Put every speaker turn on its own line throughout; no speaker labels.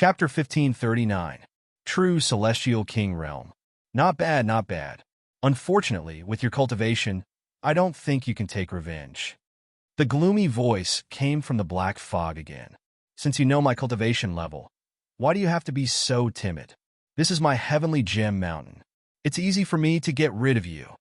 Chapter 1539. True Celestial King Realm. Not bad, not bad. Unfortunately, with your cultivation, I don't think you can take revenge. The gloomy voice came from the black fog again. Since you know my cultivation level, why do you have to be so timid? This is my heavenly gem mountain. It's easy for me to get rid of you.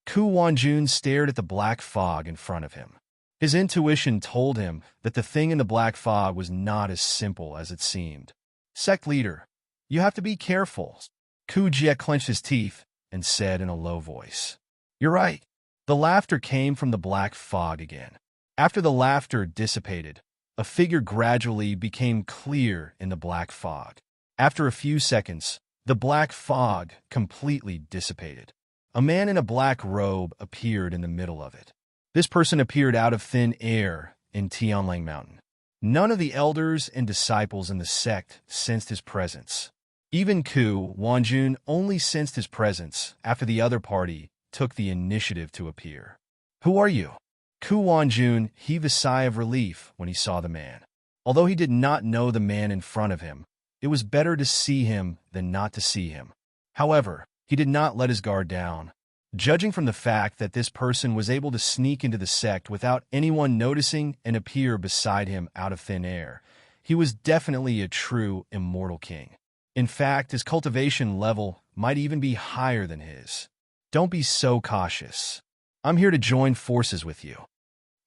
Ku Wanjun stared at the black fog in front of him. His intuition told him that the thing in the black fog was not as simple as it seemed. Sect leader, you have to be careful. Ku Jie clenched his teeth and said in a low voice. You're right. The laughter came from the black fog again. After the laughter dissipated, a figure gradually became clear in the black fog. After a few seconds, the black fog completely dissipated. A man in a black robe appeared in the middle of it. This person appeared out of thin air in Tianlang Mountain. None of the elders and disciples in the sect sensed his presence. Even Ku Wanjun only sensed his presence after the other party took the initiative to appear. Who are you? Ku Wanjun heaved a sigh of relief when he saw the man. Although he did not know the man in front of him, it was better to see him than not to see him. However, he did not let his guard down. Judging from the fact that this person was able to sneak into the sect without anyone noticing and appear beside him out of thin air, he was definitely a true immortal king. In fact, his cultivation level might even be higher than his. Don't be so cautious. I'm here to join forces with you.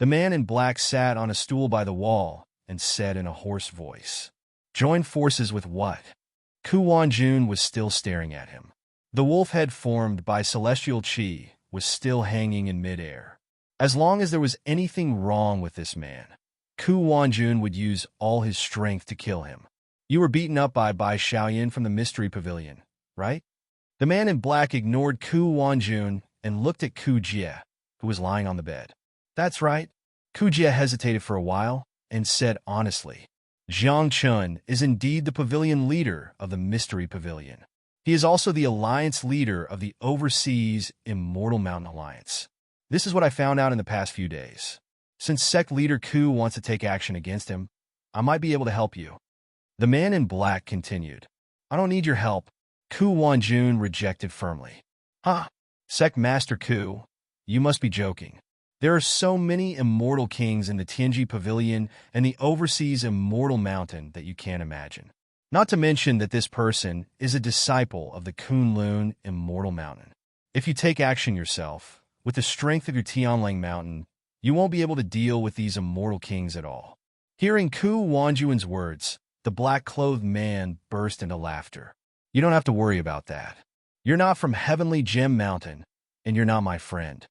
The man in black sat on a stool by the wall and said in a hoarse voice. Join forces with what? Ku Wanjun was still staring at him. The wolf head formed by celestial qi was still hanging in midair. As long as there was anything wrong with this man, Ku Wanjun would use all his strength to kill him. You were beaten up by Xiaoyan from the mystery pavilion, right? The man in black ignored Ku Wanjun and looked at Ku Jie, who was lying on the bed. That's right. Ku Jie hesitated for a while and said honestly, Jiang Chun is indeed the pavilion leader of the mystery pavilion. He is also the alliance leader of the Overseas Immortal Mountain Alliance. This is what I found out in the past few days. Since sect leader Ku wants to take action against him, I might be able to help you. The man in black continued. I don't need your help. Ku Wanjun rejected firmly. Huh? Sect Master Ku, you must be joking. There are so many immortal kings in the Tianji Pavilion and the Overseas Immortal Mountain that you can't imagine. Not to mention that this person is a disciple of the Kunlun Immortal Mountain. If you take action yourself, with the strength of your Tianlang Mountain, you won't be able to deal with these immortal kings at all. Hearing Ku Wanjun's words, the black-clothed man burst into laughter. You don't have to worry about that. You're not from Heavenly Gem Mountain, and you're not my friend.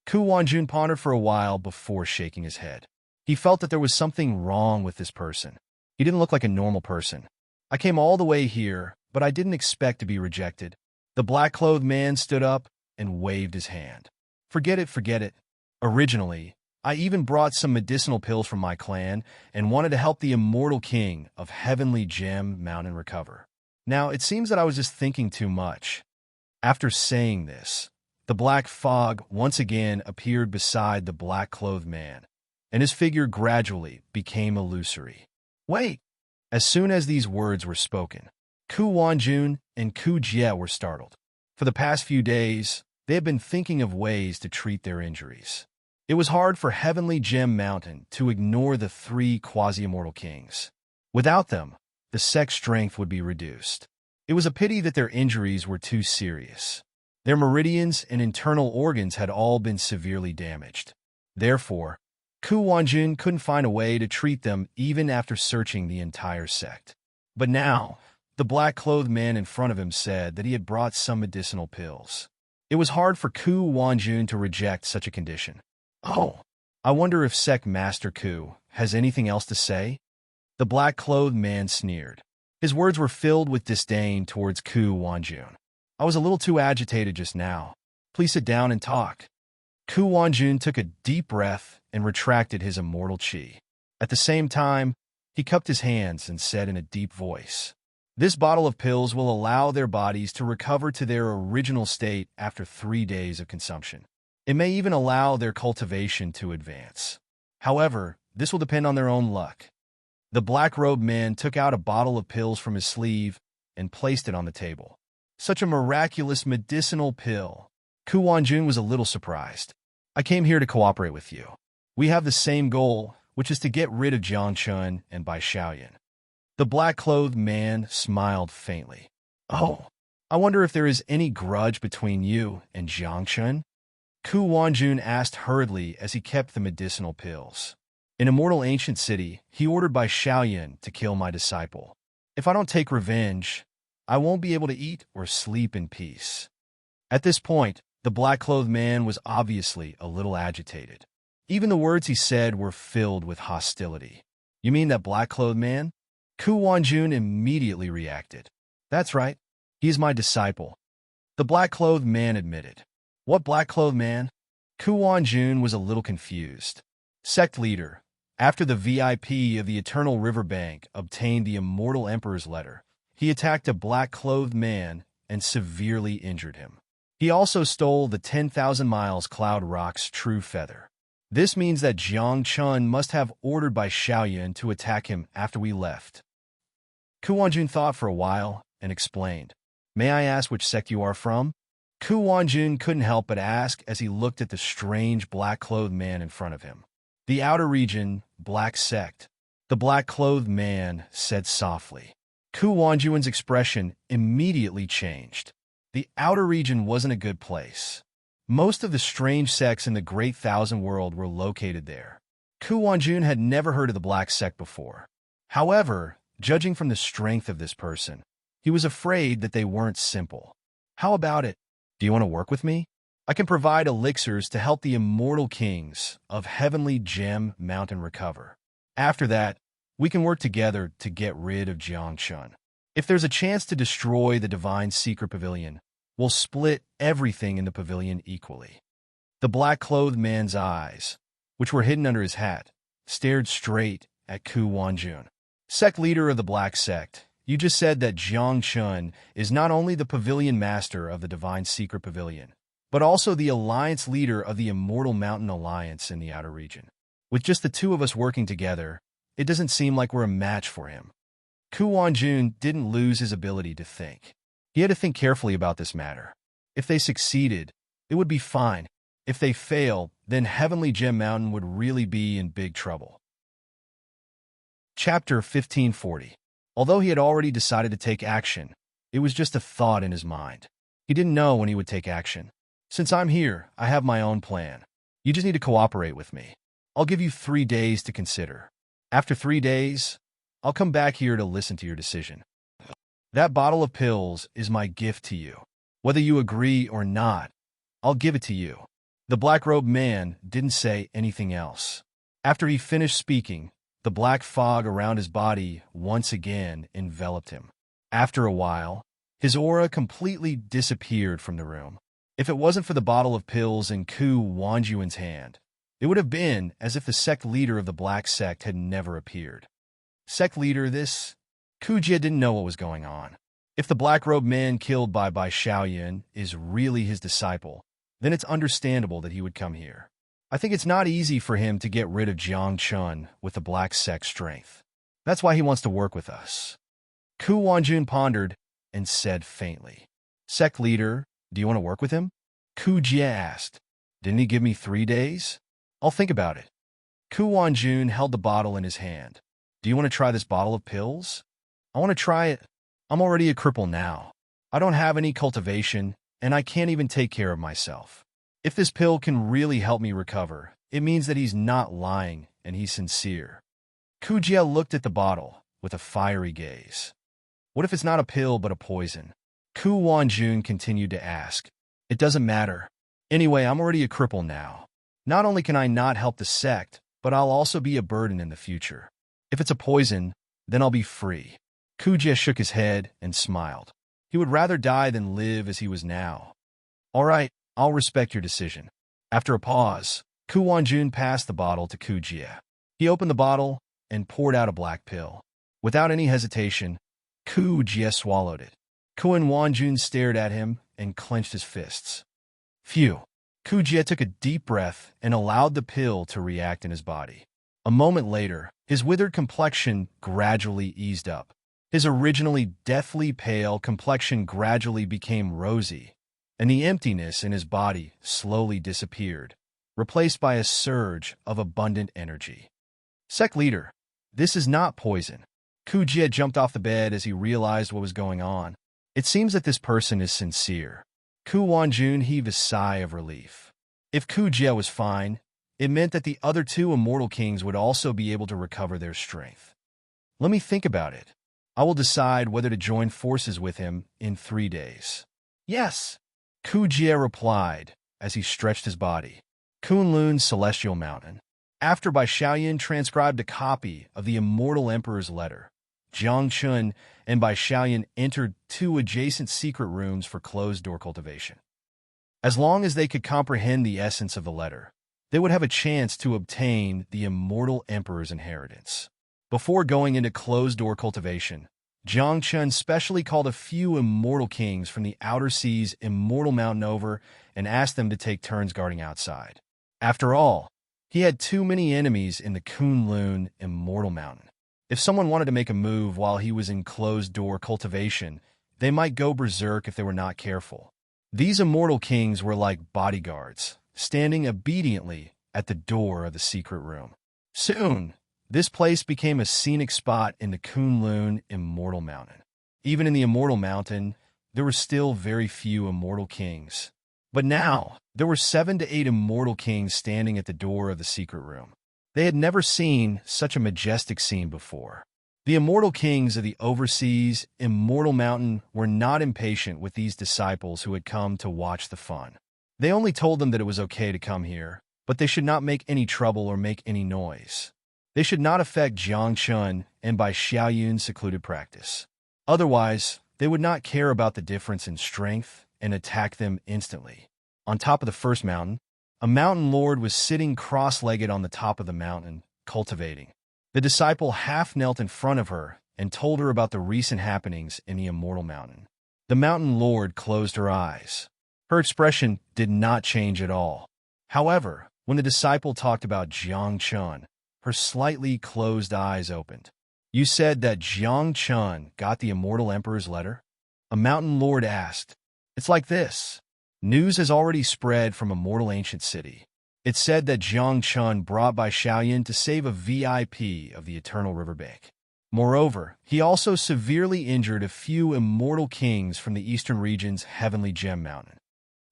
Ku Wanjun pondered for a while before shaking his head. He felt that there was something wrong with this person. He didn't look like a normal person. I came all the way here, but I didn't expect to be rejected. The black-clothed man stood up and waved his hand. Forget it, forget it. Originally, I even brought some medicinal pills from my clan and wanted to help the immortal king of Heavenly Gem Mountain recover. Now, it seems that I was just thinking too much. After saying this, the black fog once again appeared beside the black-clothed man, and his figure gradually became illusory. Wait! As soon as these words were spoken, Ku Wanjun and Ku Jie were startled. For the past few days, they had been thinking of ways to treat their injuries. It was hard for Heavenly Gem Mountain to ignore the three quasi-immortal kings. Without them, the sect's strength would be reduced. It was a pity that their injuries were too serious. Their meridians and internal organs had all been severely damaged. Therefore, Ku Wanjun couldn't find a way to treat them even after searching the entire sect. But now, the black-clothed man in front of him said that he had brought some medicinal pills. It was hard for Ku Wanjun to reject such a condition. Oh, I wonder if Sect Master Ku has anything else to say? The black-clothed man sneered. His words were filled with disdain towards Ku Wanjun. I was a little too agitated just now. Please sit down and talk. Ku Wanjun took a deep breath and retracted his immortal qi. At the same time, he cupped his hands and said in a deep voice, This bottle of pills will allow their bodies to recover to their original state after 3 days of consumption. It may even allow their cultivation to advance. However, this will depend on their own luck. The black-robed man took out a bottle of pills from his sleeve and placed it on the table. Such a miraculous medicinal pill. Ku Wanjun was a little surprised. I came here to cooperate with you. We have the same goal, which is to get rid of Jiang Chun and Bai Xiaoyan. The black-clothed man smiled faintly. Oh, I wonder if there is any grudge between you and Jiang Chun? Ku Wanjun asked hurriedly as he kept the medicinal pills. In Immortal Ancient City, he ordered Bai Xiaoyan to kill my disciple. If I don't take revenge, I won't be able to eat or sleep in peace. At this point, the black-clothed man was obviously a little agitated. Even the words he said were filled with hostility. You mean that black-clothed man? Ku Wanjun immediately reacted. That's right. He's my disciple. The black-clothed man admitted. What black-clothed man? Ku Wanjun was a little confused. Sect leader. After the VIP of the Eternal Riverbank obtained the Immortal Emperor's letter, he attacked a black-clothed man and severely injured him. He also stole the 10,000 miles Cloud Rock's true feather. This means that Jiang Chun must have ordered Bai Xiaoyan to attack him after we left. Ku Wanjun thought for a while and explained. May I ask which sect you are from? Ku Wanjun couldn't help but ask as he looked at the strange black-clothed man in front of him. The outer region, Black Sect. The black-clothed man said softly. Ku Wanjun's expression immediately changed. The outer region wasn't a good place. Most of the strange sects in the Great Thousand World were located there. Ku Wanjun had never heard of the Black Sect before. However, judging from the strength of this person, he was afraid that they weren't simple. How about it? Do you want to work with me? I can provide elixirs to help the immortal kings of Heavenly Gem Mountain recover. After that, we can work together to get rid of Jiang Chun. If there's a chance to destroy the Divine Secret Pavilion, we'll split everything in the pavilion equally. The black-clothed man's eyes, which were hidden under his hat, stared straight at Ku Wanjun. Sect leader of the Black Sect, you just said that Jiang Chun is not only the pavilion master of the Divine Secret Pavilion, but also the alliance leader of the Immortal Mountain Alliance in the outer region. With just the two of us working together, it doesn't seem like we're a match for him. Ku Wanjun didn't lose his ability to think. He had to think carefully about this matter. If they succeeded, it would be fine. If they fail, then Heavenly Gem Mountain would really be in big trouble. Chapter 1540. Although he had already decided to take action, it was just a thought in his mind. He didn't know when he would take action. Since I'm here, I have my own plan. You just need to cooperate with me. I'll give you 3 days to consider. After 3 days, I'll come back here to listen to your decision. That bottle of pills is my gift to you. Whether you agree or not, I'll give it to you. The black-robed man didn't say anything else. After he finished speaking, the black fog around his body once again enveloped him. After a while, his aura completely disappeared from the room. If it wasn't for the bottle of pills in Ku Wanjun's hand, it would have been as if the sect leader of the Black Sect had never appeared. Sect leader, this? Ku Jia didn't know what was going on. If the black-robed man killed by Bai Xiaoyan is really his disciple, then it's understandable that he would come here. I think it's not easy for him to get rid of Jiang Chun with the Black Sect strength. That's why he wants to work with us. Ku Wanjun pondered and said faintly, Sect leader, do you want to work with him? Ku Jia asked. Didn't he give me 3 days? I'll think about it. Ku Wanjun held the bottle in his hand. Do you want to try this bottle of pills? I want to try it. I'm already a cripple now. I don't have any cultivation, and I can't even take care of myself. If this pill can really help me recover, it means that he's not lying and he's sincere. Ku Jia looked at the bottle with a fiery gaze. What if it's not a pill but a poison? Ku Wanjun continued to ask. It doesn't matter. Anyway, I'm already a cripple now. Not only can I not help the sect, but I'll also be a burden in the future. If it's a poison, then I'll be free. Ku Jia shook his head and smiled. He would rather die than live as he was now. All right, I'll respect your decision. After a pause, Ku Wanjun passed the bottle to Ku Jia. He opened the bottle and poured out a black pill. Without any hesitation, Ku Jia swallowed it. Ku Wanjun stared at him and clenched his fists. Phew. Ku Jia took a deep breath and allowed the pill to react in his body. A moment later, his withered complexion gradually eased up. His originally deathly pale complexion gradually became rosy, and the emptiness in his body slowly disappeared, replaced by a surge of abundant energy. Sect leader, this is not poison. Ku Jie jumped off the bed as he realized what was going on. It seems that this person is sincere. Ku Wanjun heaved a sigh of relief. If Ku Jie was fine, it meant that the other two immortal kings would also be able to recover their strength. Let me think about it. I will decide whether to join forces with him in 3 days. Yes, Ku Jie replied as he stretched his body. Kunlun's Celestial Mountain. After Bai Xiaoyan transcribed a copy of the Immortal Emperor's letter, Jiang Chun and Bai Xiaoyan entered 2 adjacent secret rooms for closed-door cultivation. As long as they could comprehend the essence of the letter, they would have a chance to obtain the Immortal Emperor's inheritance. Before going into closed-door cultivation, Jiang Chun specially called a few immortal kings from the Outer Seas Immortal Mountain over and asked them to take turns guarding outside. After all, he had too many enemies in the Kunlun Immortal Mountain. If someone wanted to make a move while he was in closed-door cultivation, they might go berserk if they were not careful. These immortal kings were like bodyguards, standing obediently at the door of the secret room. Soon, this place became a scenic spot in the Kunlun Immortal Mountain. Even in the Immortal Mountain, there were still very few immortal kings. But now, there were 7 to 8 immortal kings standing at the door of the secret room. They had never seen such a majestic scene before. The immortal kings of the overseas Immortal Mountain were not impatient with these disciples who had come to watch the fun. They only told them that it was okay to come here, but they should not make any trouble or make any noise. They should not affect Jiang Chun and Bai Xiaoyun's secluded practice. Otherwise, they would not care about the difference in strength and attack them instantly. On top of the first mountain, a mountain lord was sitting cross-legged on the top of the mountain, cultivating. The disciple half knelt in front of her and told her about the recent happenings in the Immortal Mountain. The mountain lord closed her eyes. Her expression did not change at all. However, when the disciple talked about Jiang Chun, her slightly closed eyes opened. You said that Jiang Chun got the Immortal Emperor's letter? A mountain lord asked. It's like this. News has already spread from Immortal Ancient City. It said that Jiang Chun brought Bai Xiaoyan to save a VIP of the Eternal Riverbank. Moreover, he also severely injured a few immortal kings from the eastern region's Heavenly Gem Mountain.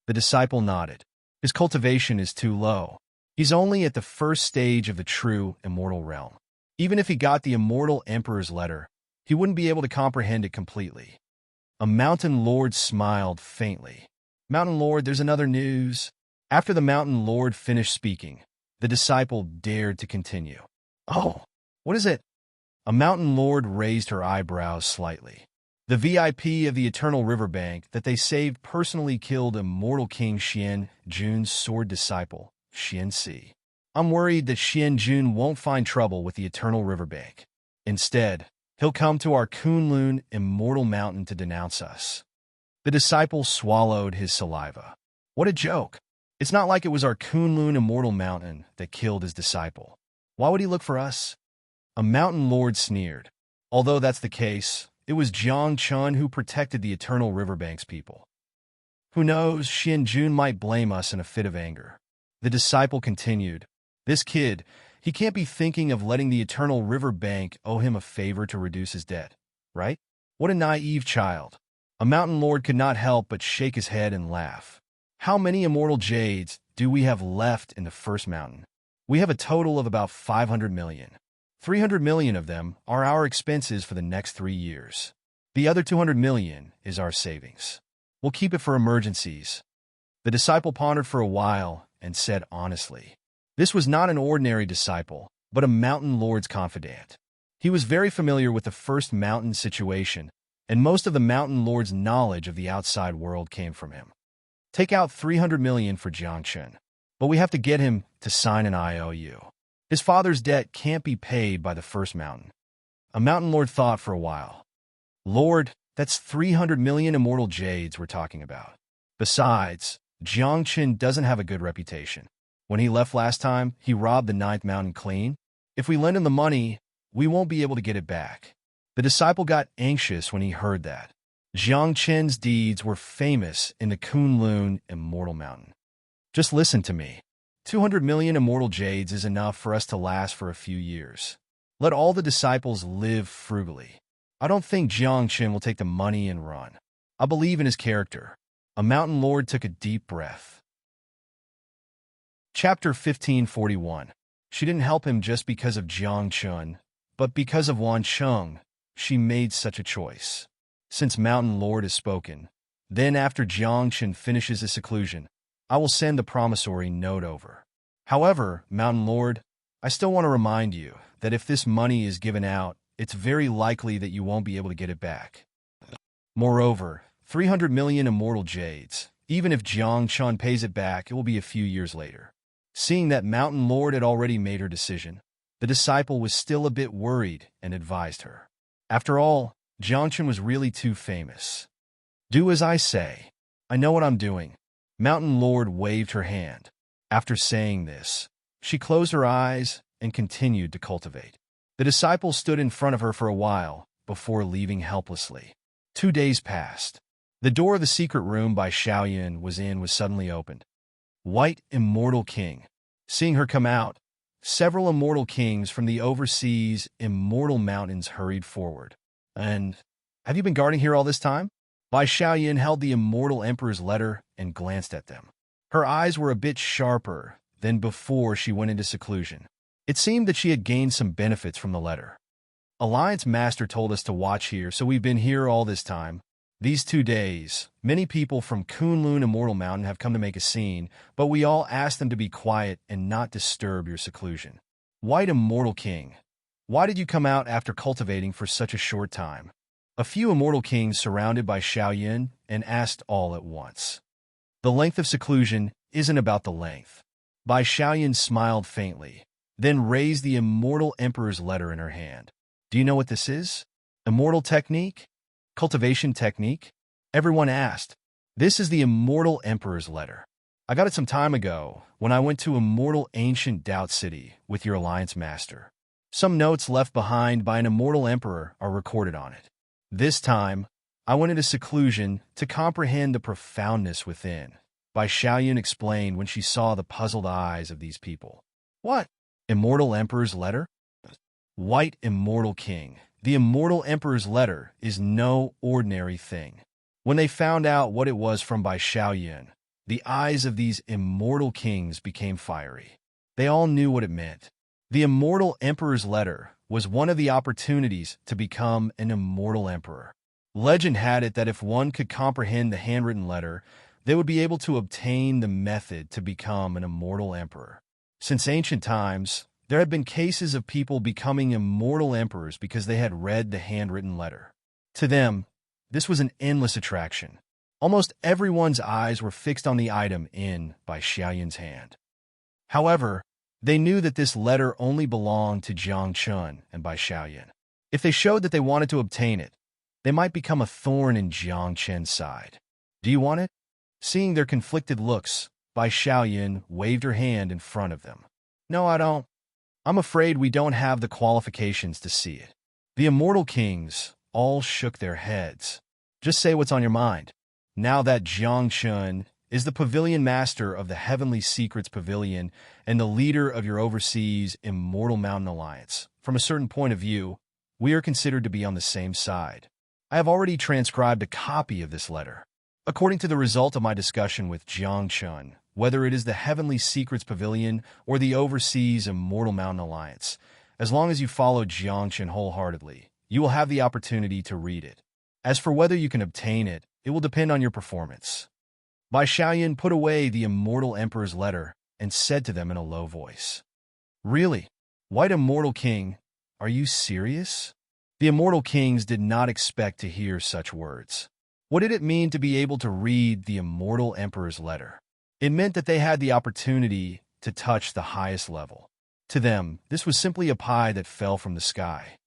The disciple nodded. His cultivation is too low. He's only at the first stage of the true immortal realm. Even if he got the Immortal Emperor's letter, he wouldn't be able to comprehend it completely. A mountain lord smiled faintly. Mountain Lord, there's another news. After the mountain lord finished speaking, the disciple dared to continue. Oh, what is it? A mountain lord raised her eyebrows slightly. The VIP of the Eternal Riverbank that they saved personally killed immortal King Xian Jun's sword disciple, Xian Si. I'm worried that Xian Jun won't find trouble with the Eternal Riverbank. Instead, he'll come to our Kunlun Immortal Mountain to denounce us. The disciple swallowed his saliva. What a joke. It's not like it was our Kunlun Immortal Mountain that killed his disciple. Why would he look for us? A mountain lord sneered. Although that's the case, it was Jiang Chun who protected the Eternal Riverbank's people. Who knows, Xian Jun might blame us in a fit of anger. The disciple continued. This kid, he can't be thinking of letting the Eternal Riverbank owe him a favor to reduce his debt, right? What a naive child. A mountain lord could not help but shake his head and laugh. How many immortal jades do we have left in the first mountain? We have a total of about 500 million. 300 million of them are our expenses for the next 3 years. The other 200 million is our savings. We'll keep it for emergencies. The disciple pondered for a while and said honestly. This was not an ordinary disciple, but a mountain lord's confidant. He was very familiar with the first mountain situation, and most of the mountain lord's knowledge of the outside world came from him. Take out 300 million for Jiang Chun, but we have to get him to sign an IOU. His father's debt can't be paid by the first mountain. A mountain lord thought for a while. Lord, that's 300 million immortal jades we're talking about. Besides, Jiang Chun doesn't have a good reputation. When he left last time, he robbed the 9th mountain clean. If we lend him the money, we won't be able to get it back. The disciple got anxious when he heard that. Jiang Qin's deeds were famous in the Kunlun Immortal Mountain. Just listen to me. 200 million immortal jades is enough for us to last for a few years. Let all the disciples live frugally. I don't think Jiang Qin will take the money and run. I believe in his character. A mountain lord took a deep breath. Chapter 1541. She didn't help him just because of Jiang Qin, but because of Wan Cheng. She made such a choice. Since Mountain Lord has spoken, then after Jiang Qin finishes his seclusion, I will send the promissory note over. However, Mountain Lord, I still want to remind you that if this money is given out, it's very likely that you won't be able to get it back. Moreover, 300 million immortal jades, even if Jiang Qin pays it back, it will be a few years later. Seeing that Mountain Lord had already made her decision, the disciple was still a bit worried and advised her. After all, Jiang Qin was really too famous. Do as I say. I know what I'm doing. Mountain Lord waved her hand. After saying this, she closed her eyes and continued to cultivate. The disciple stood in front of her for a while before leaving helplessly. 2 days passed. The door of the secret room by Xiaoyan was suddenly opened. White Immortal King. Seeing her come out, several immortal kings from the overseas immortal mountains hurried forward. And, have you been guarding here all this time? Bai Xiaoyan held the immortal emperor's letter and glanced at them. Her eyes were a bit sharper than before she went into seclusion. It seemed that she had gained some benefits from the letter. Alliance Master told us to watch here, so we've been here all this time. These 2 days, many people from Kunlun Immortal Mountain have come to make a scene, but we all asked them to be quiet and not disturb your seclusion. White Immortal King, why did you come out after cultivating for such a short time? A few immortal kings surrounded by Xiaoyan and asked all at once. The length of seclusion isn't about the length. Bai Xiaoyan smiled faintly, then raised the immortal emperor's letter in her hand. Do you know what this is? Immortal technique? Cultivation technique? Everyone asked. This is the immortal emperor's letter. I got it some time ago when I went to immortal ancient Doubt City with your alliance master. Some notes left behind by an immortal emperor are recorded on it. This time, I went into seclusion to comprehend the profoundness within. Bai Xiaoyan explained when she saw the puzzled eyes of these people. What? Immortal emperor's letter? White Immortal King. The immortal emperor's letter is no ordinary thing. When they found out what it was from Bai Xiaoyan, the eyes of these immortal kings became fiery. They all knew what it meant. The immortal emperor's letter was one of the opportunities to become an immortal emperor. Legend had it that if one could comprehend the handwritten letter, they would be able to obtain the method to become an immortal emperor. Since ancient times, there had been cases of people becoming immortal emperors because they had read the handwritten letter. To them, this was an endless attraction. Almost everyone's eyes were fixed on the item in Bai Xiaoyan's hand. However, they knew that this letter only belonged to Jiang Qin and Bai Xiaoyan. If they showed that they wanted to obtain it, they might become a thorn in Jiang Qin's side. Do you want it? Seeing their conflicted looks, Bai Xiaoyan waved her hand in front of them. No, I don't. I'm afraid we don't have the qualifications to see it. The immortal kings all shook their heads. Just say what's on your mind. Now that Jiang Qin is the pavilion master of the Heavenly Secrets Pavilion and the leader of your overseas Immortal Mountain Alliance, from a certain point of view, we are considered to be on the same side. I have already transcribed a copy of this letter. According to the result of my discussion with Jiang Qin, whether it is the Heavenly Secrets Pavilion or the Overseas Immortal Mountain Alliance, as long as you follow Jiang Qin wholeheartedly, you will have the opportunity to read it. As for whether you can obtain it, it will depend on your performance. Bai Xiaoyan put away the Immortal Emperor's letter and said to them in a low voice, Really? White Immortal King, are you serious? The Immortal Kings did not expect to hear such words. What did it mean to be able to read the Immortal Emperor's letter? It meant that they had the opportunity to touch the highest level. To them, this was simply a pie that fell from the sky.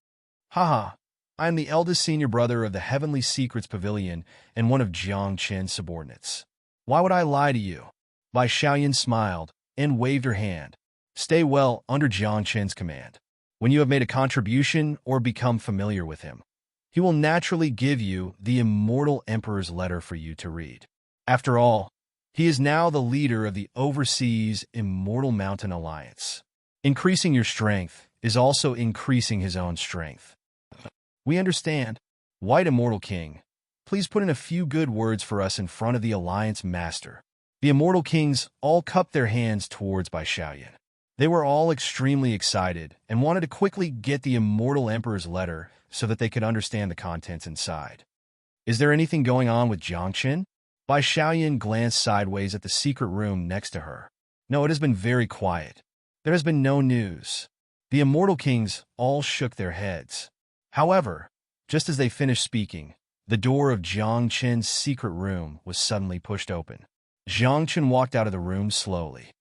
Haha, I am the eldest senior brother of the Heavenly Secrets Pavilion and one of Jiang Qin's subordinates. Why would I lie to you? Bai Xiaoyan smiled and waved her hand. Stay well under Jiang Qin's command. When you have made a contribution or become familiar with him, he will naturally give you the immortal emperor's letter for you to read. After all, he is now the leader of the Overseas Immortal Mountain Alliance. Increasing your strength is also increasing his own strength. We understand. White Immortal King, please put in a few good words for us in front of the Alliance Master. The Immortal Kings all cupped their hands towards Bai Xiaoyan. They were all extremely excited and wanted to quickly get the Immortal Emperor's letter so that they could understand the contents inside. Is there anything going on with Jiangchen? Bai Xiaoyan glanced sideways at the secret room next to her. No, it has been very quiet. There has been no news. The Immortal Kings all shook their heads. However, just as they finished speaking, the door of Jiang Chen's secret room was suddenly pushed open. Jiang Chen walked out of the room slowly.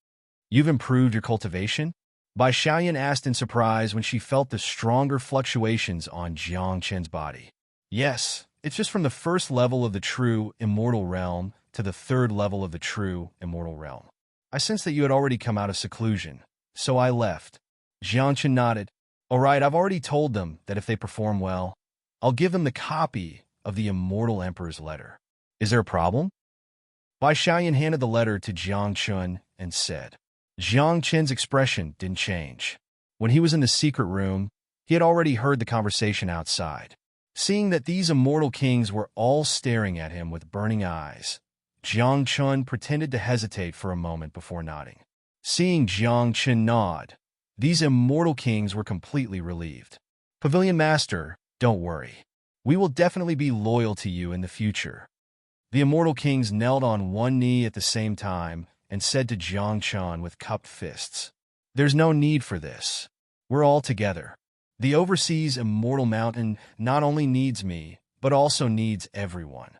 You've improved your cultivation? Bai Xiaoyan asked in surprise when she felt the stronger fluctuations on Jiang Chen's body. Yes, it's just from the first level of the true immortal realm to the third level of the true immortal realm. I sensed that you had already come out of seclusion, so I left. Jiang Chen nodded. All right, I've already told them that if they perform well, I'll give them the copy of the Immortal Emperor's letter. Is there a problem? Bai Xiaoyan handed the letter to Jiang Chen and said. Jiang Chen's expression didn't change. When he was in the secret room, he had already heard the conversation outside. Seeing that these immortal kings were all staring at him with burning eyes, Jiang Chen pretended to hesitate for a moment before nodding. Seeing Jiang Chen nod, these immortal kings were completely relieved. Pavilion Master, don't worry. We will definitely be loyal to you in the future. The immortal kings knelt on one knee at the same time and said to Jiang Chen with cupped fists, There's no need for this. We're all together. The Overseas Immortal Mountain not only needs me, but also needs everyone.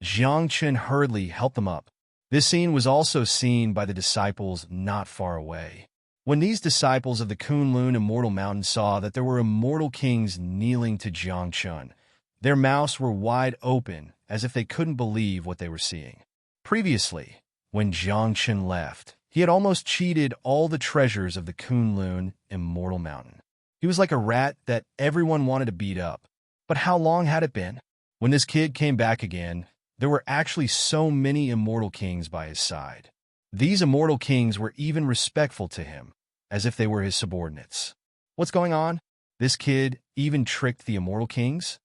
Jiang Chen hurriedly helped them up. This scene was also seen by the disciples not far away. When these disciples of the Kunlun Immortal Mountain saw that there were immortal kings kneeling to Jiang Chen, their mouths were wide open as if they couldn't believe what they were seeing. Previously, when Jiang Chen left, he had almost cheated all the treasures of the Kunlun Immortal Mountain. He was like a rat that everyone wanted to beat up. But how long had it been? When this kid came back again, there were actually so many immortal kings by his side. These immortal kings were even respectful to him, as if they were his subordinates. What's going on? This kid even tricked the immortal kings?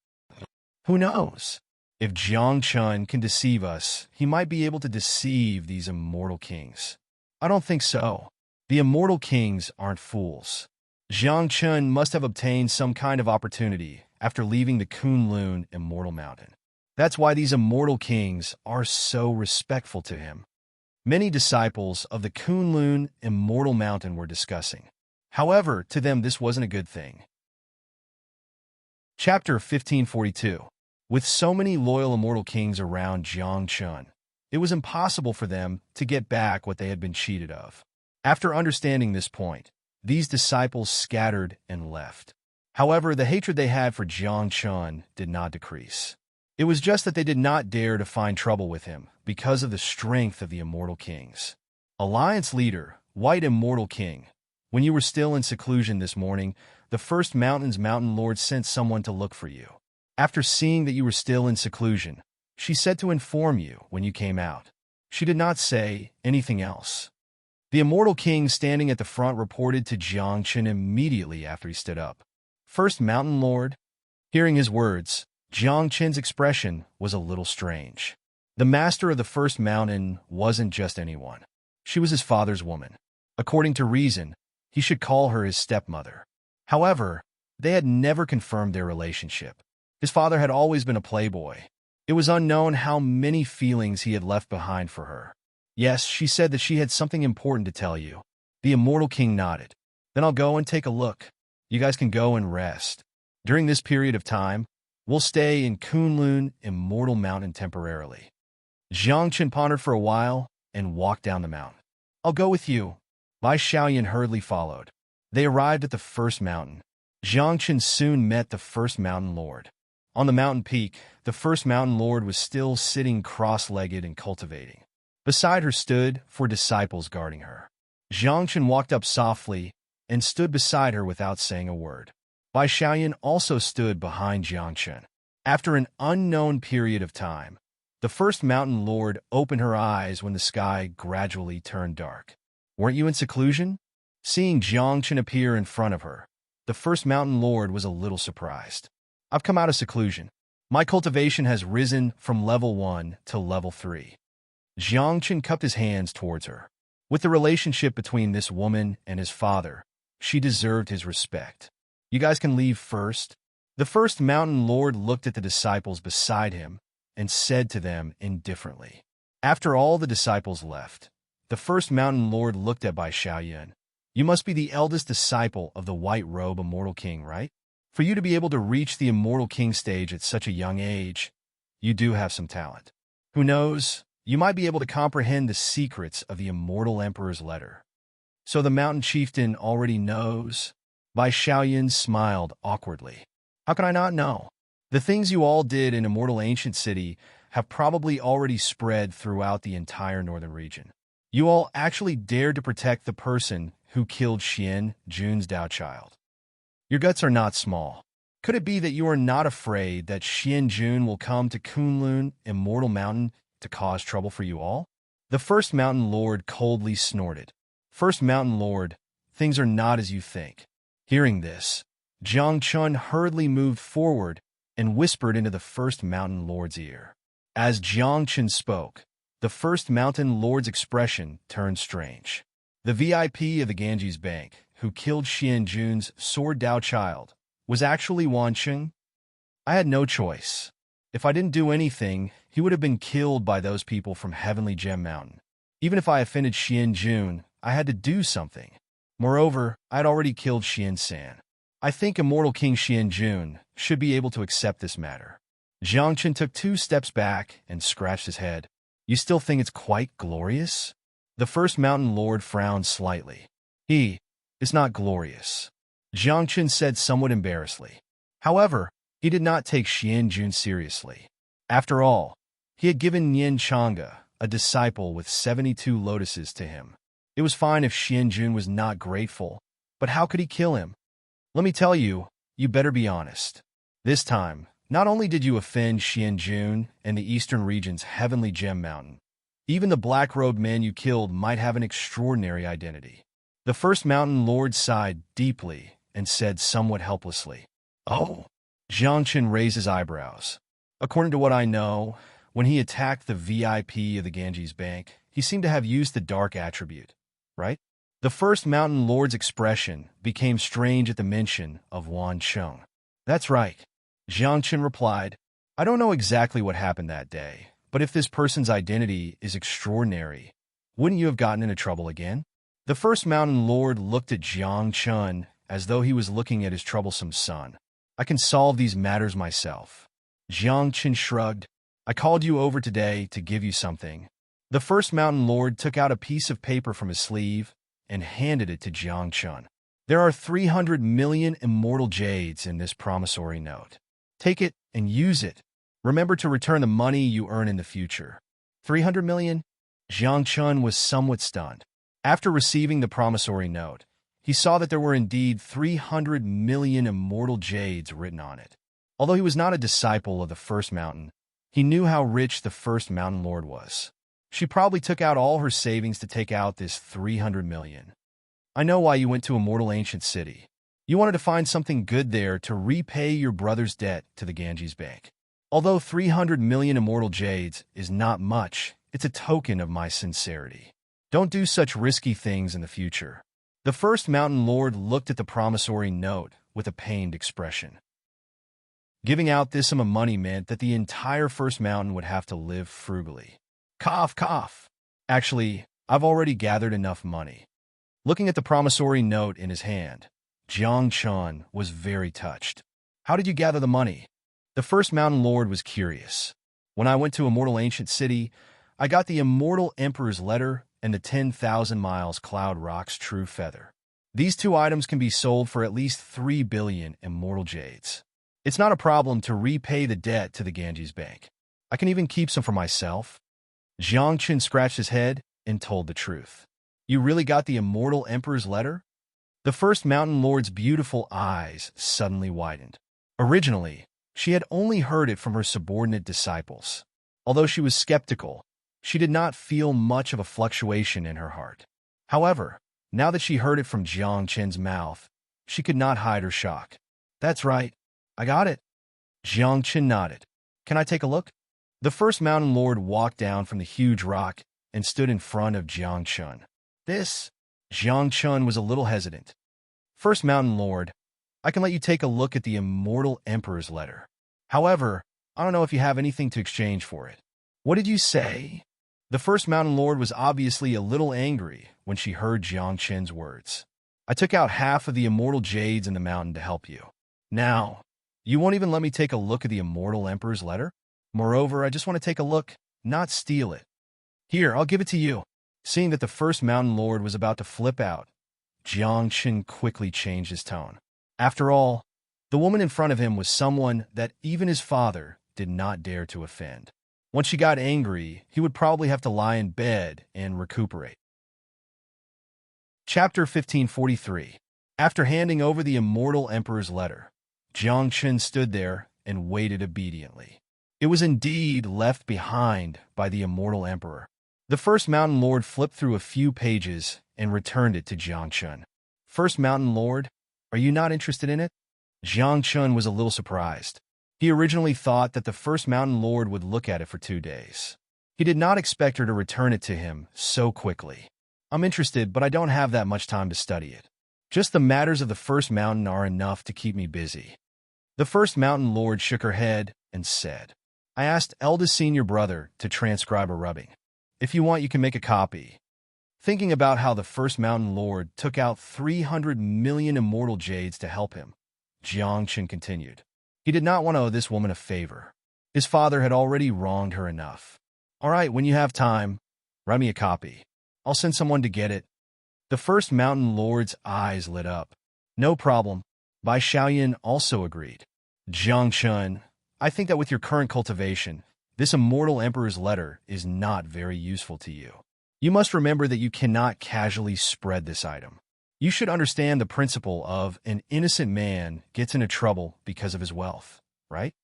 Who knows? If Jiang Chen can deceive us, he might be able to deceive these immortal kings. I don't think so. The immortal kings aren't fools. Jiang Chen must have obtained some kind of opportunity after leaving the Kunlun Immortal Mountain. That's why these immortal kings are so respectful to him. Many disciples of the Kunlun Immortal Mountain were discussing. However, to them this wasn't a good thing. Chapter 1542. With so many loyal immortal kings around Jiang Chen, it was impossible for them to get back what they had been cheated of. After understanding this point, these disciples scattered and left. However, the hatred they had for Jiang Chen did not decrease. It was just that they did not dare to find trouble with him because of the strength of the immortal kings. Alliance leader, White Immortal King, when you were still in seclusion this morning, the First Mountain's Mountain Lord sent someone to look for you. After seeing that you were still in seclusion, she said to inform you when you came out. She did not say anything else. The Immortal King standing at the front reported to Jiang Chen immediately after he stood up. First Mountain Lord? Hearing his words, Jiang Chen's expression was a little strange. The master of the First Mountain wasn't just anyone. She was his father's woman. According to reason, he should call her his stepmother. However, they had never confirmed their relationship. His father had always been a playboy. It was unknown how many feelings he had left behind for her. Yes, she said that she had something important to tell you. The Immortal King nodded. Then I'll go and take a look. You guys can go and rest. During this period of time, we'll stay in Kunlun Immortal Mountain temporarily. Jiang Chen pondered for a while and walked down the mountain. I'll go with you. Bai Xiaoyan hurriedly followed. They arrived at the first mountain. Jiang Chen soon met the First Mountain Lord. On the mountain peak, the First Mountain Lord was still sitting cross-legged and cultivating. Beside her stood 4 disciples guarding her. Jiang Chen walked up softly and stood beside her without saying a word. Bai Xiaoyan also stood behind Jiangchen. After an unknown period of time, the first mountain lord opened her eyes when the sky gradually turned dark. Weren't you in seclusion? Seeing Jiangchen appear in front of her, the first mountain lord was a little surprised. I've come out of seclusion. My cultivation has risen from level 1 to level 3. Jiangchen cupped his hands towards her. With the relationship between this woman and his father, she deserved his respect. You guys can leave first. The first mountain lord looked at the disciples beside him and said to them indifferently. After all the disciples left, the first mountain lord looked at Bai Xiaoyan. You must be the eldest disciple of the White Robe Immortal King, right? For you to be able to reach the Immortal King stage at such a young age, you do have some talent. Who knows, you might be able to comprehend the secrets of the Immortal Emperor's letter. So the mountain chieftain already knows? Bai Xiaoyan smiled awkwardly. How can I not know? The things you all did in Immortal Ancient City have probably already spread throughout the entire northern region. You all actually dared to protect the person who killed Xian Jun's Dao child. Your guts are not small. Could it be that you are not afraid that Xian Jun will come to Kunlun Immortal Mountain to cause trouble for you all? The first mountain lord coldly snorted. First mountain lord, things are not as you think. Hearing this, Jiang Chun hurriedly moved forward and whispered into the first mountain lord's ear. As Jiang Chun spoke, the first mountain lord's expression turned strange. The VIP of the Ganges Bank, who killed Xian Jun's sword Dao child, was actually Wan Cheng? I had no choice. If I didn't do anything, he would have been killed by those people from Heavenly Gem Mountain. Even if I offended Xian Jun, I had to do something. Moreover, I had already killed Xian San. I think Immortal King Xian Jun should be able to accept this matter. Jiang Chen took 2 steps back and scratched his head. You still think it's quite glorious? The first mountain lord frowned slightly. It's not glorious, Jiang Chen said somewhat embarrassedly. However, he did not take Xian Jun seriously. After all, he had given Nian Chang'e, a disciple with 72 lotuses, to him. It was fine if Xian Jun was not grateful, but how could he kill him? Let me tell you, you better be honest. This time, not only did you offend Xian Jun and the eastern region's Heavenly Gem Mountain, even the black-robed man you killed might have an extraordinary identity. The first mountain lord sighed deeply and said somewhat helplessly, Oh. Jiang Chen raised his eyebrows. According to what I know, when he attacked the VIP of the Ganges Bank, he seemed to have used the dark attribute, right? The first mountain lord's expression became strange at the mention of Wan Cheng. That's right, Jiang Chen replied. I don't know exactly what happened that day, but if this person's identity is extraordinary, wouldn't you have gotten into trouble again? The first mountain lord looked at Jiang Chen as though he was looking at his troublesome son. I can solve these matters myself. Jiang Chen shrugged. I called you over today to give you something. The first mountain lord took out a piece of paper from his sleeve and handed it to Jiang Chen. There are 300 million immortal jades in this promissory note. Take it and use it. Remember to return the money you earn in the future. 300 million? Jiang Chen was somewhat stunned. After receiving the promissory note, he saw that there were indeed 300 million immortal jades written on it. Although he was not a disciple of the First Mountain, he knew how rich the First Mountain Lord was. She probably took out all her savings to take out this 300 million. I know why you went to Immortal Ancient City. You wanted to find something good there to repay your brother's debt to the Ganges Bank. Although 300 million immortal jades is not much, it's a token of my sincerity. Don't do such risky things in the future. The First Mountain Lord looked at the promissory note with a pained expression. Giving out this sum of money meant that the entire First Mountain would have to live frugally. Cough, cough. Actually, I've already gathered enough money. Looking at the promissory note in his hand, Jiang Chen was very touched. How did you gather the money? The First Mountain Lord was curious. When I went to Immortal Ancient City, I got the Immortal Emperor's letter and the 10,000 miles Cloud Rock's true feather. These 2 items can be sold for at least 3 billion immortal jades. It's not a problem to repay the debt to the Ganges Bank. I can even keep some for myself. Jiang Chen scratched his head and told the truth. You really got the Immortal Emperor's letter? The first mountain lord's beautiful eyes suddenly widened. Originally, she had only heard it from her subordinate disciples. Although she was skeptical, she did not feel much of a fluctuation in her heart. However, now that she heard it from Jiang Chen's mouth, she could not hide her shock. "That's right. I got it." Jiang Chen nodded. "Can I take a look?" The first mountain lord walked down from the huge rock and stood in front of Jiang Chen. "This?" Jiang Chen was a little hesitant. "First mountain lord, I can let you take a look at the immortal emperor's letter. However, I don't know if you have anything to exchange for it." "What did you say?" The first mountain lord was obviously a little angry when she heard Jiang Chen's words. "I took out half of the immortal jades in the mountain to help you. Now, you won't even let me take a look at the immortal emperor's letter? Moreover, I just want to take a look, not steal it. Here, I'll give it to you." Seeing that the first mountain lord was about to flip out, Jiang Chen quickly changed his tone. After all, the woman in front of him was someone that even his father did not dare to offend. Once she got angry, he would probably have to lie in bed and recuperate. Chapter 1543. After handing over the immortal emperor's letter, Jiang Chen stood there and waited obediently. It was indeed left behind by the immortal emperor. The first mountain lord flipped through a few pages and returned it to Jiang Chen. "First mountain lord, are you not interested in it?" Jiang Chen was a little surprised. He originally thought that the first mountain lord would look at it for 2 days. He did not expect her to return it to him so quickly. "I'm interested, but I don't have that much time to study it. Just the matters of the first mountain are enough to keep me busy." The first mountain lord shook her head and said, "I asked eldest senior brother to transcribe a rubbing. If you want, you can make a copy." Thinking about how the first mountain lord took out 300 million immortal jades to help him, Jiang Chen continued. He did not want to owe this woman a favor. His father had already wronged her enough. "All right, when you have time, write me a copy. I'll send someone to get it." The first mountain lord's eyes lit up. "No problem." Bai Xiaoyan also agreed. "Jiang Chen, I think that with your current cultivation, this immortal emperor's letter is not very useful to you. You must remember that you cannot casually spread this item. You should understand the principle of an innocent man gets into trouble because of his wealth, right?"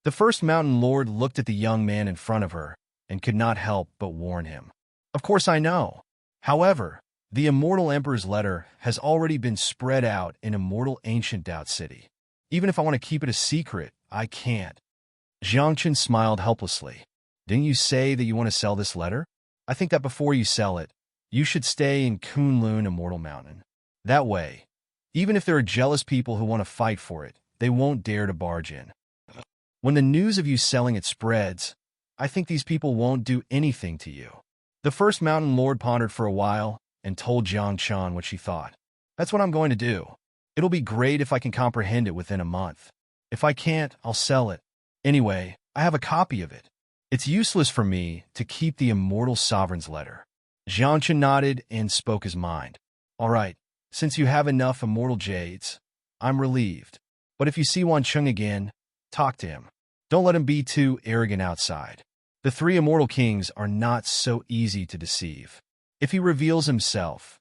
The first mountain lord looked at the young man in front of her and could not help but warn him. "Of course I know. However, the immortal emperor's letter has already been spread out in immortal ancient Doubt City. Even if I want to keep it a secret, I can't." Jiang Chen smiled helplessly. "Didn't you say that you want to sell this letter? I think that before you sell it, you should stay in Kunlun Immortal Mountain. That way, even if there are jealous people who want to fight for it, they won't dare to barge in. When the news of you selling it spreads, I think these people won't do anything to you." The first mountain lord pondered for a while and told Jiang Chen what she thought. "That's what I'm going to do. It'll be great if I can comprehend it within a month. If I can't, I'll sell it. Anyway, I have a copy of it. It's useless for me to keep the immortal sovereign's letter." Jiang Chen nodded and spoke his mind. "All right, since you have enough immortal jades, I'm relieved. But if you see Wan Cheng again, talk to him. Don't let him be too arrogant outside. The 3 immortal kings are not so easy to deceive. If he reveals himself,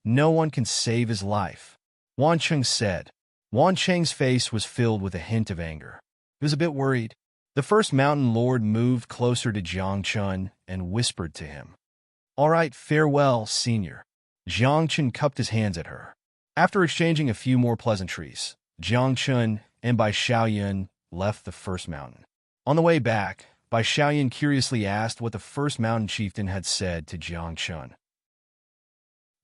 no one can save his life." Wan Cheng said. Wan Cheng's face was filled with a hint of anger. He was a bit worried. The first mountain lord moved closer to Jiang Chen and whispered to him. "All right, farewell, senior." Jiang Chen cupped his hands at her. After exchanging a few more pleasantries, Jiang Chen and Bai Xiaoyan left the first mountain. On the way back, Bai Xiaoyan curiously asked what the first mountain chieftain had said to Jiang Chen.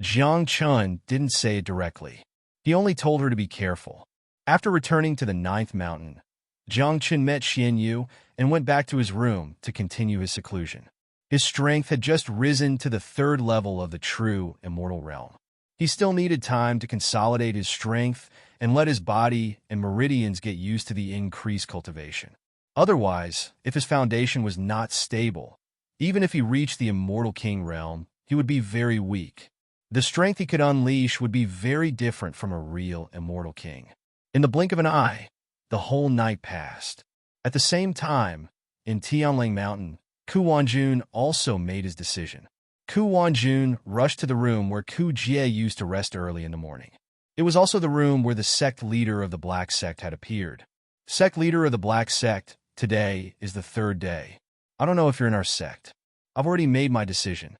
Jiang Chen didn't say it directly. He only told her to be careful. After returning to the 9th mountain, Jiang Chen met Xian Yu and went back to his room to continue his seclusion. His strength had just risen to the 3rd level of the true immortal realm. He still needed time to consolidate his strength and let his body and meridians get used to the increased cultivation. Otherwise, if his foundation was not stable, even if he reached the immortal king realm, he would be very weak. The strength he could unleash would be very different from a real immortal king. In the blink of an eye, the whole night passed. At the same time, in Tianling Mountain, Ku Wanjun also made his decision. Ku Wanjun rushed to the room where Ku Jie used to rest early in the morning. It was also the room where the sect leader of the Black Sect had appeared. Sect leader of the Black Sect, today is the third day. I don't know if you're in our sect. I've already made my decision.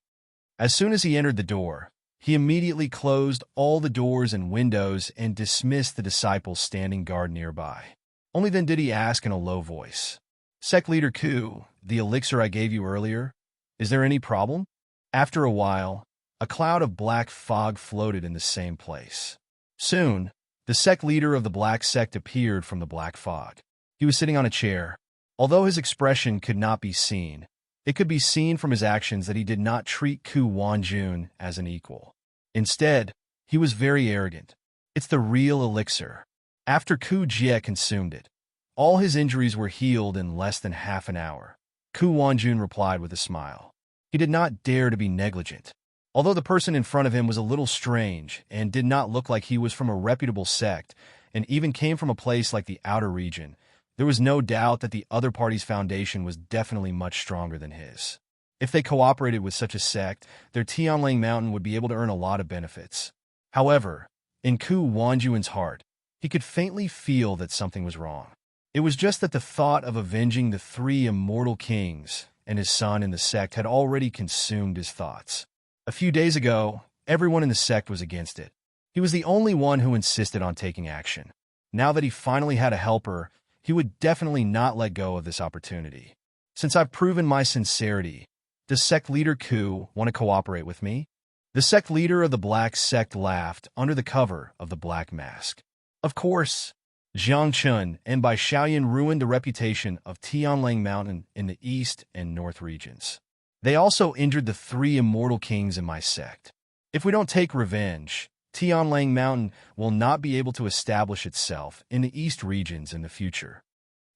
As soon as he entered the door, he immediately closed all the doors and windows and dismissed the disciples standing guard nearby. Only then did he ask in a low voice, "Sect leader Ku, the elixir I gave you earlier, is there any problem?" After a while, a cloud of black fog floated in the same place. Soon, the sect leader of the Black Sect appeared from the black fog. He was sitting on a chair. Although his expression could not be seen, it could be seen from his actions that he did not treat Ku Wanjun as an equal. Instead, he was very arrogant. "It's the real elixir." After Ku Jie consumed it, all his injuries were healed in less than half an hour. Ku Wanjun replied with a smile. He did not dare to be negligent. Although the person in front of him was a little strange and did not look like he was from a reputable sect and even came from a place like the outer region, there was no doubt that the other party's foundation was definitely much stronger than his. If they cooperated with such a sect, their Tianlang Mountain would be able to earn a lot of benefits. However, in Ku Wanjun's heart, he could faintly feel that something was wrong. It was just that the thought of avenging the three immortal kings and his son in the sect had already consumed his thoughts. A few days ago, everyone in the sect was against it. He was the only one who insisted on taking action. Now that he finally had a helper, he would definitely not let go of this opportunity. "Since I've proven my sincerity, does sect leader Ku want to cooperate with me?" The sect leader of the Black Sect laughed under the cover of the black mask. "Of course." Jiang Chun and Bai Shaoyan ruined the reputation of Tianlang Mountain in the east and north regions. They also injured the three immortal kings in my sect. If we don't take revenge, Tianlang Mountain will not be able to establish itself in the east regions in the future.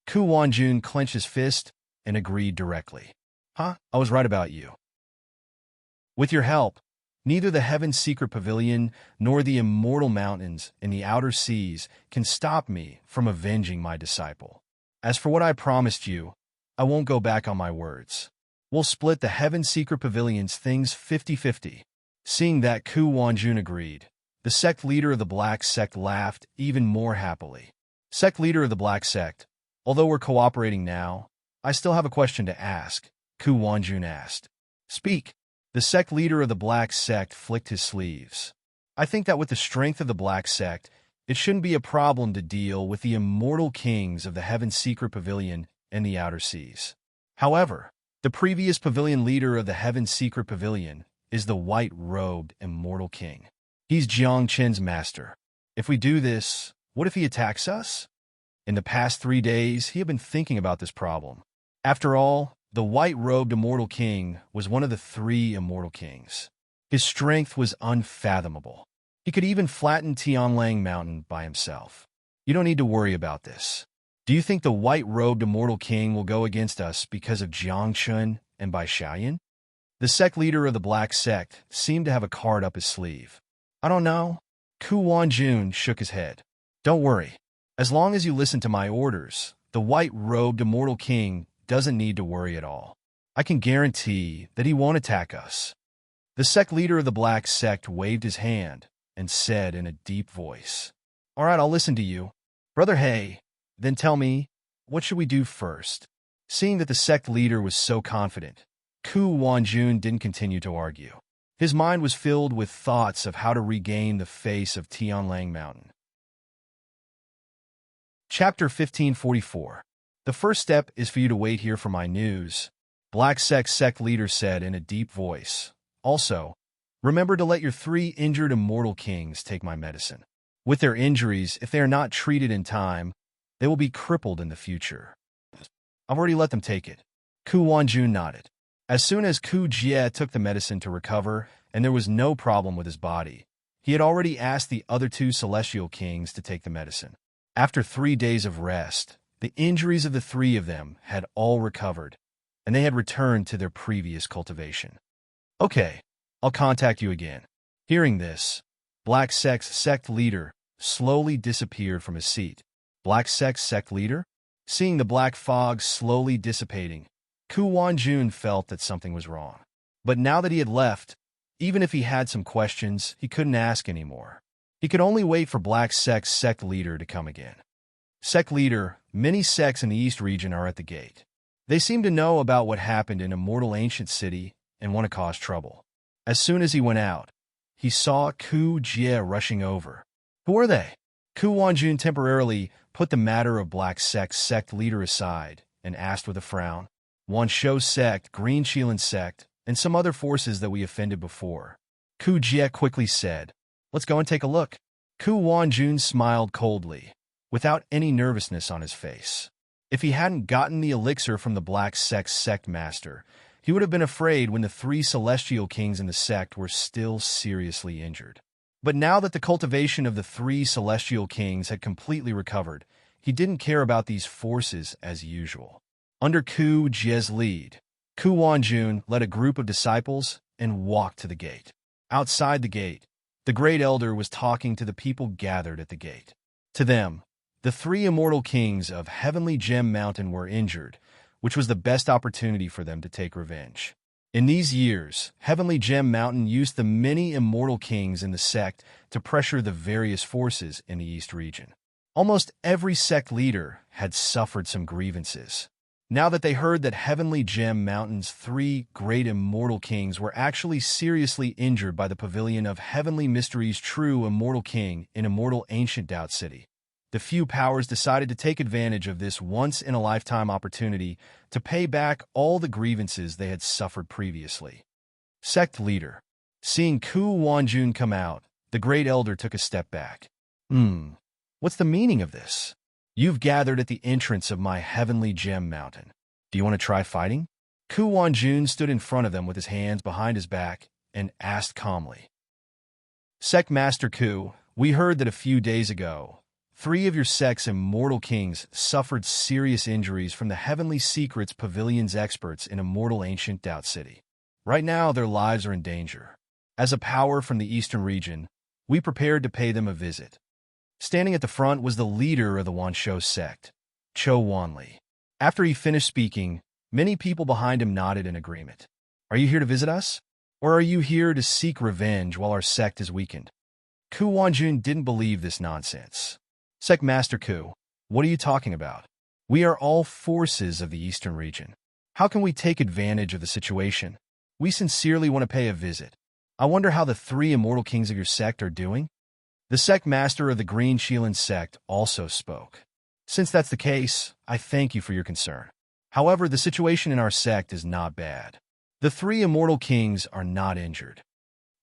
Ku Wanjun clenched his fist and agreed directly. "Huh? I was right about you. With your help, neither the Heaven's Secret Pavilion nor the immortal mountains in the outer seas can stop me from avenging my disciple. As for what I promised you, I won't go back on my words. We'll split the Heaven's Secret Pavilion's things 50-50. Seeing that Ku Wanjun agreed, the sect leader of the Black Sect laughed even more happily. "Sect leader of the Black Sect, although we're cooperating now, I still have a question to ask," Ku Wanjun asked. "Speak." The sect leader of the Black Sect flicked his sleeves. "I think that with the strength of the Black Sect, it shouldn't be a problem to deal with the immortal kings of the Heaven's Secret Pavilion and the outer seas. However, the previous pavilion leader of the Heaven's Secret Pavilion is the white-robed immortal king. He's Jiang Chen's master. If we do this, what if he attacks us?" In the past 3 days, he had been thinking about this problem. After all, the white-robed immortal king was one of the three immortal kings. His strength was unfathomable. He could even flatten Tianlang Mountain by himself. "You don't need to worry about this. Do you think the white-robed immortal king will go against us because of Jiang Chun and Bai Shaoyan?" The sect leader of the Black Sect seemed to have a card up his sleeve. "I don't know." Ku Wanjun shook his head. "Don't worry. As long as you listen to my orders, the white-robed immortal king doesn't need to worry at all. I can guarantee that he won't attack us." The sect leader of the Black Sect waved his hand and said in a deep voice, "All right, I'll listen to you. Brother He, then tell me, what should we do first?" Seeing that the sect leader was so confident, Ku Wanjun didn't continue to argue. His mind was filled with thoughts of how to regain the face of Tianlang Mountain. Chapter 1544. "The first step is for you to wait here for my news," Black sect leader said in a deep voice. "Also, remember to let your three injured immortal kings take my medicine. With their injuries, if they are not treated in time, they will be crippled in the future." "I've already let them take it." Ku Wanjun nodded. As soon as Ku Jie took the medicine to recover and there was no problem with his body, he had already asked the other two celestial kings to take the medicine. After 3 days of rest, the injuries of the three of them had all recovered, and they had returned to their previous cultivation. "Okay, I'll contact you again." Hearing this, Black Sect's sect leader slowly disappeared from his seat. Black Sect's sect leader? Seeing the black fog slowly dissipating, Ku Wanjun felt that something was wrong. But now that he had left, even if he had some questions, he couldn't ask anymore. He could only wait for Black Sect's sect leader to come again. Sect leader, many sects in the East region are at the gate. They seem to know about what happened in Immortal Ancient City and want to cause trouble. As soon as he went out, he saw Ku Jie rushing over. Who are they? Ku Wanjun temporarily put the matter of Black Sect's sect leader aside and asked with a frown. Wan Shou sect, Green Qilan sect, and some other forces that we offended before. Ku Jie quickly said, "Let's go and take a look." Ku Wanjun smiled coldly, without any nervousness on his face. If he hadn't gotten the elixir from the Black Sect's sect master, he would have been afraid when the 3 celestial kings in the sect were still seriously injured. But now that the cultivation of the 3 celestial kings had completely recovered, he didn't care about these forces as usual. Under Ku Jie's lead, Ku Wanjun led a group of disciples and walked to the gate. Outside the gate, the great elder was talking to the people gathered at the gate. To them, the 3 immortal kings of Heavenly Gem Mountain were injured, which was the best opportunity for them to take revenge. In these years, Heavenly Gem Mountain used the many immortal kings in the sect to pressure the various forces in the East region. Almost every sect leader had suffered some grievances. Now that they heard that Heavenly Gem Mountain's 3 great immortal kings were actually seriously injured by the pavilion of Heavenly Mystery's true immortal king in Immortal Ancient Doubt City, the few powers decided to take advantage of this once-in-a-lifetime opportunity to pay back all the grievances they had suffered previously. Sect leader. Seeing Ku Wanjun come out, the great elder took a step back. What's the meaning of this? You've gathered at the entrance of my Heavenly Gem Mountain. Do you want to try fighting? Ku Wanjun stood in front of them with his hands behind his back and asked calmly. Sect Master Ku, we heard that a few days ago, 3 of your sect's immortal kings suffered serious injuries from the Heavenly Secrets Pavilion's experts in Immortal Ancient Doubt City. Right now, their lives are in danger. As a power from the Eastern region, we prepared to pay them a visit. Standing at the front was the leader of the Wan Shou sect, Cho Wanli. After he finished speaking, many people behind him nodded in agreement. Are you here to visit us? Or are you here to seek revenge while our sect is weakened? Ku Wanjun didn't believe this nonsense. Sect Master Ku, what are you talking about? We are all forces of the Eastern region. How can we take advantage of the situation? We sincerely want to pay a visit. I wonder how the 3 immortal kings of your sect are doing? The sect master of the Green Qilan sect also spoke. Since that's the case, I thank you for your concern. However, the situation in our sect is not bad. The 3 immortal kings are not injured.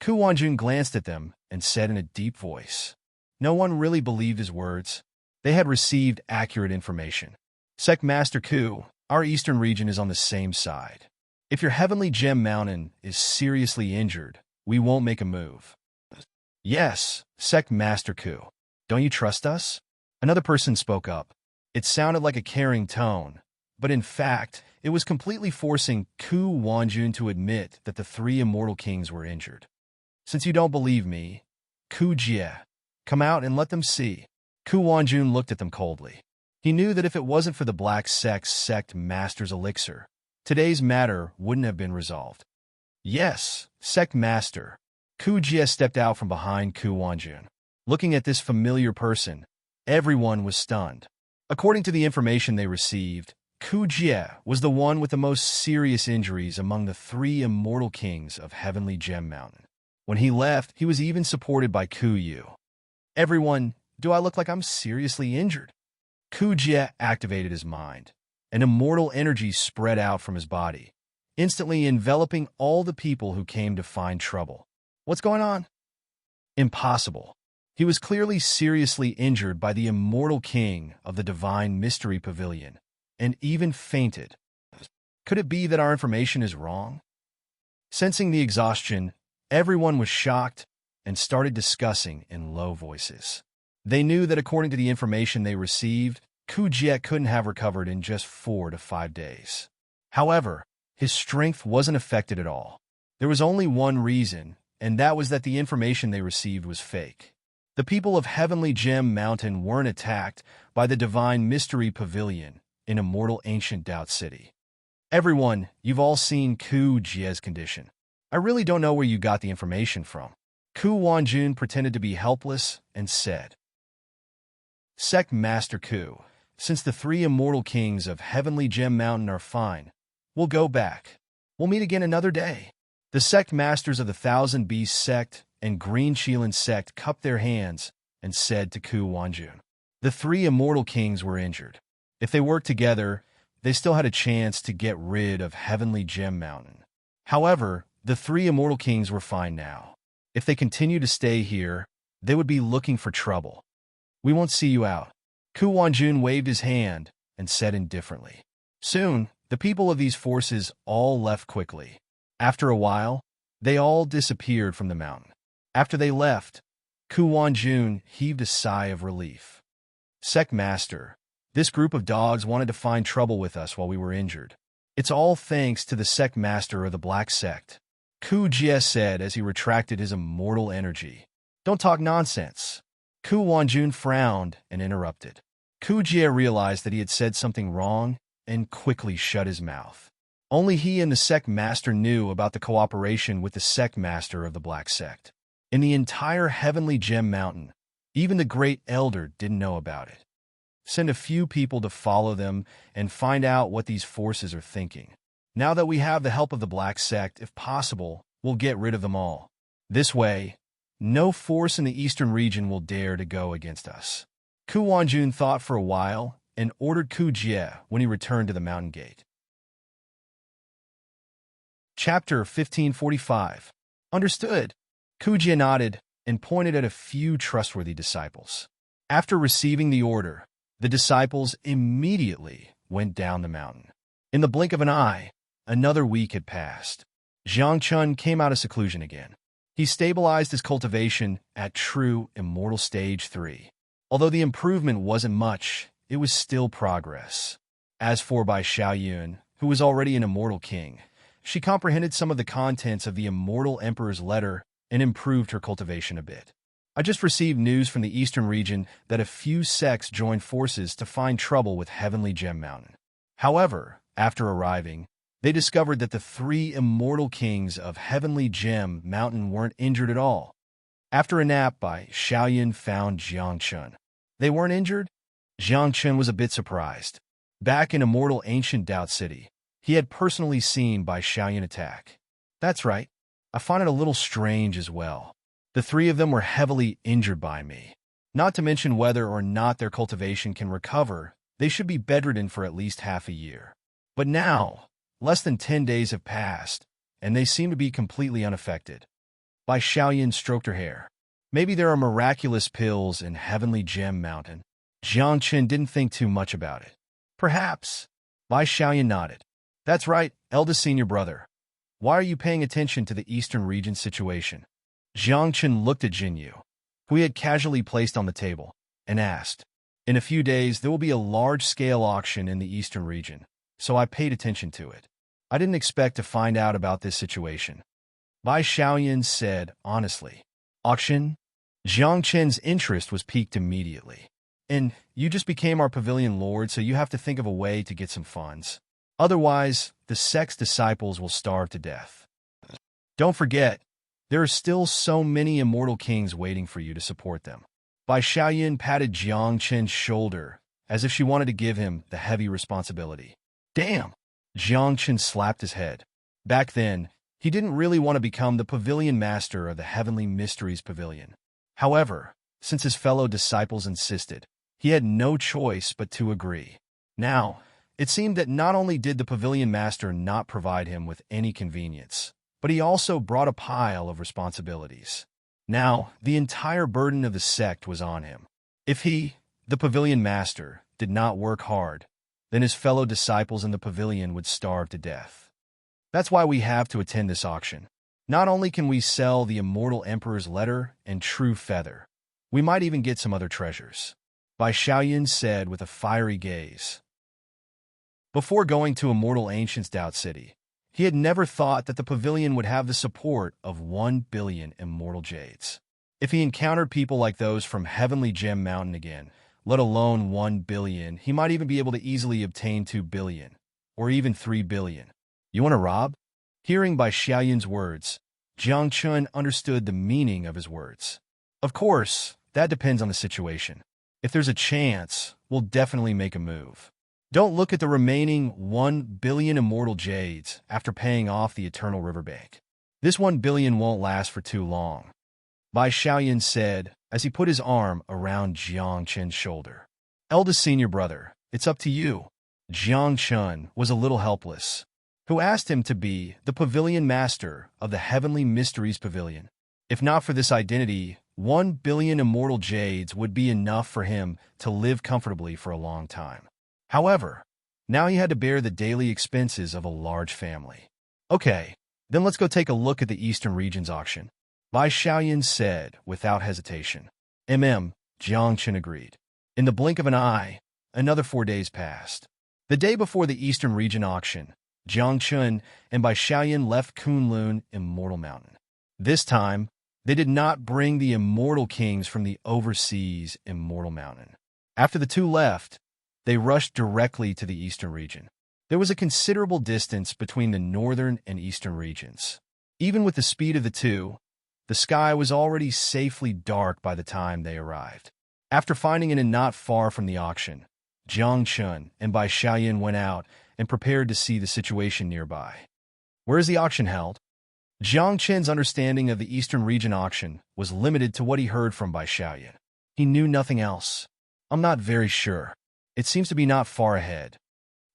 Ku Wanjun glanced at them and said in a deep voice. No one really believed his words. They had received accurate information. Sect Master Ku, our eastern region is on the same side. If your Heavenly Gem Mountain is seriously injured, we won't make a move. Yes, Sect Master Ku. Don't you trust us? Another person spoke up. It sounded like a caring tone, but in fact, it was completely forcing Ku Wanjun to admit that the 3 immortal kings were injured. Since you don't believe me, Ku Jie, come out and let them see. Ku Wanjun looked at them coldly. He knew that if it wasn't for the Black Sect's sect master's elixir, today's matter wouldn't have been resolved. Yes, Sect Master. Ku Jie stepped out from behind Ku Wanjun. Looking at this familiar person, everyone was stunned. According to the information they received, Ku Jie was the one with the most serious injuries among the 3 immortal kings of Heavenly Gem Mountain. When he left, he was even supported by Ku Yu. Everyone, do I look like I'm seriously injured? Ku Jie activated his mind. An immortal energy spread out from his body, instantly enveloping all the people who came to find trouble. What's going on? Impossible. He was clearly seriously injured by the immortal king of the Divine Mystery Pavilion, and even fainted. Could it be that our information is wrong? Sensing the exhaustion, everyone was shocked and started discussing in low voices. They knew that according to the information they received, Ku Jie couldn't have recovered in just 4 to 5 days. However, his strength wasn't affected at all. There was only one reason, and that was that the information they received was fake. The people of Heavenly Gem Mountain weren't attacked by the Divine Mystery Pavilion in Immortal Ancient Doubt City. Everyone, you've all seen Ku Jie's condition. I really don't know where you got the information from. Ku Wanjun pretended to be helpless and said, Sect Master Ku, since the three immortal kings of Heavenly Gem Mountain are fine, we'll go back. We'll meet again another day. The sect masters of the Thousand Beasts sect and Green Shielan sect cupped their hands and said to Ku Wanjun, the three immortal kings were injured. If they worked together, they still had a chance to get rid of Heavenly Gem Mountain. However, the three immortal kings were fine now. If they continue to stay here, they would be looking for trouble. We won't see you out. Ku Wanjun waved his hand and said indifferently. Soon, the people of these forces all left quickly. After a while, they all disappeared from the mountain. After they left, Ku Wanjun heaved a sigh of relief. Sect Master, this group of dogs wanted to find trouble with us while we were injured. It's all thanks to the Sect Master of the Black Sect. Ku Jie said as he retracted his immortal energy. Don't talk nonsense. Ku Wanjun frowned and interrupted. Ku Jie realized that he had said something wrong and quickly shut his mouth. Only he and the Sect Master knew about the cooperation with the Sect Master of the Black Sect. In the entire Heavenly Gem Mountain, even the Great Elder didn't know about it. Send a few people to follow them and find out what these forces are thinking. Now that we have the help of the Black Sect, if possible, we'll get rid of them all. This way, no force in the eastern region will dare to go against us. Ku Wanjun thought for a while and ordered Ku Jie when he returned to the mountain gate. Chapter 1545. Understood. Ku Jie nodded and pointed at a few trustworthy disciples. After receiving the order, the disciples immediately went down the mountain. In the blink of an eye, another week had passed. Jiang Chun came out of seclusion again. He stabilized his cultivation at true immortal stage 3. Although the improvement wasn't much, it was still progress. As for Bai Xiaoyun, who was already an immortal king, she comprehended some of the contents of the immortal emperor's letter and improved her cultivation a bit. I just received news from the eastern region that a few sects joined forces to find trouble with Heavenly Gem Mountain. However, after arriving, they discovered that the three immortal kings of Heavenly Gem Mountain weren't injured at all. After a nap, Bai Xiaoyun found Jiang Chun. They weren't injured? Jiang Chun was a bit surprised. Back in immortal ancient Doubt City, he had personally seen Bai Xiaoyun attack. That's right. I find it a little strange as well. The three of them were heavily injured by me. Not to mention whether or not their cultivation can recover, they should be bedridden for at least half a year. But now, less than 10 days have passed, and they seem to be completely unaffected. Bai Xiaoyun stroked her hair. Maybe there are miraculous pills in Heavenly Gem Mountain. Jiang Chun didn't think too much about it. Perhaps. Bai Xiaoyun nodded. That's right, eldest senior brother. Why are you paying attention to the eastern region situation? Jiang Chun looked at Jinyu, who he had casually placed on the table, and asked. In a few days, there will be a large-scale auction in the eastern region, so I paid attention to it. I didn't expect to find out about this situation. Bai Xiaoyun said, honestly. Auction? Jiang Chen's interest was piqued immediately. And you just became our pavilion lord, so you have to think of a way to get some funds. Otherwise, the sect's disciples will starve to death. Don't forget, there are still so many immortal kings waiting for you to support them. Bai Xiaoyun patted Jiang Chen's shoulder, as if she wanted to give him the heavy responsibility. Damn! Jiang Chen slapped his head. Back then, he didn't really want to become the pavilion master of the Heavenly Mysteries Pavilion. However, since his fellow disciples insisted, he had no choice but to agree. Now, it seemed that not only did the pavilion master not provide him with any convenience, but he also brought a pile of responsibilities. Now, the entire burden of the sect was on him. If he, the pavilion master, did not work hard, then his fellow disciples in the pavilion would starve to death. That's why we have to attend this auction. Not only can we sell the immortal emperor's letter and true feather, we might even get some other treasures. Bai Xiaoyun said with a fiery gaze. Before going to Immortal Ancient's Doubt City, he had never thought that the pavilion would have the support of 1 billion immortal jades. If he encountered people like those from Heavenly Gem Mountain again, let alone 1 billion, he might even be able to easily obtain 2 billion, or even 3 billion. You want to rob? Hearing Bai Xiaoyun's words, Jiang Chun understood the meaning of his words. Of course, that depends on the situation. If there's a chance, we'll definitely make a move. Don't look at the remaining 1 billion immortal jades after paying off the eternal riverbank. This 1 billion won't last for too long, Bai Xiaoyan said as he put his arm around Jiang Chun's shoulder. Eldest senior brother, it's up to you. Jiang Chun was a little helpless. Who asked him to be the pavilion master of the Heavenly Mysteries Pavilion? If not for this identity, 1 billion immortal jades would be enough for him to live comfortably for a long time. However, now he had to bear the daily expenses of a large family. Okay, then let's go take a look at the Eastern Region's auction, Bai Xiaoyan said without hesitation. Jiang Chun agreed. In the blink of an eye, another 4 days passed. The day before the Eastern Region auction, Jiang Chun and Bai Xiaoyan left Kunlun Immortal Mountain. This time, they did not bring the Immortal Kings from the overseas Immortal Mountain. After the two left, they rushed directly to the Eastern Region. There was a considerable distance between the Northern and Eastern regions. Even with the speed of the two, the sky was already safely dark by the time they arrived. After finding an inn not far from the auction, Jiang Chun and Bai Xiaoyan went out and prepared to see the situation nearby. Where is the auction held? Jiang Chun's understanding of the Eastern Region auction was limited to what he heard from Bai Xiaoyan. He knew nothing else. I'm not very sure. It seems to be not far ahead.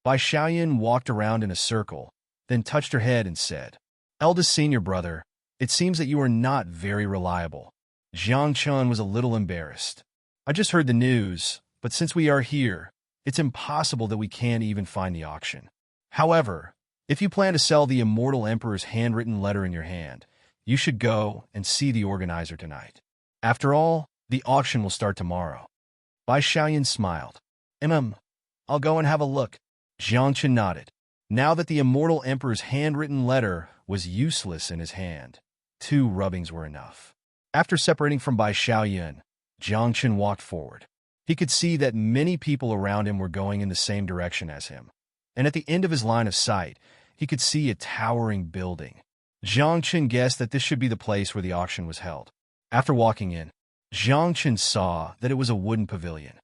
Bai Xiaoyan walked around in a circle, then touched her head and said, Eldest senior brother, it seems that you are not very reliable. Jiang Chun was a little embarrassed. I just heard the news, but since we are here, it's impossible that we can't even find the auction. However, if you plan to sell the Immortal Emperor's handwritten letter in your hand, you should go and see the organizer tonight. After all, the auction will start tomorrow. Bai Xiaoyan smiled. I'll go and have a look. Jiang Chun nodded. Now that the Immortal Emperor's handwritten letter was useless in his hand, 2 rubbings were enough. After separating from Bai Xiaoyan, Jiang Chun walked forward. He could see that many people around him were going in the same direction as him. And at the end of his line of sight, he could see a towering building. Jiang Chun guessed that this should be the place where the auction was held. After walking in, Jiang Chun saw that it was a wooden pavilion.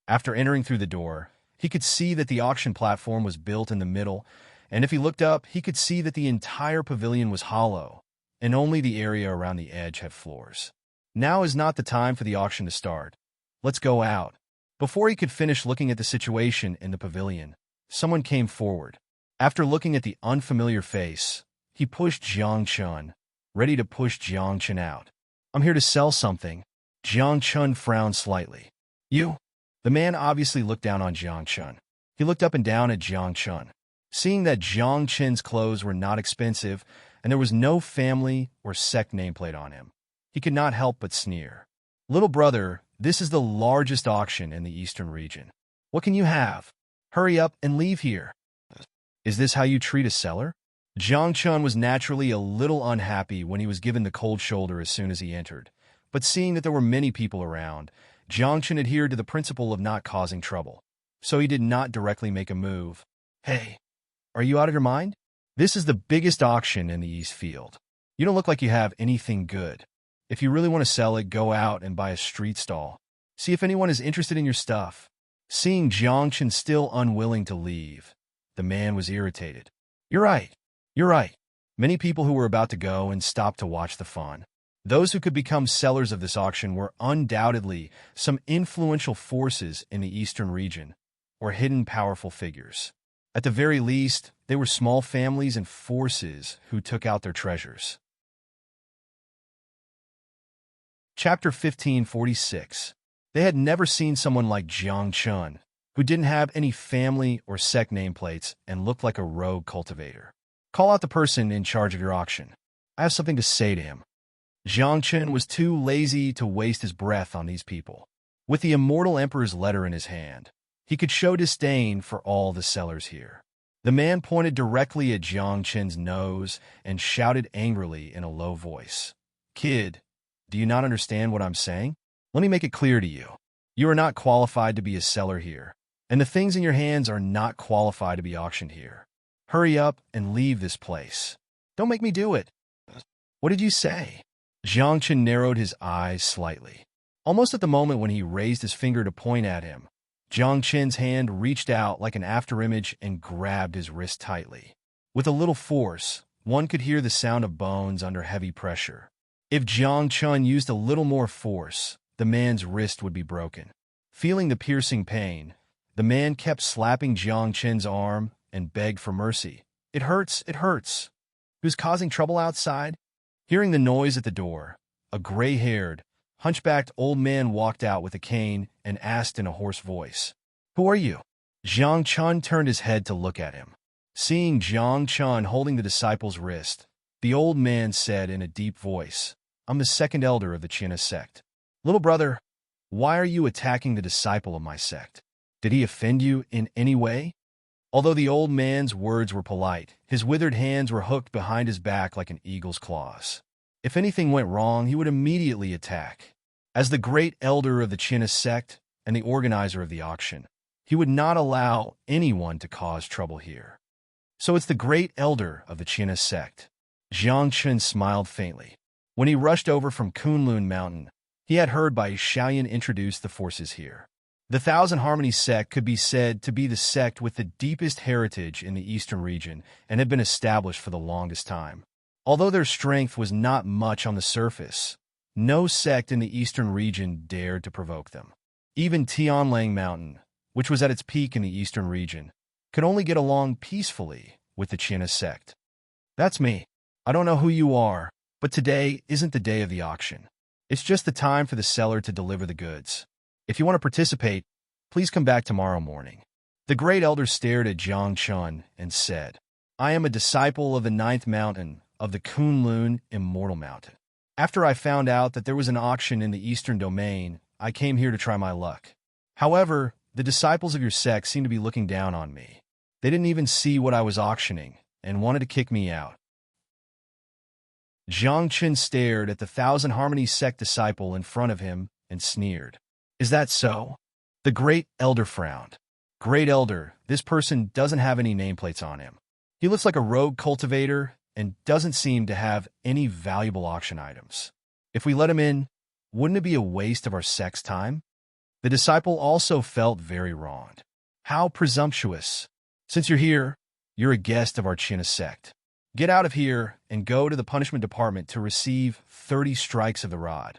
After entering through the door, he could see that the auction platform was built in the middle, and if he looked up, he could see that the entire pavilion was hollow, and only the area around the edge had floors. Now is not the time for the auction to start. Let's go out. Before he could finish looking at the situation in the pavilion, someone came forward. After looking at the unfamiliar face, he pushed Jiang Chun, ready to push Jiang Chun out. I'm here to sell something. Jiang Chun frowned slightly. You? The man obviously looked down on Jiang Chun. He looked up and down at Jiang Chun. Seeing that Jiang Chun's clothes were not expensive and there was no family or sect nameplate on him, he could not help but sneer. Little brother, this is the largest auction in the Eastern region. What can you have? Hurry up and leave here. Is this how you treat a seller? Jiang Chun was naturally a little unhappy when he was given the cold shoulder as soon as he entered, but seeing that there were many people around, Jiang Chun adhered to the principle of not causing trouble, so he did not directly make a move. Hey, are you out of your mind? This is the biggest auction in the East Field. You don't look like you have anything good. If you really want to sell it, go out and buy a street stall. See if anyone is interested in your stuff. Seeing Jiang Chun still unwilling to leave, the man was irritated. You're right. You're right. Many people who were about to go and stopped to watch the fun. Those who could become sellers of this auction were undoubtedly some influential forces in the Eastern region, or hidden powerful figures. At the very least, they were small families and forces who took out their treasures. Chapter 1546. They had never seen someone like Jiang Chun, who didn't have any family or sect nameplates and looked like a rogue cultivator. Call out the person in charge of your auction. I have something to say to him. Jiang Chun was too lazy to waste his breath on these people. With the Immortal Emperor's letter in his hand, he could show disdain for all the sellers here. The man pointed directly at Jiang Chun's nose and shouted angrily in a low voice. Kid, do you not understand what I'm saying? Let me make it clear to you. You are not qualified to be a seller here, and the things in your hands are not qualified to be auctioned here. Hurry up and leave this place. Don't make me do it. What did you say? Jiangchen narrowed his eyes slightly. Almost at the moment when he raised his finger to point at him, Jiang Qin's hand reached out like an afterimage and grabbed his wrist tightly. With a little force, one could hear the sound of bones under heavy pressure. If Jiang Qin used a little more force, the man's wrist would be broken. Feeling the piercing pain, the man kept slapping Jiang Qin's arm and begged for mercy. It hurts, it hurts. Who's causing trouble outside? Hearing the noise at the door, a gray-haired, hunchbacked old man walked out with a cane and asked in a hoarse voice, "Who are you?" Jiang Chun turned his head to look at him. Seeing Jiang Chun holding the disciple's wrist, the old man said in a deep voice, "I'm the second elder of the Qinna sect. Little brother, why are you attacking the disciple of my sect? Did he offend you in any way?" Although the old man's words were polite, his withered hands were hooked behind his back like an eagle's claws. If anything went wrong, he would immediately attack. As the great elder of the Qinna sect and the organizer of the auction, he would not allow anyone to cause trouble here. So it's the great elder of the Qinna sect. Jiang Qin smiled faintly. When he rushed over from Kunlun Mountain, he had heard Bai Shaoyan introduce the forces here. The Thousand Harmonies sect could be said to be the sect with the deepest heritage in the eastern region and had been established for the longest time. Although their strength was not much on the surface, no sect in the eastern region dared to provoke them. Even Tianlang Mountain, which was at its peak in the eastern region, could only get along peacefully with the Qinna sect. "That's me. I don't know who you are, but today isn't the day of the auction. It's just the time for the seller to deliver the goods. If you want to participate, please come back tomorrow morning." The great elder stared at Jiang Chun and said, "I am a disciple of the ninth mountain of the Kunlun Immortal Mountain. After I found out that there was an auction in the eastern domain, I came here to try my luck. However, the disciples of your sect seem to be looking down on me. They didn't even see what I was auctioning and wanted to kick me out." Jiang Qin stared at the Thousand Harmonies sect disciple in front of him and sneered. "Is that so?" The great elder frowned. "Great elder, this person doesn't have any nameplates on him. He looks like a rogue cultivator and doesn't seem to have any valuable auction items. If we let him in, wouldn't it be a waste of our sect's time?" The disciple also felt very wronged. "How presumptuous. Since you're here, you're a guest of our Qinna sect. Get out of here and go to the punishment department to receive 30 strikes of the rod."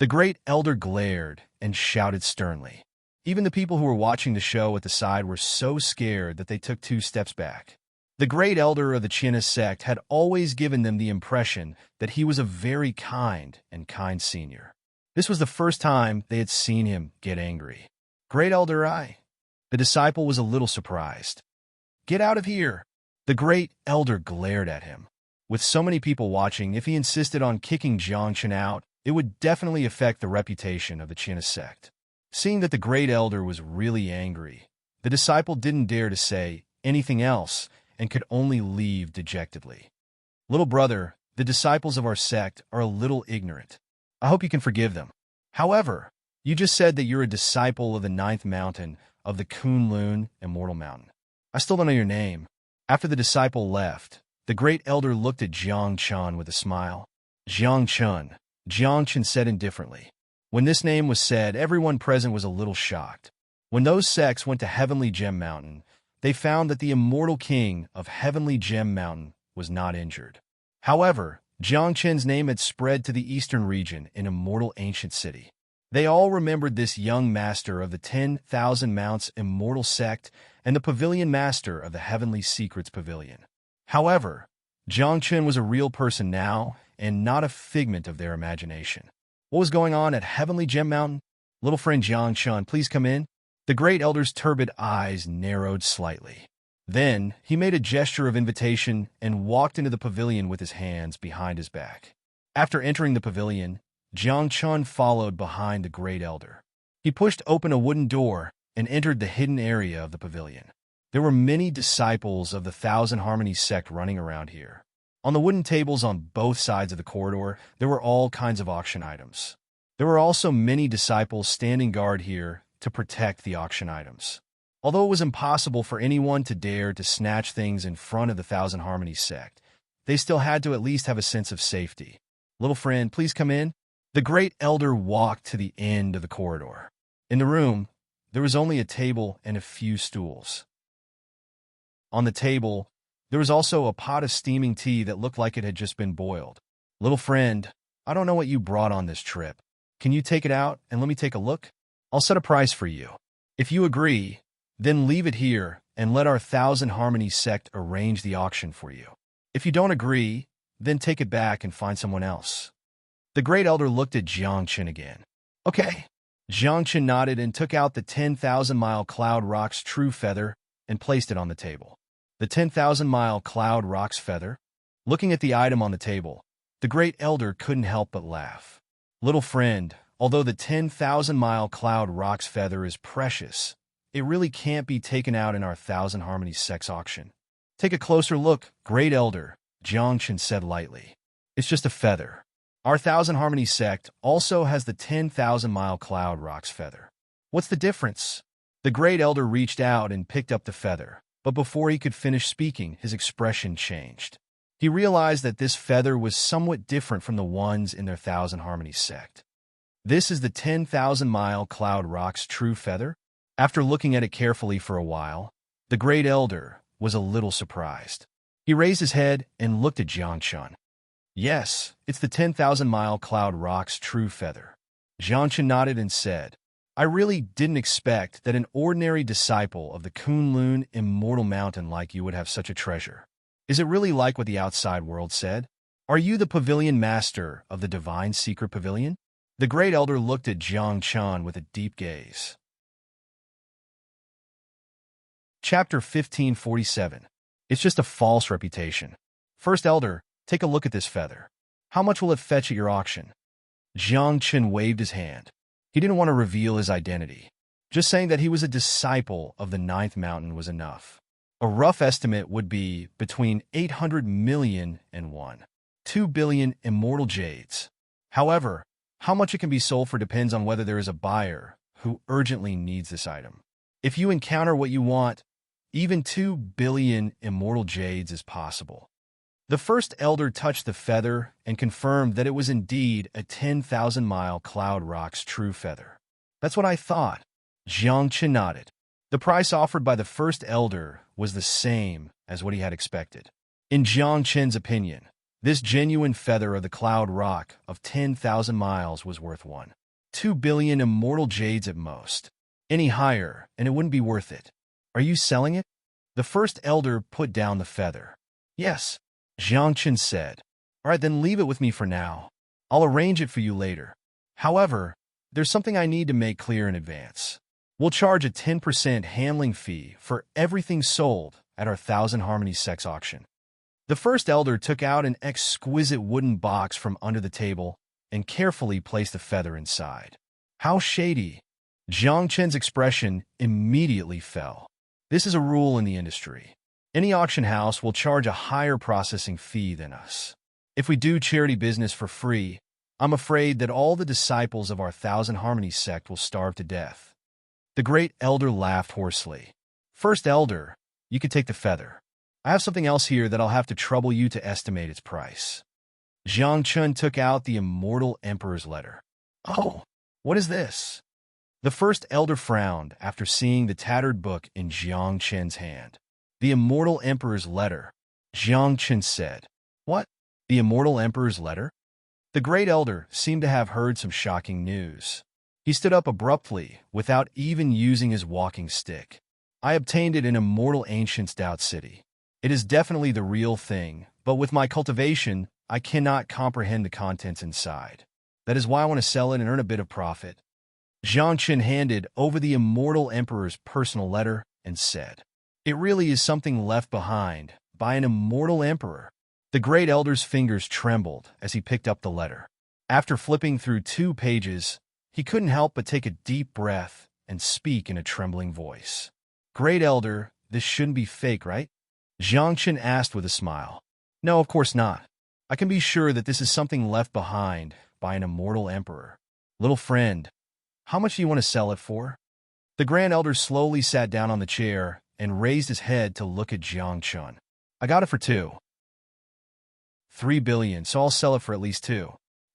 The great elder glared and shouted sternly. Even the people who were watching the show at the side were so scared that they took 2 steps back. The great elder of the Qinna sect had always given them the impression that he was a very kind senior. This was the first time they had seen him get angry. "Great elder, The disciple was a little surprised. "Get out of here!" The great elder glared at him. With so many people watching, if he insisted on kicking Jiang Qin out, it would definitely affect the reputation of the Qinna sect. Seeing that the great elder was really angry, the disciple didn't dare to say anything else and could only leave dejectedly. "Little brother, the disciples of our sect are a little ignorant. I hope you can forgive them. However, you just said that you're a disciple of the ninth mountain of the Kunlun Immortal Mountain. I still don't know your name." After the disciple left, the great elder looked at Jiang Chun with a smile. "Jiang Chun," Jiang Chun said indifferently. When this name was said, everyone present was a little shocked. When those sects went to Heavenly Gem Mountain, they found that the immortal king of Heavenly Gem Mountain was not injured. However, Jiang Chen's name had spread to the eastern region in Immortal Ancient City. They all remembered this young master of the 10,000 Mounts Immortal Sect and the Pavilion Master of the Heavenly Secrets Pavilion. However, Jiang Chen was a real person now and not a figment of their imagination. What was going on at Heavenly Gem Mountain? "Little friend Jiang Chen, please come in." The great elder's turbid eyes narrowed slightly. Then he made a gesture of invitation and walked into the pavilion with his hands behind his back. After entering the pavilion, Jiang Chun followed behind the great elder. He pushed open a wooden door and entered the hidden area of the pavilion. There were many disciples of the Thousand Harmonies sect running around here. On the wooden tables on both sides of the corridor, there were all kinds of auction items. There were also many disciples standing guard here to protect the auction items. Although it was impossible for anyone to dare to snatch things in front of the Thousand Harmonies sect, they still had to at least have a sense of safety. Little friend, please come in. The great elder walked to the end of the corridor. In the room, there was only a table and a few stools. On the table, there was also a pot of steaming tea that looked like it had just been boiled. Little friend, I don't know what you brought on this trip. Can you take it out and let me take a look? I'll set a price for you. If you agree, then leave it here and let our Thousand Harmonies sect arrange the auction for you. If you don't agree, then take it back and find someone else. The great elder looked at Jiang Chen again. Okay. Jiang Chen nodded and took out the 10,000-mile Cloud Rock's true feather and placed it on the table. The 10,000-mile Cloud Rock's feather? Looking at the item on the table, the great elder couldn't help but laugh. Little friend, although the 10,000-mile Cloud Rock's feather is precious, it really can't be taken out in our Thousand Harmonies sex auction. Take a closer look, great elder, Jiang Chen said lightly. It's just a feather. Our Thousand Harmonies sect also has the 10,000-mile Cloud Rock's feather. What's the difference? The great elder reached out and picked up the feather, but before he could finish speaking, his expression changed. He realized that this feather was somewhat different from the ones in their Thousand Harmonies sect. This is the 10,000-mile Cloud Rock's true feather? After looking at it carefully for a while, the great elder was a little surprised. He raised his head and looked at Jiang Chen. Yes, it's the 10,000-mile Cloud Rock's true feather. Jiang Chen nodded and said, I really didn't expect that an ordinary disciple of the Kunlun Immortal Mountain like you would have such a treasure. Is it really like what the outside world said? Are you the pavilion master of the Divine Secret Pavilion? The great elder looked at Jiang Chen with a deep gaze. Chapter 1547. It's just a false reputation. First elder, take a look at this feather. How much will it fetch at your auction? Jiang Chen waved his hand. He didn't want to reveal his identity. Just saying that he was a disciple of the Ninth Mountain was enough. A rough estimate would be between 800 million and 2 billion immortal jades. However, how much it can be sold for depends on whether there is a buyer who urgently needs this item. If you encounter what you want, even 2 billion immortal jades is possible. The first elder touched the feather and confirmed that it was indeed a 10,000-mile Cloud Rock's true feather. That's what I thought. Jiang Chen nodded. The price offered by the first elder was the same as what he had expected. In Jiang Chen's opinion, this genuine feather of the Cloud Rock of 10,000 miles was worth 2 billion immortal jades at most. Any higher, and it wouldn't be worth it. Are you selling it? The first elder put down the feather. Yes. Jiang Chen said, All right, then leave it with me for now. I'll arrange it for you later. However, there's something I need to make clear in advance. We'll charge a 10% handling fee for everything sold at our Thousand Harmonies sex auction. The first elder took out an exquisite wooden box from under the table and carefully placed the feather inside. How shady! Jiang Chen's expression immediately fell. This is a rule in the industry. Any auction house will charge a higher processing fee than us. If we do charity business for free, I'm afraid that all the disciples of our Thousand Harmonies sect will starve to death. The great elder laughed hoarsely. First elder, you can take the feather. I have something else here that I'll have to trouble you to estimate its price. Jiang Chen took out the Immortal Emperor's letter. Oh, what is this? The first elder frowned after seeing the tattered book in Jiang Chen's hand. The Immortal Emperor's letter, Jiang Chen said. What? The Immortal Emperor's letter? The great elder seemed to have heard some shocking news. He stood up abruptly, without even using his walking stick. I obtained it in Immortal Ancient's Doubt City. It is definitely the real thing, but with my cultivation, I cannot comprehend the contents inside. That is why I want to sell it and earn a bit of profit. Jiang Chen handed over the Immortal Emperor's personal letter and said, It really is something left behind by an immortal emperor. The great elder's fingers trembled as he picked up the letter. After flipping through 2 pages, he couldn't help but take a deep breath and speak in a trembling voice. Great elder, this shouldn't be fake, right? Jiang Chen asked with a smile. No, of course not. I can be sure that this is something left behind by an immortal emperor. Little friend, how much do you want to sell it for? The grand elder slowly sat down on the chair and raised his head to look at Jiang Chen. I got it for 2. 3 billion, so I'll sell it for at least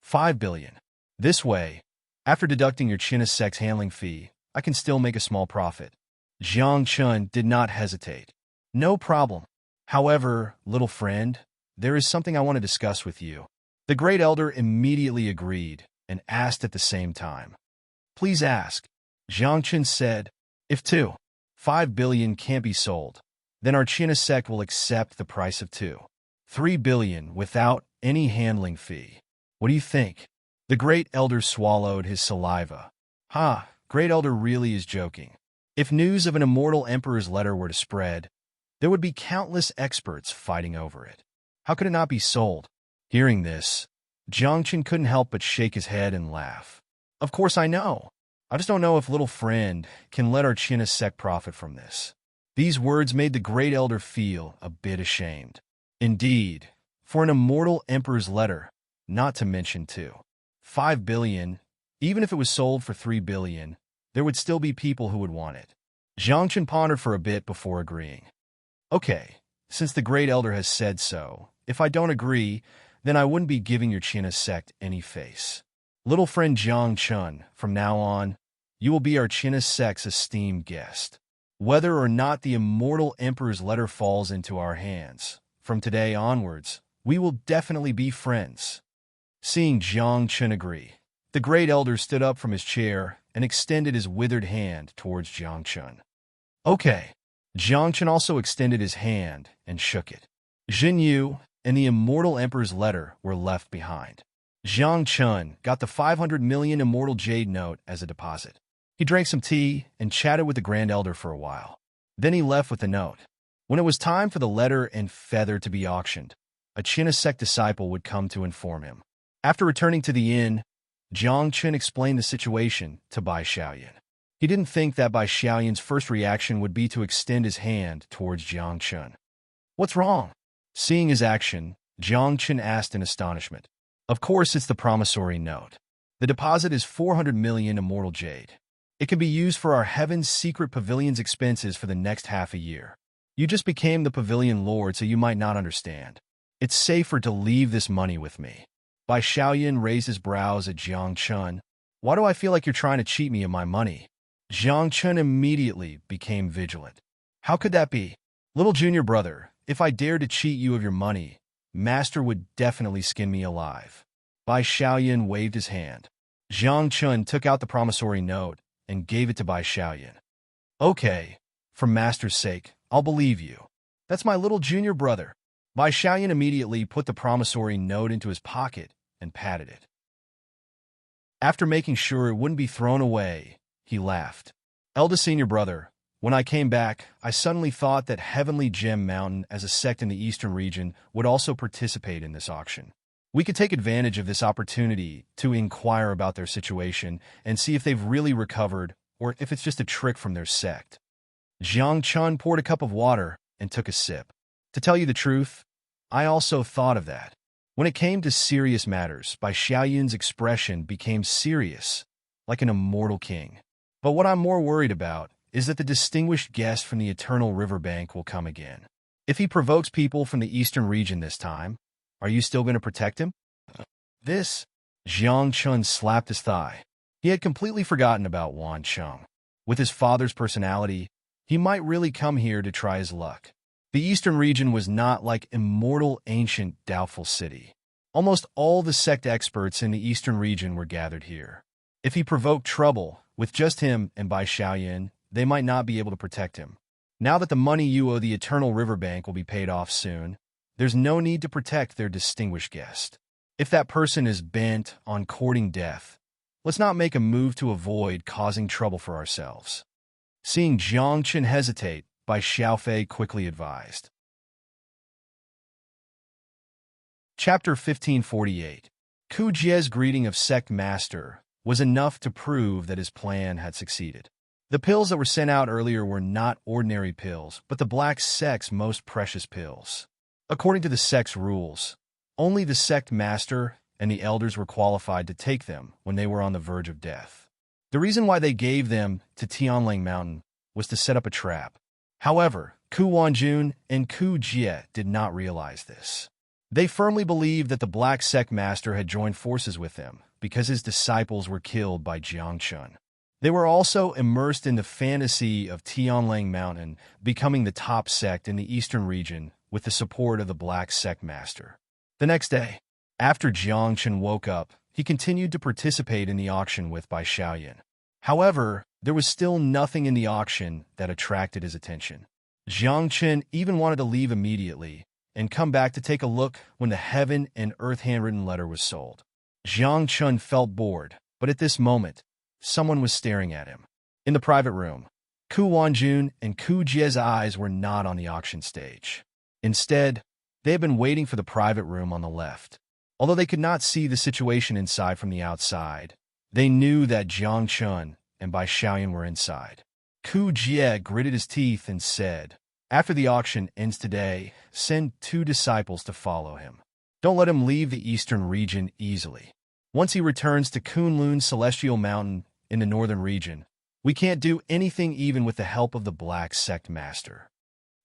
5 billion. This way, after deducting your Chinesec's handling fee, I can still make a small profit. Jiang Chun did not hesitate. No problem. However, little friend, there is something I want to discuss with you. The great elder immediately agreed and asked at the same time. Please ask. Jiang Chun said, if 5 billion can't be sold, then our Chinesec will accept the price of 3 billion without any handling fee. What do you think? The great elder swallowed his saliva. Great elder really is joking. If news of an immortal emperor's letter were to spread, there would be countless experts fighting over it. How could it not be sold? Hearing this, Jiang Chun couldn't help but shake his head and laugh. Of course I know. I just don't know if little friend can let our Chinesec profit from this. These words made the great elder feel a bit ashamed. Indeed, for an immortal emperor's letter, not to mention 5 billion, even if it was sold for 3 billion, there would still be people who would want it. Jiang Chun pondered for a bit before agreeing. Okay, since the great elder has said so, if I don't agree, then I wouldn't be giving your Chinesec any face. Little friend Jiang Chun, from now on, you will be our Chinesec's esteemed guest. Whether or not the immortal emperor's letter falls into our hands, from today onwards, we will definitely be friends. Seeing Jiang Chun agree, the great elder stood up from his chair and extended his withered hand towards Jiang Chun. Okay. Jiang Chun also extended his hand and shook it. Jin Yu and the immortal emperor's letter were left behind. Jiang Chun got the 500 million immortal jade note as a deposit. He drank some tea and chatted with the grand elder for a while. Then he left with the note. When it was time for the letter and feather to be auctioned, a Chinesec disciple would come to inform him. After returning to the inn, Jiang Chun explained the situation to Bai Xiaoyan. He didn't think that Bai Xiaoyan's first reaction would be to extend his hand towards Jiang Chun. What's wrong? Seeing his action, Jiang Chun asked in astonishment. Of course, it's the promissory note. The deposit is 400 million immortal jade. It can be used for our Heaven's Secret Pavilion's expenses for the next half a year. You just became the pavilion lord, so you might not understand. It's safer to leave this money with me. Bai Xiaoyan raised his brows at Jiang Chun. Why do I feel like you're trying to cheat me of my money? Jiang Chun immediately became vigilant. How could that be? Little junior brother, if I dared to cheat you of your money, Master would definitely skin me alive. Bai Xiaoyan waved his hand. Jiang Chun took out the promissory note and gave it to Bai Xiaoyan. Okay, for Master's sake, I'll believe you. That's my little junior brother. Bai Xiaoyan immediately put the promissory note into his pocket and patted it. After making sure it wouldn't be thrown away, he laughed. Eldest senior brother, when I came back, I suddenly thought that Heavenly Gem Mountain as a sect in the eastern region would also participate in this auction. We could take advantage of this opportunity to inquire about their situation and see if they've really recovered or if it's just a trick from their sect. Jiang Chun poured a cup of water and took a sip. To tell you the truth, I also thought of that. When it came to serious matters, Bai Xiaoyan's expression became serious, like an immortal king. But what I'm more worried about is that the distinguished guest from the eternal riverbank will come again. If he provokes people from the eastern region this time, are you still going to protect him? Jiang Chun slapped his thigh. He had completely forgotten about Wan Cheng. With his father's personality, he might really come here to try his luck. The eastern region was not like immortal ancient doubtful city. Almost all the sect experts in the eastern region were gathered here. If he provoked trouble with just him and Bai Xiaoyan, they might not be able to protect him. Now that the money you owe the eternal riverbank will be paid off soon, there's no need to protect their distinguished guest. If that person is bent on courting death, let's not make a move to avoid causing trouble for ourselves. Seeing Jiang Chun hesitate, Bai Xiaofei quickly advised. Chapter 1548. Ku Jie's greeting of Sect Master was enough to prove that his plan had succeeded. The pills that were sent out earlier were not ordinary pills, but the Black Sect's most precious pills. According to the sect's rules, only the Sect Master and the elders were qualified to take them when they were on the verge of death. The reason why they gave them to Tianlang Mountain was to set up a trap. However, Ku Wanjun and Ku Jie did not realize this. They firmly believed that the Black Sect Master had joined forces with them because his disciples were killed by Jiangchun. They were also immersed in the fantasy of Tianlang Mountain becoming the top sect in the eastern region with the support of the Black Sect Master. The next day, after Jiangchun woke up, he continued to participate in the auction with Bai Xiaoyan. However, there was still nothing in the auction that attracted his attention. Jiangchun even wanted to leave immediately and come back to take a look when the Heaven and Earth handwritten letter was sold. Jiangchun felt bored, but at this moment, someone was staring at him. In the private room, Ku Wanjun and Ku Jie's eyes were not on the auction stage. Instead, they had been waiting for the private room on the left. Although they could not see the situation inside from the outside, they knew that Jiangchun and Bai Xiaoyan were inside. Ku Jie gritted his teeth and said, "After the auction ends today, send 2 disciples to follow him. Don't let him leave the eastern region easily. Once he returns to Kunlun Celestial Mountain in the northern region, we can't do anything even with the help of the Black Sect Master."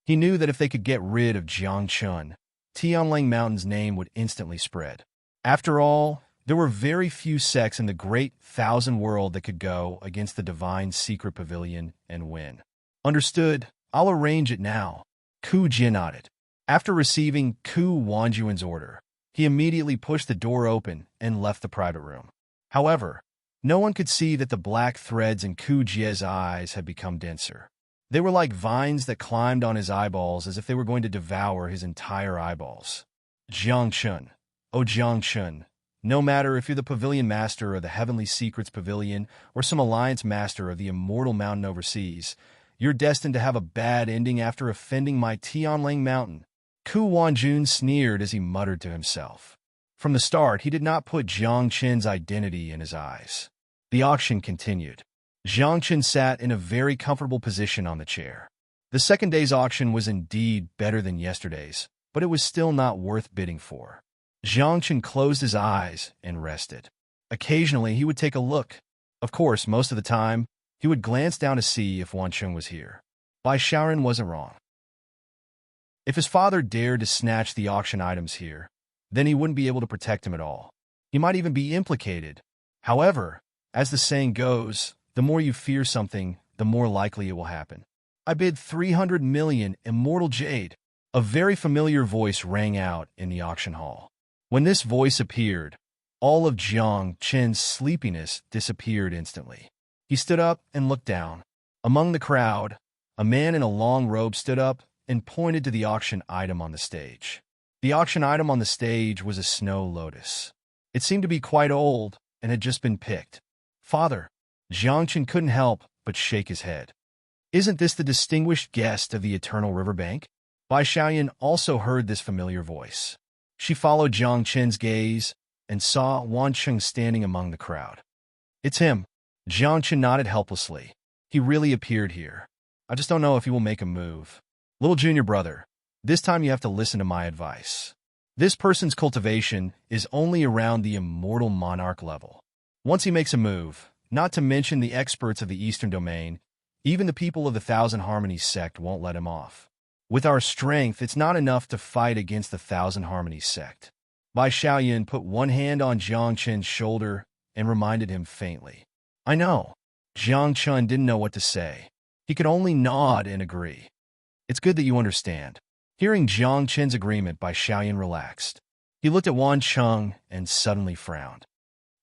He knew that if they could get rid of Jiangchun, Tianlang Mountain's name would instantly spread. After all, there were very few sects in the great thousand world that could go against the divine secret pavilion and win. "Understood. I'll arrange it now." Ku Jie nodded. After receiving Ku Wanjuan's order, he immediately pushed the door open and left the private room. However, no one could see that the black threads in Ku Jie's eyes had become denser. They were like vines that climbed on his eyeballs as if they were going to devour his entire eyeballs. "Jiangchun, oh Jiangchun, no matter if you're the Pavilion Master of the Heavenly Secrets Pavilion or some Alliance Master of the Immortal Mountain overseas, you're destined to have a bad ending after offending my Tianlang Mountain." Ku Wanjun sneered as he muttered to himself. From the start, he did not put Jiangchun's identity in his eyes. The auction continued. Jiangchun sat in a very comfortable position on the chair. The second day's auction was indeed better than yesterday's, but it was still not worth bidding for. Jiangchun closed his eyes and rested. Occasionally, he would take a look. Of course, most of the time, he would glance down to see if Wancheng was here. Bai Xiaoyan wasn't wrong. If his father dared to snatch the auction items here, then he wouldn't be able to protect him at all. He might even be implicated. However, as the saying goes, the more you fear something, the more likely it will happen. "I bid 300 million immortal jade." A very familiar voice rang out in the auction hall. When this voice appeared, all of Jiang Chen's sleepiness disappeared instantly. He stood up and looked down. Among the crowd, a man in a long robe stood up and pointed to the auction item on the stage. The auction item on the stage was a snow lotus. It seemed to be quite old and had just been picked. "Father," Jiangchen couldn't help but shake his head. "Isn't this the distinguished guest of the Eternal Riverbank?" Bai Xiaoyan also heard this familiar voice. She followed Jiangchen's gaze and saw Wancheng standing among the crowd. "It's him." Jiangchen nodded helplessly. "He really appeared here. I just don't know if he will make a move. Little junior brother, this time you have to listen to my advice. This person's cultivation is only around the immortal monarch level. Once he makes a move, not to mention the experts of the Eastern Domain, even the people of the Thousand Harmonies sect won't let him off. With our strength, it's not enough to fight against the Thousand Harmonies sect." Bai Xiaoyan put one hand on Jiangchen's shoulder and reminded him faintly. "I know." Jiangchen didn't know what to say. He could only nod and agree. "It's good that you understand." Hearing Jiangchen's agreement, Bai Xiaoyan relaxed. He looked at Wancheng and suddenly frowned.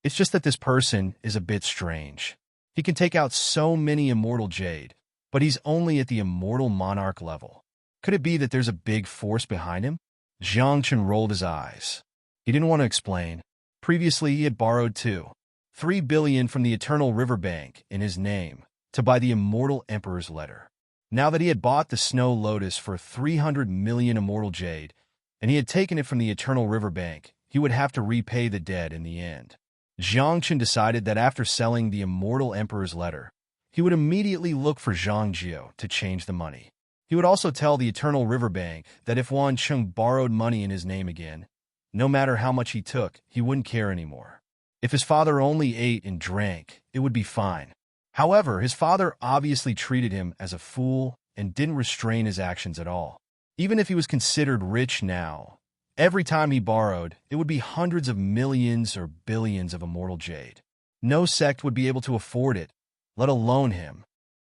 "It's just that this person is a bit strange. He can take out so many immortal jade, but he's only at the immortal monarch level. Could it be that there's a big force behind him?" Jiangchen rolled his eyes. He didn't want to explain. Previously, he had borrowed 3 billion from the Eternal Riverbank in his name to buy the Immortal Emperor's letter. Now that he had bought the Snow Lotus for 300 million immortal jade, and he had taken it from the Eternal Riverbank, he would have to repay the debt in the end. Jiangchen decided that after selling the Immortal Emperor's letter, he would immediately look for Zhang Jiu to change the money. He would also tell the Eternal Riverbank that if Wancheng borrowed money in his name again, no matter how much he took, he wouldn't care anymore. If his father only ate and drank, it would be fine. However, his father obviously treated him as a fool and didn't restrain his actions at all. Even if he was considered rich now, Every time he borrowed, it would be hundreds of millions or billions of immortal jade. No sect would be able to afford it, let alone him.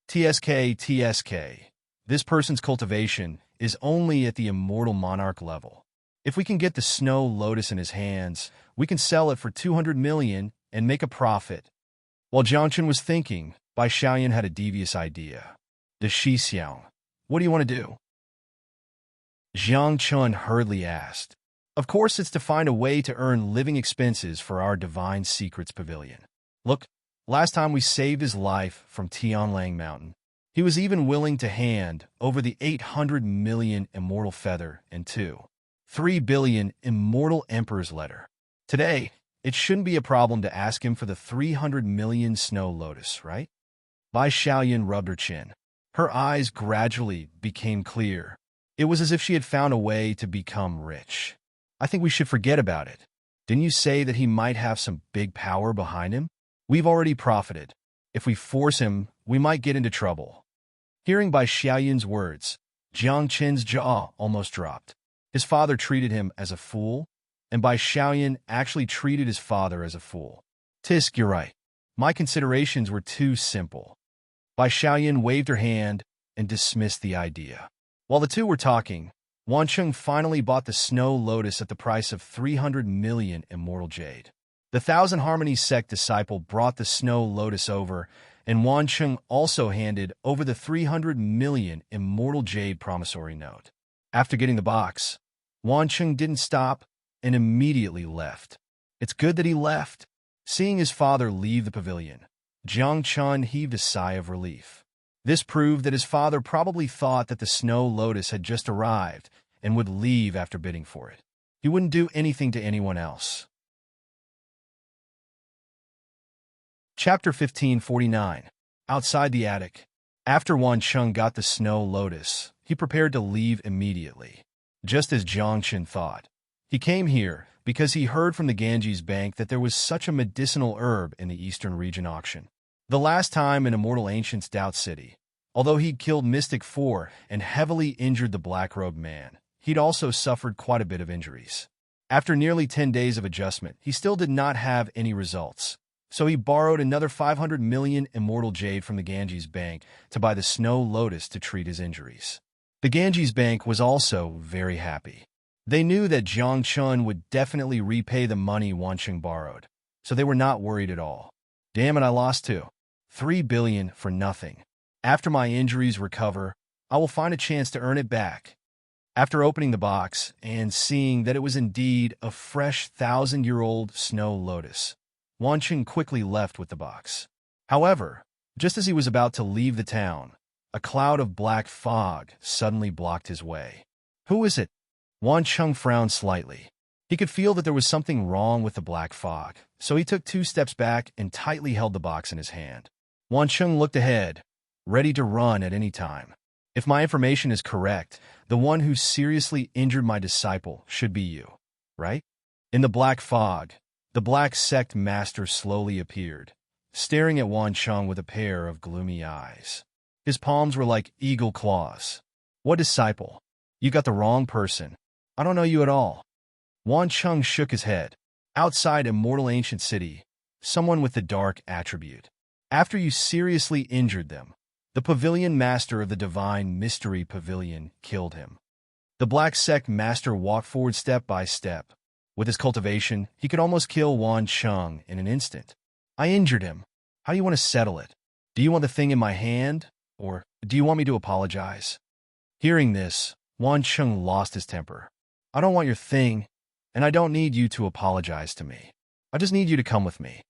TSK. This person's cultivation is only at the immortal monarch level. If we can get the snow lotus in his hands, we can sell it for 200 million and make a profit. While Jiang Chen was thinking, Bai Xiaoyan had a devious idea. The Shi Xiang, what do you want to do? Jiang Chen hurriedly asked. Of course, it's to find a way to earn living expenses for our Divine Secrets Pavilion. Look, last time we saved his life from Tianlang Mountain, he was even willing to hand over the 800 million immortal feather and 3 billion immortal emperor's letter. Today, it shouldn't be a problem to ask him for the 300 million snow lotus, right? Bai Xiaoyan rubbed her chin. Her eyes gradually became clear. It was as if she had found a way to become rich. I think we should forget about it. Didn't you say that he might have some big power behind him? We've already profited. If we force him, we might get into trouble. Hearing Bai Xiaoyan's words, Jiang Chen's jaw almost dropped. His father treated him as a fool, and Bai Xiaoyan actually treated his father as a fool. Tisk, you're right. My considerations were too simple. Bai Xiaoyan waved her hand and dismissed the idea. While the two were talking, Wancheng finally bought the snow lotus at the price of 300 million immortal jade. The Thousand Harmonies sect disciple brought the snow lotus over, and Wancheng also handed over the 300 million immortal jade promissory note. After getting the box, Wancheng didn't stop and immediately left. It's good that he left. Seeing his father leave the pavilion, Jiang Chen heaved a sigh of relief. This proved that his father probably thought that the snow lotus had just arrived and would leave after bidding for it. He wouldn't do anything to anyone else. Chapter 1549. Outside the attic. After Wancheng got the snow lotus, he prepared to leave immediately. Just as Jiang Chen thought. He came here because he heard from the Ganges Bank that there was such a medicinal herb in the Eastern Region auction. The last time an immortal ancient's Doubt City, although he'd killed Mystic 4 and heavily injured the black-robed man, he'd also suffered quite a bit of injuries. After nearly 10 days of adjustment, he still did not have any results. So he borrowed another 500 million immortal jade from the Ganges Bank to buy the snow lotus to treat his injuries. The Ganges Bank was also very happy. They knew that Jiang Chen would definitely repay the money Wancheng borrowed, so they were not worried at all. Damn it, I lost 3 billion for nothing. After my injuries recover, I will find a chance to earn it back. After opening the box and seeing that it was indeed a fresh 1,000-year-old snow lotus, Wancheng quickly left with the box. However, just as he was about to leave the town, a cloud of black fog suddenly blocked his way. Who is it? Wancheng frowned slightly. He could feel that there was something wrong with the black fog, so he took 2 steps back and tightly held the box in his hand. Wancheng looked ahead, ready to run at any time. If my information is correct, the one who seriously injured my disciple should be you, right? In the black fog, the black sect master slowly appeared, staring at Wancheng with a pair of gloomy eyes. His palms were like eagle claws. What disciple? You got the wrong person. I don't know you at all. Wancheng shook his head. Outside Immortal Ancient City, someone with the dark attribute. After you seriously injured them, the pavilion master of the Divine Mystery Pavilion killed him. The Black Sect master walked forward step by step. With his cultivation, he could almost kill Wancheng in an instant. I injured him. How do you want to settle it? Do you want the thing in my hand, or do you want me to apologize? Hearing this, Wancheng lost his temper. I don't want your thing, and I don't need you to apologize to me. I just need you to come with me.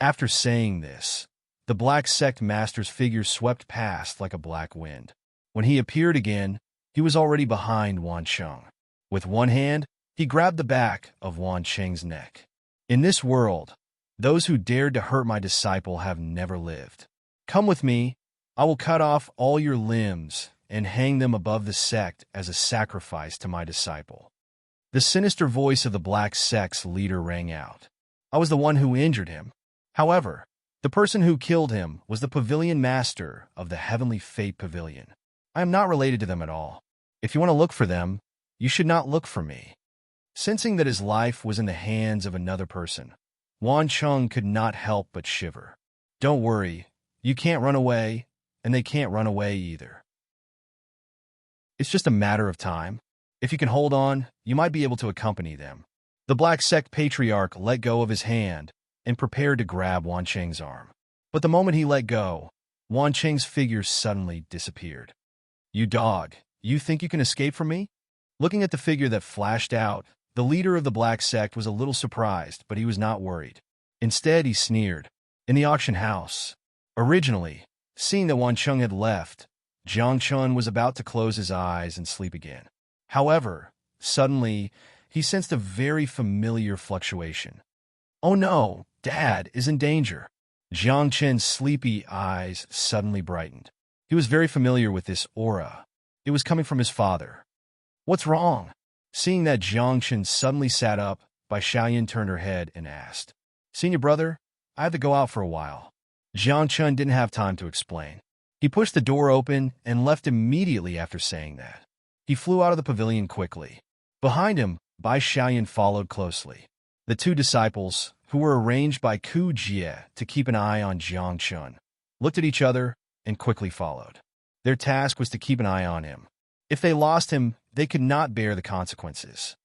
After saying this, the Black Sect master's figure swept past like a black wind. When he appeared again, he was already behind Wancheng. With one hand, he grabbed the back of Wancheng's neck. In this world, those who dared to hurt my disciple have never lived. Come with me. I will cut off all your limbs and hang them above the sect as a sacrifice to my disciple. The sinister voice of the Black Sect's leader rang out. I was the one who injured him. However, the person who killed him was the pavilion master of the Heavenly Fate Pavilion. I am not related to them at all. If you want to look for them, you should not look for me. Sensing that his life was in the hands of another person, Wan Cheng could not help but shiver. Don't worry, you can't run away, and they can't run away either. It's just a matter of time. If you can hold on, you might be able to accompany them. The Black Sect patriarch let go of his hand and prepared to grab Wan Cheng's arm. But the moment he let go, Wan Cheng's figure suddenly disappeared. You dog, you think you can escape from me? Looking at the figure that flashed out, the leader of the Black Sect was a little surprised, but he was not worried. Instead, he sneered. In the auction house. Originally, seeing that Wan Cheng had left, Jiang Chun was about to close his eyes and sleep again. However, suddenly, he sensed a very familiar fluctuation. Oh no, Dad is in danger. Jiang Chen's sleepy eyes suddenly brightened. He was very familiar with this aura. It was coming from his father. What's wrong? Seeing that Jiang Chen suddenly sat up, Bai Xiaoyan turned her head and asked, Senior brother, I have to go out for a while. Jiang Chen didn't have time to explain. He pushed the door open and left immediately after saying that. He flew out of the pavilion quickly. Behind him, Bai Xiaoyan followed closely. The two disciples, who were arranged by Ku Jie to keep an eye on Jiang Chen, looked at each other and quickly followed. Their task was to keep an eye on him. If they lost him, they could not bear the consequences.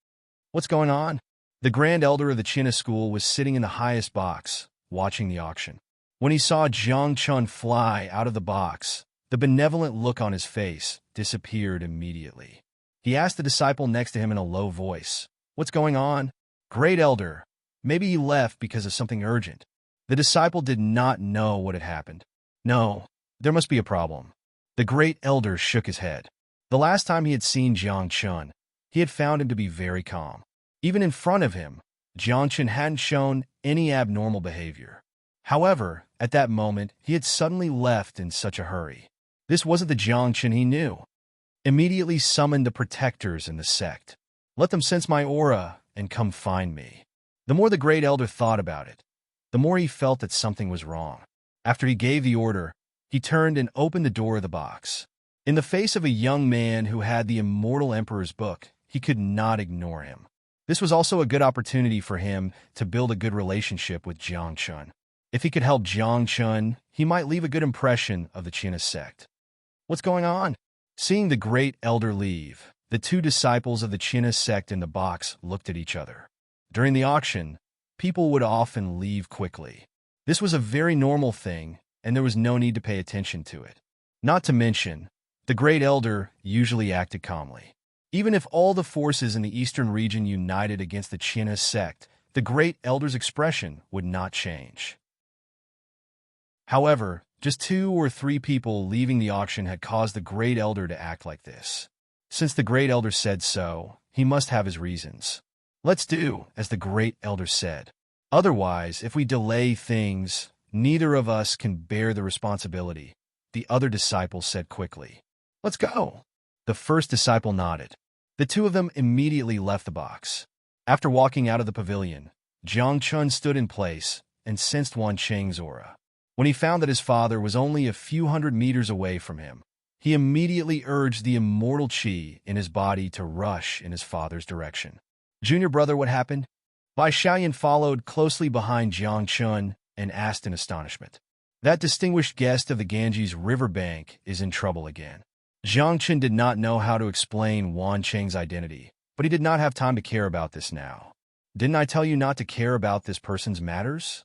What's going on? The Grand Elder of the China school was sitting in the highest box, watching the auction. When he saw Jiang Chen fly out of the box, the benevolent look on his face disappeared immediately. He asked the disciple next to him in a low voice, What's going on? Great Elder, maybe he left because of something urgent. The disciple did not know what had happened. No, there must be a problem. The Great Elder shook his head. The last time he had seen Jiang Chen, he had found him to be very calm. Even in front of him, Jiang Chen hadn't shown any abnormal behavior. However, at that moment, he had suddenly left in such a hurry. This wasn't the Jiang Chen he knew. Immediately summoned the protectors in the sect. Let them sense my aura and come find me. The more the Great Elder thought about it, the more he felt that something was wrong. After he gave the order, he turned and opened the door of the box. In the face of a young man who had the Immortal Emperor's book, he could not ignore him. This was also a good opportunity for him to build a good relationship with Jiang Chen. If he could help Jiang Chen, he might leave a good impression of the China sect. What's going on? Seeing the Great Elder leave, the two disciples of the China sect in the box looked at each other. During the auction, people would often leave quickly. This was a very normal thing, and there was no need to pay attention to it. Not to mention, the Great Elder usually acted calmly. Even if all the forces in the eastern region united against the China sect, the Great Elder's expression would not change. However, just 2 or 3 people leaving the auction had caused the Great Elder to act like this. Since the Great Elder said so, he must have his reasons. Let's do as the Great Elder said. Otherwise, if we delay things, neither of us can bear the responsibility, the other disciple said quickly. Let's go. The first disciple nodded. The two of them immediately left the box. After walking out of the pavilion, Jiang Chun stood in place and sensed Wan Cheng's aura. When he found that his father was only a few hundred meters away from him, he immediately urged the immortal qi in his body to rush in his father's direction. Junior brother, what happened? Bai Xiaoyan followed closely behind Jiang Chun and asked in astonishment. That distinguished guest of the Ganges riverbank is in trouble again. Jiang Chen did not know how to explain Wan Cheng's identity, but he did not have time to care about this now. Didn't I tell you not to care about this person's matters?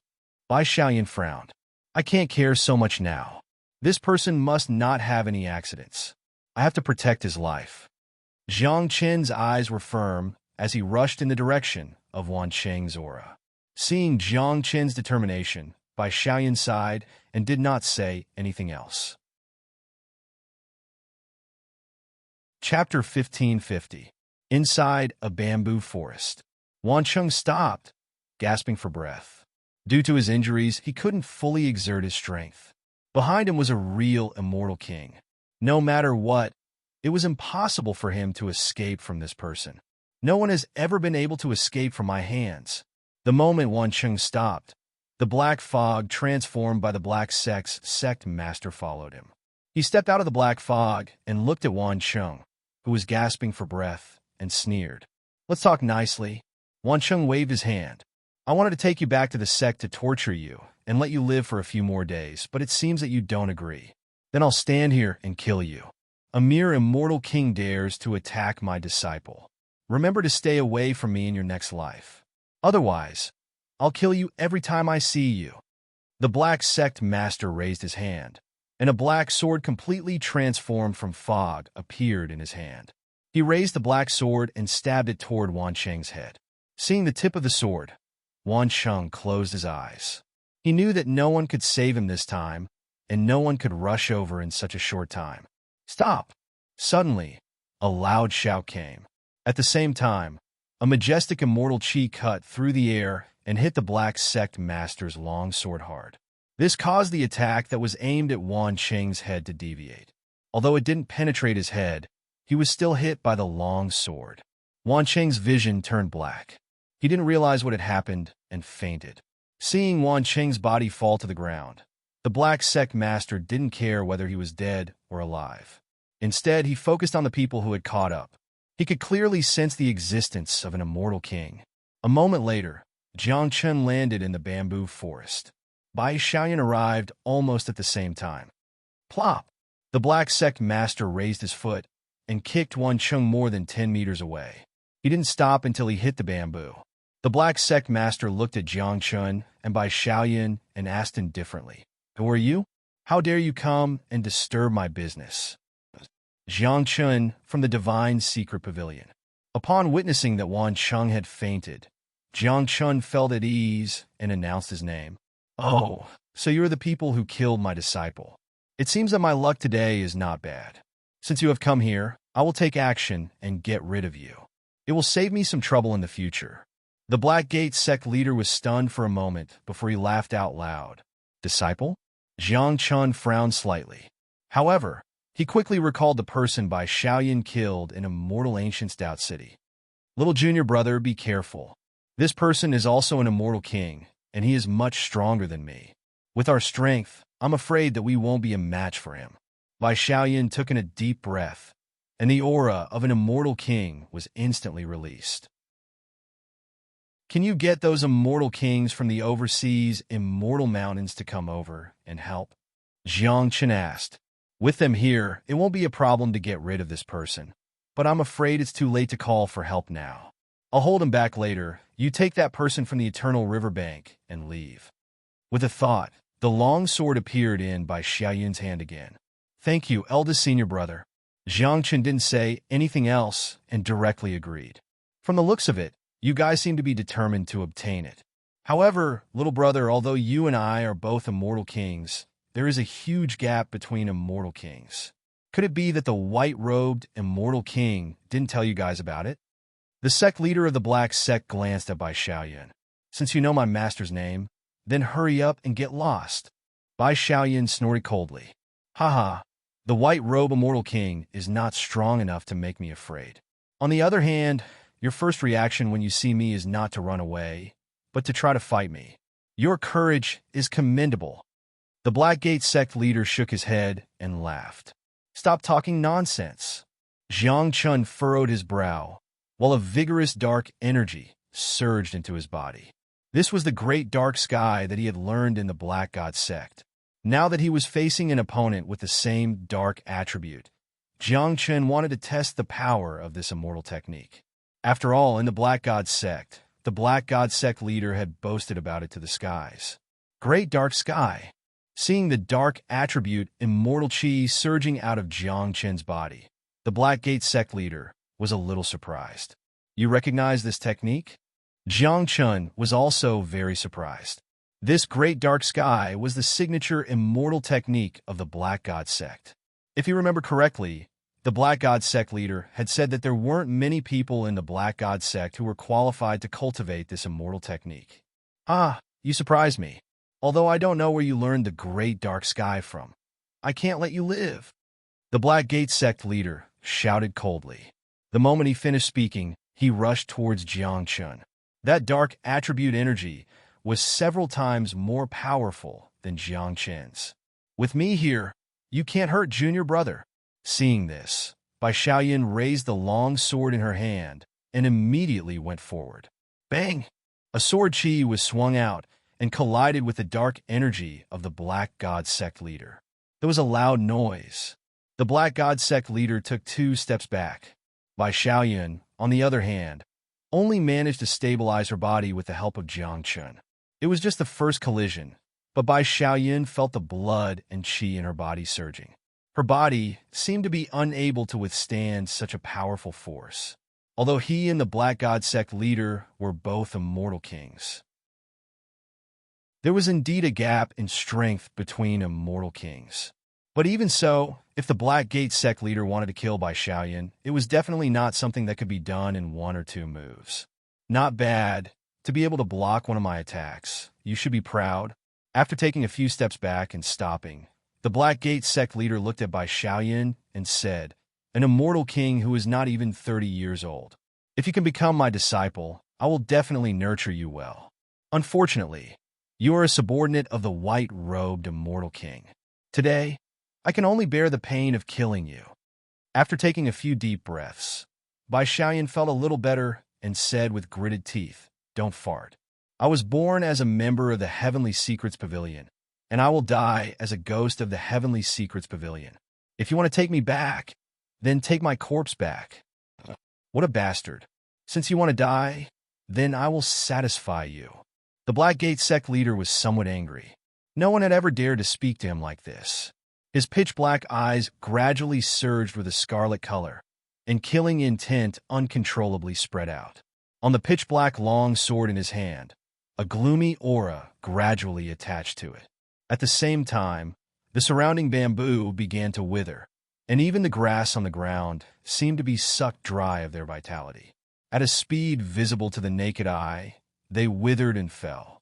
Bai Xiaoyan frowned. I can't care so much now. This person must not have any accidents. I have to protect his life. Jiang Chen's eyes were firm as he rushed in the direction of Wan Cheng's aura. Seeing Jiang Chen's determination, Bai Xiaoyan sighed and did not say anything else. Chapter 1550. Inside a bamboo forest. Wan Cheng stopped, gasping for breath. Due to his injuries, he couldn't fully exert his strength. Behind him was a real immortal king. No matter what, it was impossible for him to escape from this person. No one has ever been able to escape from my hands. The moment Wan Cheng stopped, the black fog transformed by the Black Sect's sect master followed him. He stepped out of the black fog and looked at Wan Cheng, who was gasping for breath, and sneered. Let's talk nicely. Wan Cheng waved his hand. I wanted to take you back to the sect to torture you and let you live for a few more days, but it seems that you don't agree. Then I'll stand here and kill you. A mere immortal king dares to attack my disciple. Remember to stay away from me in your next life. Otherwise, I'll kill you every time I see you. The black sect master raised his hand, and a black sword completely transformed from fog appeared in his hand. He raised the black sword and stabbed it toward Wan Cheng's head. Seeing the tip of the sword, Wan Cheng closed his eyes. He knew that no one could save him this time, and no one could rush over in such a short time. Stop! Suddenly, a loud shout came. At the same time, a majestic immortal chi cut through the air and hit the black sect master's long sword hard. This caused the attack that was aimed at Wan Cheng's head to deviate. Although it didn't penetrate his head, he was still hit by the long sword. Wan Cheng's vision turned black. He didn't realize what had happened and fainted. Seeing Wan Cheng's body fall to the ground, the black sect master didn't care whether he was dead or alive. Instead, he focused on the people who had caught up. He could clearly sense the existence of an immortal king. A moment later, Jiang Chen landed in the bamboo forest. Bai Xiaoyan arrived almost at the same time. Plop! The black sect master raised his foot and kicked Wan Cheng more than 10 meters away. He didn't stop until he hit the bamboo. The black sect master looked at Jiang Chen and Bai Xiaoyan and asked indifferently, "Who are you? How dare you come and disturb my business?" Jiang Chen from the Divine Secret Pavilion. Upon witnessing that Wan Cheng had fainted, Jiang Chen felt at ease and announced his name. "Oh, so you're the people who killed my disciple. It seems that my luck today is not bad. Since you have come here, I will take action and get rid of you. It will save me some trouble in the future." The Black Gate sect leader was stunned for a moment before he laughed out loud. Disciple? Jiang Chen frowned slightly. However, he quickly recalled the person Bai Xiaoyan killed in Immortal Ancient Stout City. Little junior brother, be careful. This person is also an immortal king, and he is much stronger than me. With our strength, I'm afraid that we won't be a match for him. Bai Xiaoyan took in a deep breath, and the aura of an immortal king was instantly released. Can you get those immortal kings from the overseas immortal mountains to come over and help? Jiang Chen asked. With them here, it won't be a problem to get rid of this person, but I'm afraid it's too late to call for help now. I'll hold him back later. You take that person from the eternal riverbank and leave. With a thought, the long sword appeared in Bai Xiaoyan's hand again. Thank you, eldest senior brother. Jiang Chen didn't say anything else and directly agreed. From the looks of it, you guys seem to be determined to obtain it. However, little brother, although you and I are both immortal kings, there is a huge gap between immortal kings. Could it be that the white-robed immortal king didn't tell you guys about it? The sect leader of the black sect glanced at Bai Xiaoyan. Since you know my master's name, then hurry up and get lost. Bai Xiaoyan snorted coldly. Haha, the white-robe immortal king is not strong enough to make me afraid. On the other hand, your first reaction when you see me is not to run away, but to try to fight me. Your courage is commendable. The Black Gate sect leader shook his head and laughed. Stop talking nonsense. Jiang Chen furrowed his brow, while a vigorous dark energy surged into his body. This was the great dark sky that he had learned in the Black God sect. Now that he was facing an opponent with the same dark attribute, Jiang Chen wanted to test the power of this immortal technique. After all, in the Black God sect, the Black God sect leader had boasted about it to the skies. Great dark sky. Seeing the dark attribute immortal chi surging out of Jiang Chen's body, the Black Gate sect leader was a little surprised. You recognize this technique? Jiang Chen was also very surprised. This great dark sky was the signature immortal technique of the Black God sect. If you remember correctly, the Black God sect leader had said that there weren't many people in the Black God sect who were qualified to cultivate this immortal technique. Ah, you surprised me. Although I don't know where you learned the great dark sky from, I can't let you live. The Black Gate sect leader shouted coldly. The moment he finished speaking, he rushed towards Jiang Chen. That dark attribute energy was several times more powerful than Jiang Chen's. With me here, you can't hurt junior brother. Seeing this, Bai Xiaoyan raised the long sword in her hand and immediately went forward. Bang! A sword chi was swung out and collided with the dark energy of the Black God sect leader. There was a loud noise. The Black God sect leader took 2 steps back. Bai Xiaoyan, on the other hand, only managed to stabilize her body with the help of Jiang Chun. It was just the first collision, but Bai Xiaoyan felt the blood and qi in her body surging. Her body seemed to be unable to withstand such a powerful force, although he and the Black God sect leader were both immortal kings. There was indeed a gap in strength between immortal kings. But even so, if the Black Gate sect leader wanted to kill Bai Xiaoyan, it was definitely not something that could be done in 1 or 2 moves. Not bad to be able to block one of my attacks. You should be proud. After taking a few steps back and stopping, the Black Gate sect leader looked at Bai Xiaoyan and said, "An immortal king who is not even 30 years old. If you can become my disciple, I will definitely nurture you well. Unfortunately, you are a subordinate of the white-robed immortal king. Today, I can only bear the pain of killing you." After taking a few deep breaths, Bai Xiaoyan felt a little better and said with gritted teeth, "Don't fart. I was born as a member of the Heavenly Secrets Pavilion, and I will die as a ghost of the Heavenly Secrets Pavilion. If you want to take me back, then take my corpse back." What a bastard. Since you want to die, then I will satisfy you. The Black Gate sect leader was somewhat angry. No one had ever dared to speak to him like this. His pitch-black eyes gradually surged with a scarlet color, and killing intent uncontrollably spread out. On the pitch-black long sword in his hand, a gloomy aura gradually attached to it. At the same time, the surrounding bamboo began to wither, and even the grass on the ground seemed to be sucked dry of their vitality. At a speed visible to the naked eye, they withered and fell.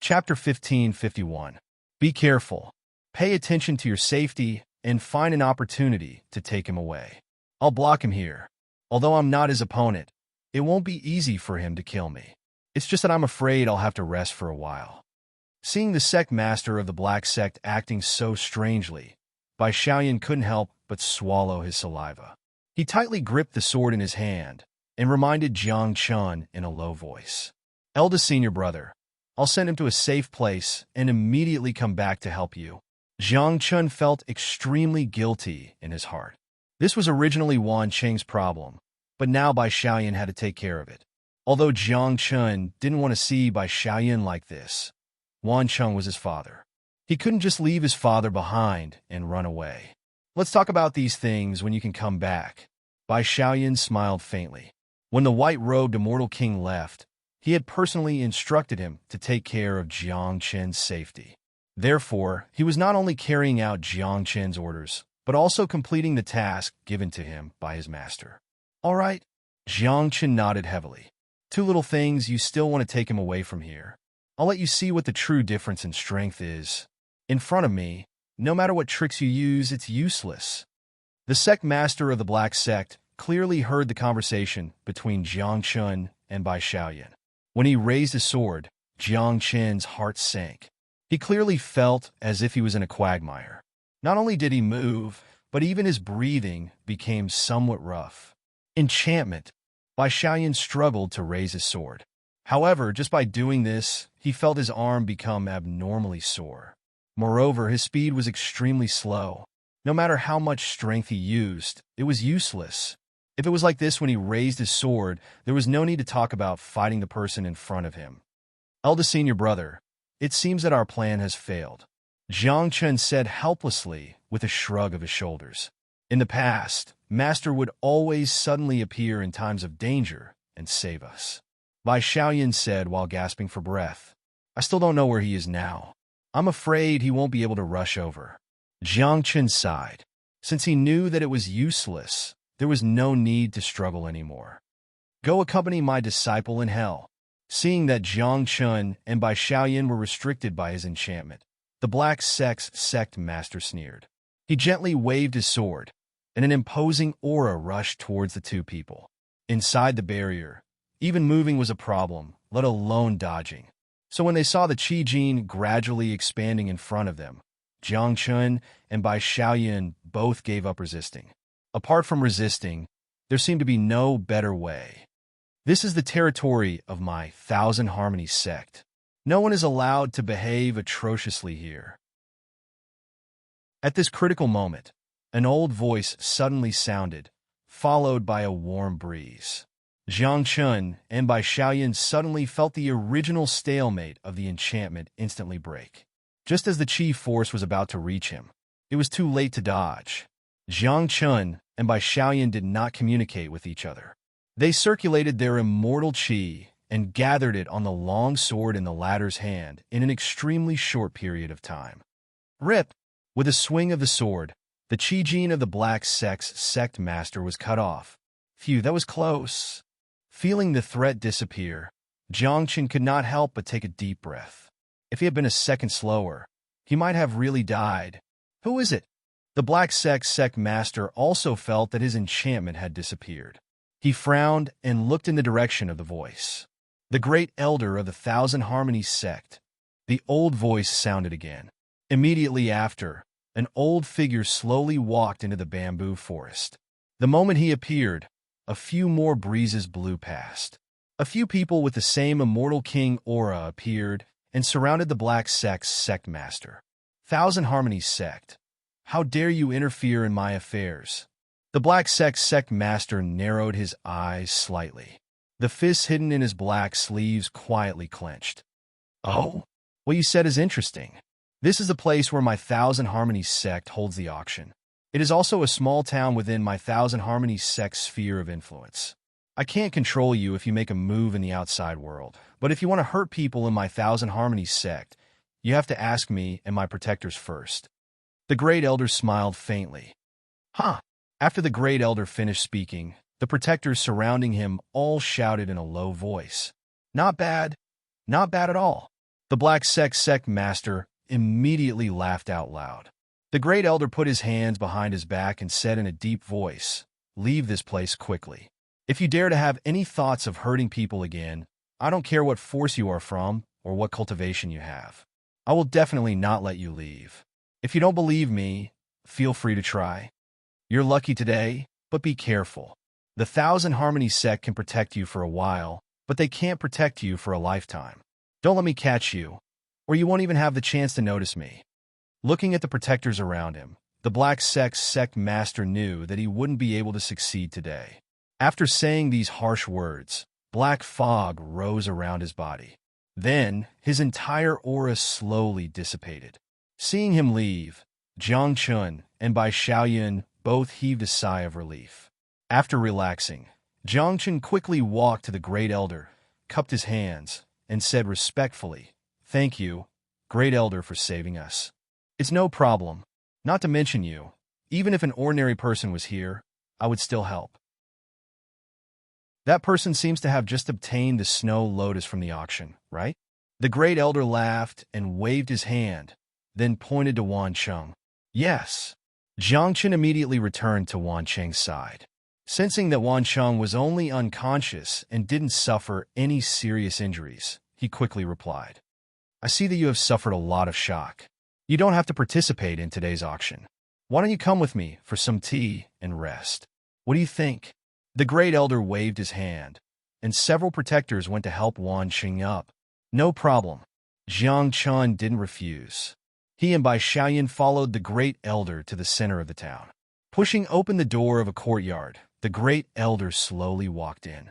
Chapter 1551. Be careful. Pay attention to your safety and find an opportunity to take him away. I'll block him here. Although I'm not his opponent, it won't be easy for him to kill me. It's just that I'm afraid I'll have to rest for a while. Seeing the sect master of the Black Sect acting so strangely, Bai Xiaoyan couldn't help but swallow his saliva. He tightly gripped the sword in his hand and reminded Jiang Chun in a low voice, "Eldest senior brother, I'll send him to a safe place and immediately come back to help you." Jiang Chun felt extremely guilty in his heart. This was originally Wan Cheng's problem, but now Bai Xiaoyan had to take care of it. Although Jiang Chun didn't want to see Bai Xiaoyan like this, Wan Cheng was his father. He couldn't just leave his father behind and run away. "Let's talk about these things when you can come back." Bai Xiaoyan smiled faintly. When the white-robed immortal king left, he had personally instructed him to take care of Jiang Chen's safety. Therefore, he was not only carrying out Jiang Chen's orders, but also completing the task given to him by his master. "All right." Jiang Chen nodded heavily. "2 little things, you still want to take him away from here. I'll let you see what the true difference in strength is. In front of me, no matter what tricks you use, it's useless." The sect master of the Black Sect clearly heard the conversation between Jiang Chun and Bai Xiaoyan. When he raised his sword, Jiang Chen's heart sank. He clearly felt as if he was in a quagmire. Not only did he move, but even his breathing became somewhat rough. Enchantment. Bai Xiaoyan struggled to raise his sword. However, just by doing this, he felt his arm become abnormally sore. Moreover, his speed was extremely slow. No matter how much strength he used, it was useless. If it was like this when he raised his sword, there was no need to talk about fighting the person in front of him. "Eldest senior brother, it seems that our plan has failed," Jiang Chun said helplessly with a shrug of his shoulders. In the past, Master would always suddenly appear in times of danger and save us. Bai Xiaoyan said while gasping for breath. "I still don't know where he is now. I'm afraid he won't be able to rush over." Jiang Chun sighed. Since he knew that it was useless, there was no need to struggle anymore. "Go accompany my disciple in hell." Seeing that Jiang Chun and Bai Xiaoyan were restricted by his enchantment, the Black Sect's sect master sneered. He gently waved his sword, and an imposing aura rushed towards the 2 people. Inside the barrier, even moving was a problem, let alone dodging. So when they saw the Qi Jin gradually expanding in front of them, Jiang Chun and Bai Xiaoyan both gave up resisting. Apart from resisting, there seemed to be no better way. This is the territory of my Thousand Harmonies sect. No one is allowed to behave atrociously here. At this critical moment, an old voice suddenly sounded, followed by a warm breeze. Jiang Chun and Bai Xiaoyan suddenly felt the original stalemate of the enchantment instantly break. Just as the chi force was about to reach him, it was too late to dodge. Jiang Chun and Bai Xiaoyan did not communicate with each other. They circulated their immortal chi and gathered it on the long sword in the latter's hand in an extremely short period of time. Rip! With a swing of the sword, the chi gene of the Black Sect's sect master was cut off. Phew, that was close. Feeling the threat disappear, Jiang Chun could not help but take a deep breath. If he had been a second slower, he might have really died. Who is it? The Black Sect's sect master also felt that his enchantment had disappeared. He frowned and looked in the direction of the voice. The great elder of the Thousand Harmonies sect. The old voice sounded again. Immediately after, an old figure slowly walked into the bamboo forest. The moment he appeared, a few more breezes blew past. A few people with the same immortal king aura appeared and surrounded the Black Sect's sect master. Thousand Harmonies sect. How dare you interfere in my affairs? The Black Sect's sect master narrowed his eyes slightly. The fists hidden in his black sleeves quietly clenched. Oh, what you said is interesting. This is the place where my Thousand Harmonies sect holds the auction. It is also a small town within my Thousand Harmonies sect's sphere of influence. I can't control you if you make a move in the outside world, but if you want to hurt people in my Thousand Harmonies sect, you have to ask me and my protectors first. The Great Elder smiled faintly. Huh. After the Great Elder finished speaking, the protectors surrounding him all shouted in a low voice. Not bad. Not bad at all. The Black Sect's sect master immediately laughed out loud. The Great Elder put his hands behind his back and said in a deep voice, "Leave this place quickly. If you dare to have any thoughts of hurting people again, I don't care what force you are from or what cultivation you have. I will definitely not let you leave. If you don't believe me, feel free to try. You're lucky today, but be careful. The Thousand Harmonies sect can protect you for a while, but they can't protect you for a lifetime. Don't let me catch you, or you won't even have the chance to notice me." Looking at the protectors around him, the Black Sect's sect master knew that he wouldn't be able to succeed today. After saying these harsh words, black fog rose around his body. Then, his entire aura slowly dissipated. Seeing him leave, Jiang Chun and Bai Xiaoyan both heaved a sigh of relief. After relaxing, Jiang Chun quickly walked to the Great Elder, cupped his hands, and said respectfully, "Thank you, Great Elder, for saving us. It's no problem. Not to mention you. Even if an ordinary person was here, I would still help." That person seems to have just obtained the snow lotus from the auction, right? The Great Elder laughed and waved his hand, then pointed to Wan Cheng. Yes. Jiang Chun immediately returned to Wan Cheng's side. Sensing that Wan Cheng was only unconscious and didn't suffer any serious injuries, he quickly replied, "I see that you have suffered a lot of shock. You don't have to participate in today's auction. Why don't you come with me for some tea and rest? What do you think?" The Great Elder waved his hand, and several protectors went to help Wan Cheng up. No problem. Jiang Chun didn't refuse. He and Bai Xiaoyan followed the Great Elder to the center of the town. Pushing open the door of a courtyard, the Great Elder slowly walked in.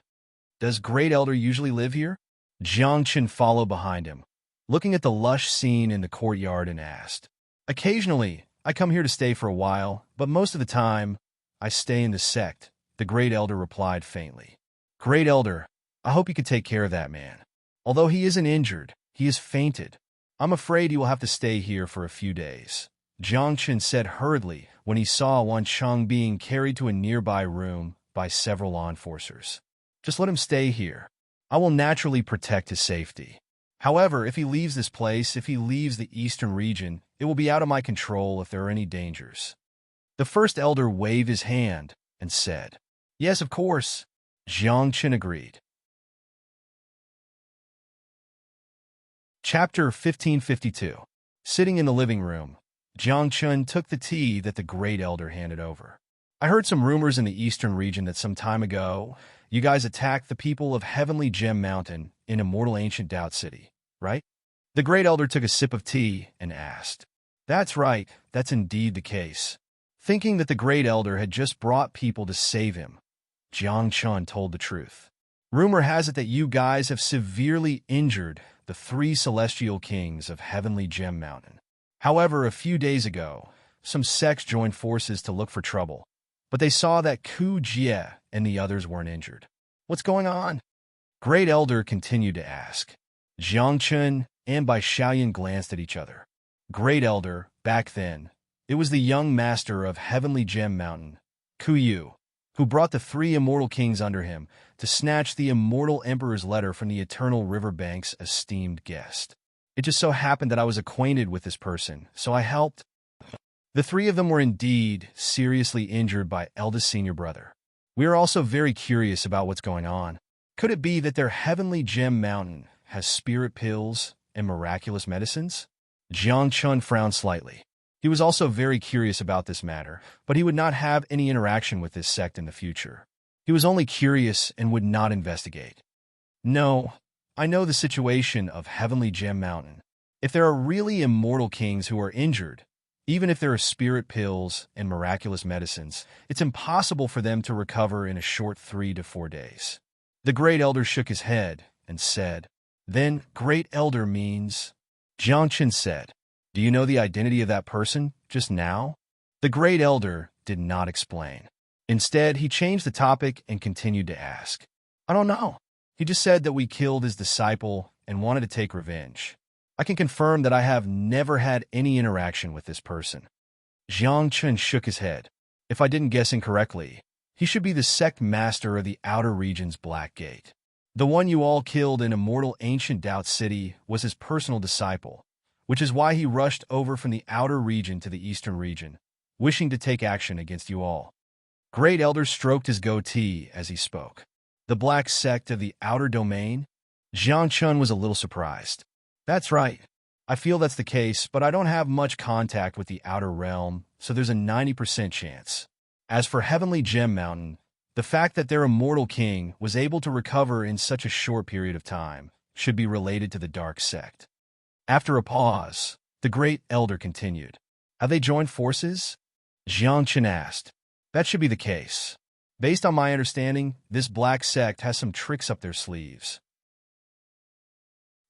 "Does Great Elder usually live here?" Jiang Chun followed behind him, looking at the lush scene in the courtyard, and asked. "Occasionally, I come here to stay for a while, but most of the time, I stay in the sect," the Great Elder replied faintly. "Great Elder, I hope you can take care of that man. Although he isn't injured, he has fainted. I'm afraid he will have to stay here for a few days," Jiang Chun said hurriedly when he saw Wan Cheng being carried to a nearby room by several law enforcers. "Just let him stay here. I will naturally protect his safety. However, if he leaves this place, if he leaves the eastern region, it will be out of my control if there are any dangers." The First Elder waved his hand and said, "Yes, of course." Jiang Chun agreed. Chapter 1552. Sitting in the living room, Jiang Chun took the tea that the Great Elder handed over. I heard some rumors in the eastern region that some time ago, you guys attacked the people of Heavenly Gem Mountain in immortal ancient Doubt City, right? The Great Elder took a sip of tea and asked. That's right, that's indeed the case. Thinking that the Great Elder had just brought people to save him, Jiang Chun told the truth. Rumor has it that you guys have severely injured the 3 celestial kings of Heavenly Gem Mountain. However, a few days ago, some sects joined forces to look for trouble, but they saw that Ku Jie and the others weren't injured. What's going on? Great Elder continued to ask. Jiang Chun and Bai Xiaoyan glanced at each other. Great Elder, back then, it was the young master of Heavenly Gem Mountain, Ku Yu, who brought the 3 immortal kings under him to snatch the immortal emperor's letter from the eternal riverbank's esteemed guest. It just so happened that I was acquainted with this person, so I helped. The 3 of them were indeed seriously injured by eldest senior brother. We are also very curious about what's going on. Could it be that their Heavenly Gem Mountain has spirit pills and miraculous medicines? Jiang Chun frowned slightly. He was also very curious about this matter, but he would not have any interaction with this sect in the future. He was only curious and would not investigate. No, I know the situation of Heavenly Gem Mountain. If there are really immortal kings who are injured, even if there are spirit pills and miraculous medicines, it's impossible for them to recover in a short 3 to 4 days. The Great Elder shook his head and said, Then Great Elder means... Jiang Chun said, Do you know the identity of that person just now? The Great Elder did not explain. Instead, he changed the topic and continued to ask. I don't know. He just said that we killed his disciple and wanted to take revenge. I can confirm that I have never had any interaction with this person. Jiang Chun shook his head. If I didn't guess incorrectly, he should be the sect master of the Outer Region's Black Gate. The one you all killed in immortal ancient Doubt City was his personal disciple, which is why he rushed over from the Outer Region to the Eastern Region, wishing to take action against you all. Great Elder stroked his goatee as he spoke. The Black Sect of the Outer Domain? Jiang Chun was a little surprised. That's right. I feel that's the case, but I don't have much contact with the Outer Realm, so there's a 90% chance. As for Heavenly Gem Mountain, the fact that their immortal king was able to recover in such a short period of time should be related to the Dark Sect. After a pause, the Great Elder continued. Have they joined forces? Jiang Chun asked. That should be the case. Based on my understanding, this Black Sect has some tricks up their sleeves.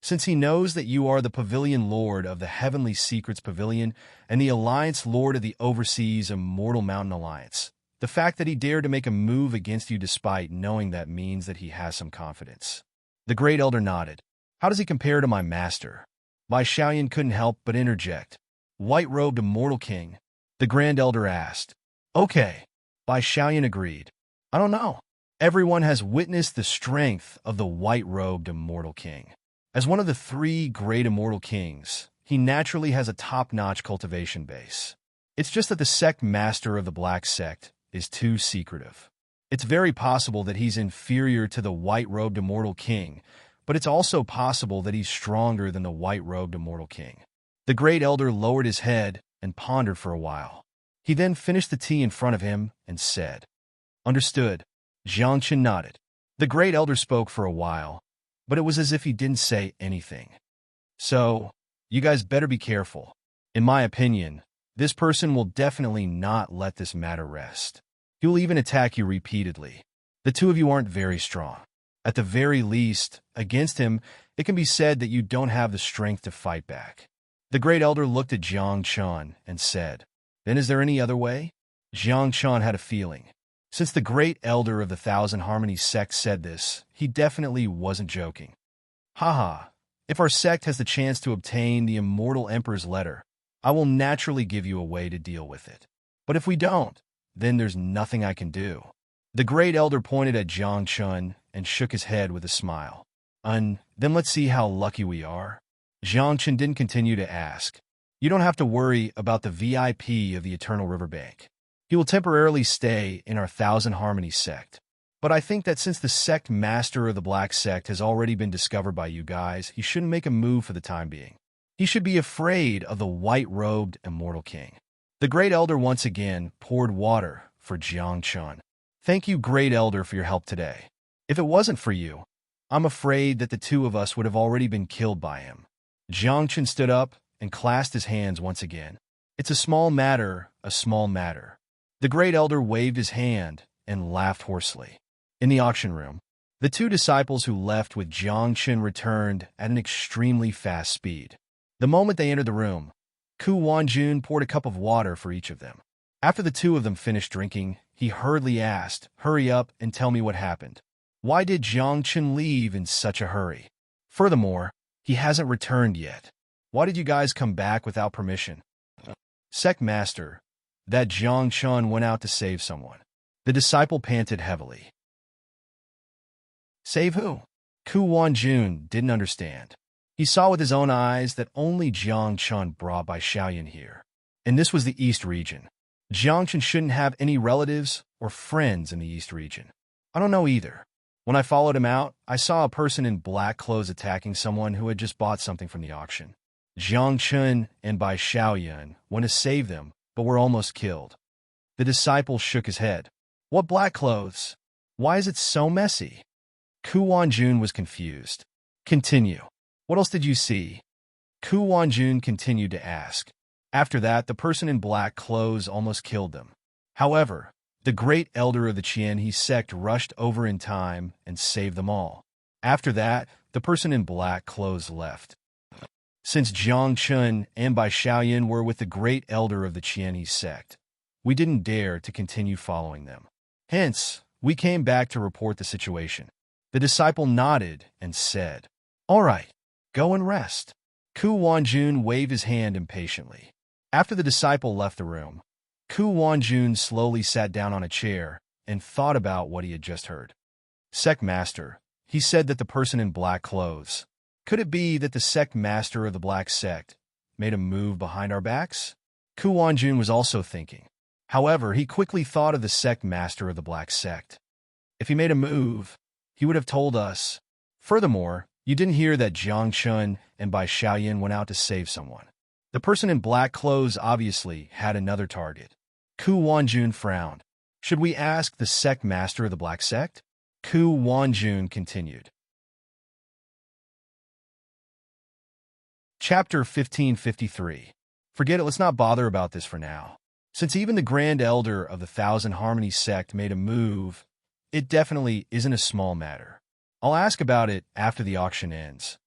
Since he knows that you are the Pavilion Lord of the Heavenly Secrets Pavilion and the Alliance Lord of the Overseas Immortal Mountain Alliance, the fact that he dared to make a move against you despite knowing that means that he has some confidence. The Great Elder nodded. How does he compare to my master? Bai Xiaoyan couldn't help but interject. White-robed Immortal King? The Grand Elder asked. Okay. Bai Xiaoyan agreed. I don't know. Everyone has witnessed the strength of the white-robed Immortal King. As one of the 3 great Immortal Kings, he naturally has a top-notch cultivation base. It's just that the sect master of the Black Sect is too secretive. It's very possible that he's inferior to the white-robed Immortal King, but it's also possible that he's stronger than the white-robed Immortal King. The Great Elder lowered his head and pondered for a while. He then finished the tea in front of him and said, Understood. Jiang Chun nodded. The Great Elder spoke for a while, but it was as if he didn't say anything. So, you guys better be careful. In my opinion, this person will definitely not let this matter rest. He will even attack you repeatedly. The 2 of you aren't very strong. At the very least, against him, it can be said that you don't have the strength to fight back. The Great Elder looked at Jiang Chun and said, Then is there any other way? Jiang Chun had a feeling. Since the Great Elder of the Thousand Harmonies sect said this, he definitely wasn't joking. Haha, if our sect has the chance to obtain the Immortal Emperor's letter, I will naturally give you a way to deal with it. But if we don't, then there's nothing I can do. The Great Elder pointed at Jiang Chun and shook his head with a smile. Then let's see how lucky we are. Jiang Chun didn't continue to ask. You don't have to worry about the VIP of the Eternal Riverbank. He will temporarily stay in our Thousand Harmonies sect. But I think that since the sect master of the Black Sect has already been discovered by you guys, he shouldn't make a move for the time being. He should be afraid of the white-robed Immortal King. The Great Elder once again poured water for Jiang Chun. Thank you, Great Elder, for your help today. If it wasn't for you, I'm afraid that the two of us would have already been killed by him. Jiang Chun stood up and clasped his hands once again. It's a small matter, a small matter. The Great Elder waved his hand and laughed hoarsely. In the auction room, the two disciples who left with Jiang Chun returned at an extremely fast speed. The moment they entered the room, Ku Wanjun poured a cup of water for each of them. After the two of them finished drinking, he hurriedly asked, "Hurry up and tell me what happened. Why did Jiang Chun leave in such a hurry? Furthermore, he hasn't returned yet. Why did you guys come back without permission?" "Sect Master, that Jiang Chun went out to save someone." The disciple panted heavily. Save who? Ku Wanjun didn't understand. He saw with his own eyes that only Jiang Chun brought by Xiaoyan here. And this was the East region. Jiang Chun shouldn't have any relatives or friends in the East region. I don't know either. When I followed him out, I saw a person in black clothes attacking someone who had just bought something from the auction. Jiang Chun and Bai Xiaoyan went to save them, but were almost killed. The disciple shook his head. What black clothes? Why is it so messy? Ku Wanjun was confused. Continue. What else did you see? Ku Wanjun continued to ask. After that, the person in black clothes almost killed them. However, the great elder of the Qianhe sect rushed over in time and saved them all. After that, the person in black clothes left. Since Jiang Chun and Bai Xiaoyan were with the great elder of the Qianhe sect, we didn't dare to continue following them. Hence, we came back to report the situation. The disciple nodded and said, "All right, go and rest." Ku Wanjun waved his hand impatiently. After the disciple left the room, Ku Wanjun slowly sat down on a chair and thought about what he had just heard. Sect Master, he said that the person in black clothes. Could it be that the sect master of the black sect made a move behind our backs? Ku Wanjun was also thinking. However, he quickly thought of the sect master of the black sect. If he made a move, he would have told us. Furthermore, you didn't hear that Jiang Chun and Bai Xiaoyan went out to save someone. The person in black clothes obviously had another target. Ku Wanjun frowned. Should we ask the sect master of the black sect? Ku Wanjun continued. Chapter 1553. Forget it, let's not bother about this for now. Since even the Grand Elder of the Thousand Harmony sect made a move, it definitely isn't a small matter. I'll ask about it after the auction ends.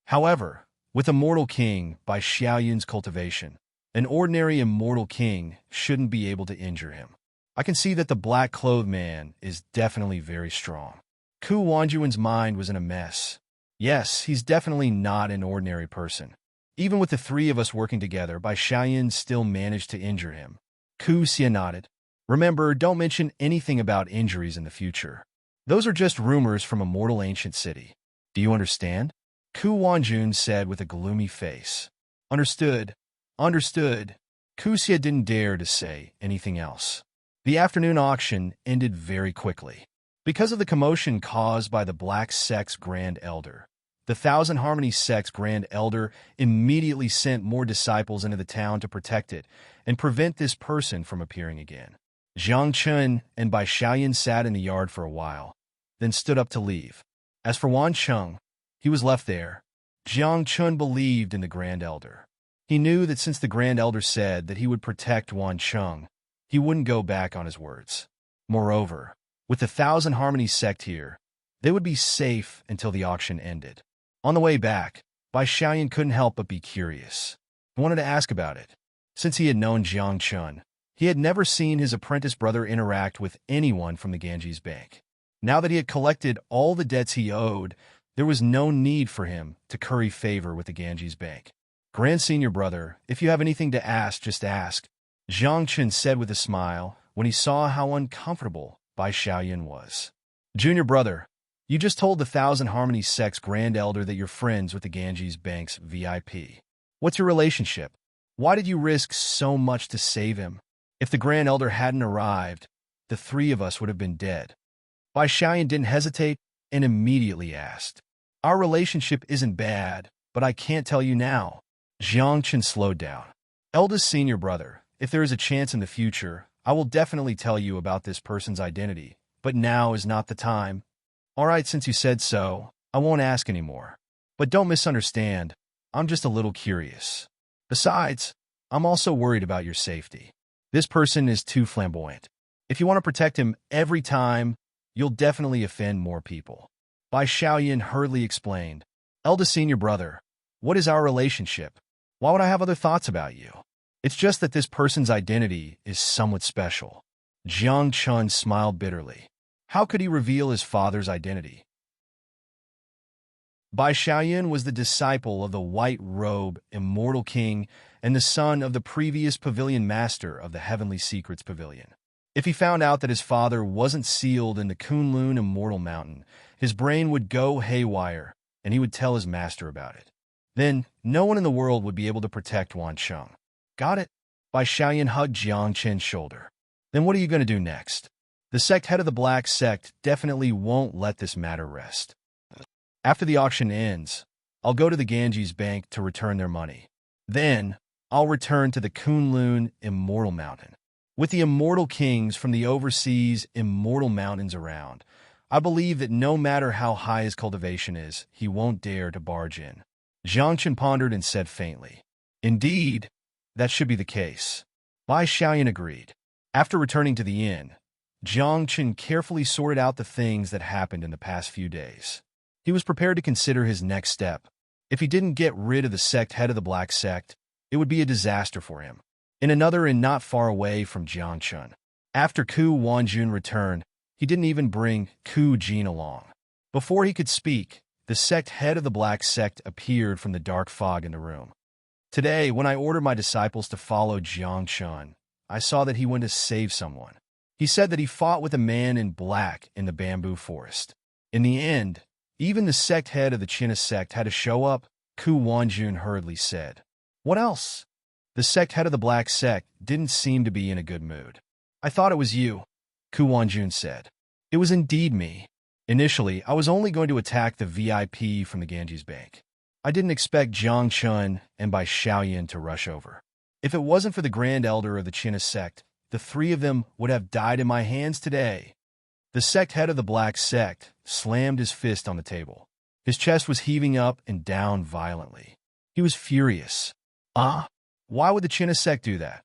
However, with a mortal king by Xiaoyan's cultivation, an ordinary immortal king shouldn't be able to injure him. I can see that the black-clothed man is definitely very strong. Ku Wanjun's mind was in a mess. Yes, he's definitely not an ordinary person. Even with the three of us working together, Bai Xiaoyan still managed to injure him. Ku Xia nodded. Remember, don't mention anything about injuries in the future. Those are just rumors from a mortal ancient city. Do you understand? Ku Wanjun said with a gloomy face. Understood. Understood. Ku Xia didn't dare to say anything else. The afternoon auction ended very quickly. Because of the commotion caused by the Black Sect's Grand Elder, the Thousand Harmony Sect's Grand Elder immediately sent more disciples into the town to protect it and prevent this person from appearing again. Jiang Chun and Bai Xiaoyan sat in the yard for a while, then stood up to leave. As for Wan Cheng, he was left there. Jiang Chun believed in the Grand Elder. He knew that since the Grand Elder said that he would protect Wan Cheng, he wouldn't go back on his words. Moreover, with the Thousand Harmony sect here, they would be safe until the auction ended. On the way back, Bai Xiaoyan couldn't help but be curious. He wanted to ask about it. Since he had known Jiang Chun, he had never seen his apprentice brother interact with anyone from the Ganges Bank. Now that he had collected all the debts he owed, there was no need for him to curry favor with the Ganges Bank. Grand Senior Brother, if you have anything to ask, just ask, Jiang Chun said with a smile when he saw how uncomfortable Bai Xiaoyan was. Junior Brother, you just told the Thousand Harmony Sect's Grand Elder that you're friends with the Ganges Bank's VIP. What's your relationship? Why did you risk so much to save him? If the Grand Elder hadn't arrived, the three of us would have been dead. Bai Xiaoyan didn't hesitate and immediately asked. Our relationship isn't bad, but I can't tell you now. Jiang Chun slowed down. Eldest Senior Brother, if there is a chance in the future, I will definitely tell you about this person's identity, but now is not the time. All right, since you said so, I won't ask anymore. But don't misunderstand, I'm just a little curious. Besides, I'm also worried about your safety. This person is too flamboyant. If you want to protect him every time, you'll definitely offend more people. Bai Xiaoyan hurriedly explained, Eldest senior brother, what is our relationship? Why would I have other thoughts about you? It's just that this person's identity is somewhat special. Jiang Chun smiled bitterly. How could he reveal his father's identity? Bai Xiaoyan was the disciple of the white-robe immortal king and the son of the previous pavilion master of the Heavenly Secrets Pavilion. If he found out that his father wasn't sealed in the Kunlun Immortal Mountain, his brain would go haywire, and he would tell his master about it. Then, no one in the world would be able to protect Wan Cheng. Got it? Bai Xiaoyan hugged Jiang Chen's shoulder. Then what are you going to do next? The sect head of the Black Sect definitely won't let this matter rest. After the auction ends, I'll go to the Ganges Bank to return their money. Then, I'll return to the Kunlun Immortal Mountain. With the immortal kings from the overseas immortal mountains around, I believe that no matter how high his cultivation is, he won't dare to barge in. Jiang Chen pondered and said faintly, Indeed, that should be the case. Bai Xiaoyan agreed. After returning to the inn, Jiang Chen carefully sorted out the things that happened in the past few days. He was prepared to consider his next step. If he didn't get rid of the sect head of the Black Sect, it would be a disaster for him. In another inn not far away from Jiang Chen. After Ku Wanjun returned, he didn't even bring Ku Jin along. Before he could speak, the sect head of the Black Sect appeared from the dark fog in the room. Today, when I ordered my disciples to follow Jiang Chen, I saw that he went to save someone. He said that he fought with a man in black in the bamboo forest. In the end, even the sect head of the Chinna sect had to show up, Ku Wanjun hurriedly said. What else? The sect head of the Black Sect didn't seem to be in a good mood. I thought it was you, Ku Wanjun said. It was indeed me. Initially, I was only going to attack the VIP from the Ganges Bank. I didn't expect Jiang Chun and Bai Xiaoyan to rush over. If it wasn't for the Grand Elder of the Chinna sect, the three of them would have died in my hands today. The sect head of the Black Sect slammed his fist on the table. His chest was heaving up and down violently. He was furious. Why would the Chinna sect do that?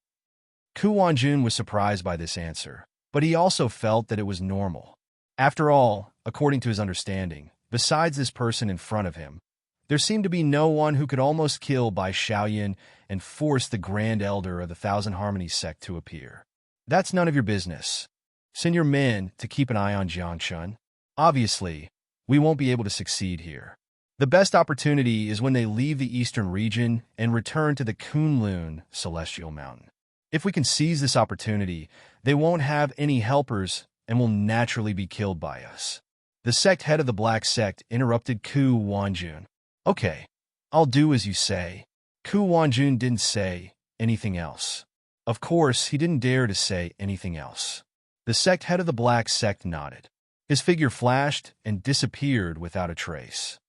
Ku Wanjun was surprised by this answer, but he also felt that it was normal. After all, according to his understanding, besides this person in front of him, there seemed to be no one who could almost kill Bai Xiaoyan and force the Grand Elder of the Thousand Harmonies sect to appear. That's none of your business. Send your men to keep an eye on Jiang Chun. Obviously, we won't be able to succeed here. The best opportunity is when they leave the eastern region and return to the Kunlun Celestial Mountain. If we can seize this opportunity, they won't have any helpers and will naturally be killed by us. The sect head of the Black Sect interrupted Ku Wanjun. Okay, I'll do as you say. Ku Wanjun didn't say anything else. Of course, he didn't dare to say anything else. The sect head of the Black Sect nodded. His figure flashed and disappeared without a trace.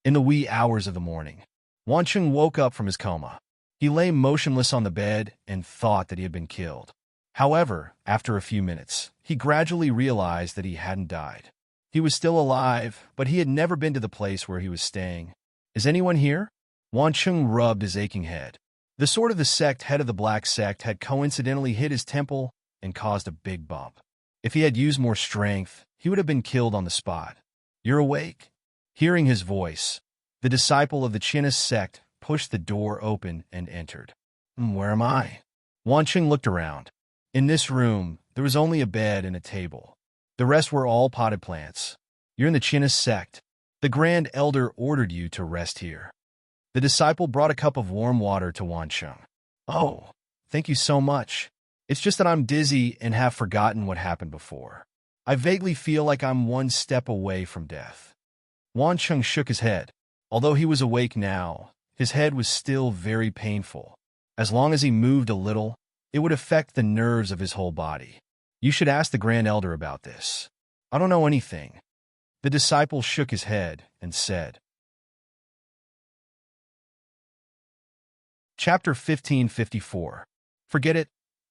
In the wee hours of the morning, Wan Cheng woke up from his coma. He lay motionless on the bed and thought that he had been killed. However, after a few minutes, he gradually realized that he hadn't died. He was still alive, but he had never been to the place where he was staying. Is anyone here? Wan Cheng rubbed his aching head. The sword of the sect head of the Black Sect had coincidentally hit his temple and caused a big bump. If he had used more strength, he would have been killed on the spot. You're awake? Hearing his voice, the disciple of the Chinna sect pushed the door open and entered. Where am I? Wan Cheng looked around. In this room, there was only a bed and a table. The rest were all potted plants. You're in the Chinna sect. The Grand Elder ordered you to rest here. The disciple brought a cup of warm water to Wan Cheng. Oh, thank you so much. It's just that I'm dizzy and have forgotten what happened before. I vaguely feel like I'm one step away from death. Wan Cheng shook his head. Although he was awake now, his head was still very painful. As long as he moved a little, it would affect the nerves of his whole body. You should ask the Grand Elder about this. I don't know anything. The disciple shook his head and said. Chapter 1554. Forget it.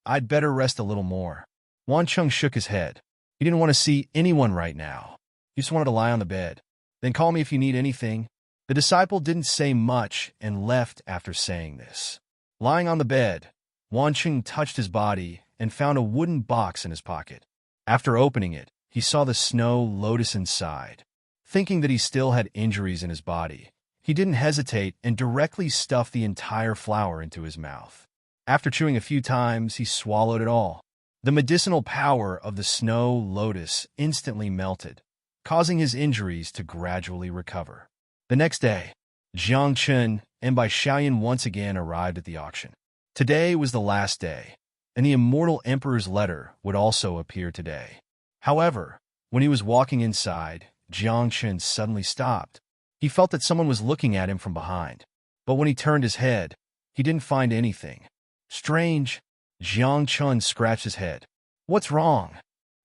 I'd better rest a little more. Wan Chung shook his head. He didn't want to see anyone right now. He just wanted to lie on the bed. Then call me if you need anything. The disciple didn't say much and left after saying this. Lying on the bed, Wan Chung touched his body and found a wooden box in his pocket. After opening it, he saw the snow lotus inside. Thinking that he still had injuries in his body, he didn't hesitate and directly stuffed the entire flower into his mouth. After chewing a few times, he swallowed it all. The medicinal power of the snow lotus instantly melted, causing his injuries to gradually recover. The next day, Jiang Chun and Bai Xiaoyan once again arrived at the auction. Today was the last day, and the immortal emperor's letter would also appear today. However, when he was walking inside, Jiang Chun suddenly stopped. He felt that someone was looking at him from behind, but when he turned his head, he didn't find anything. Strange. Jiang Chun scratched his head. What's wrong?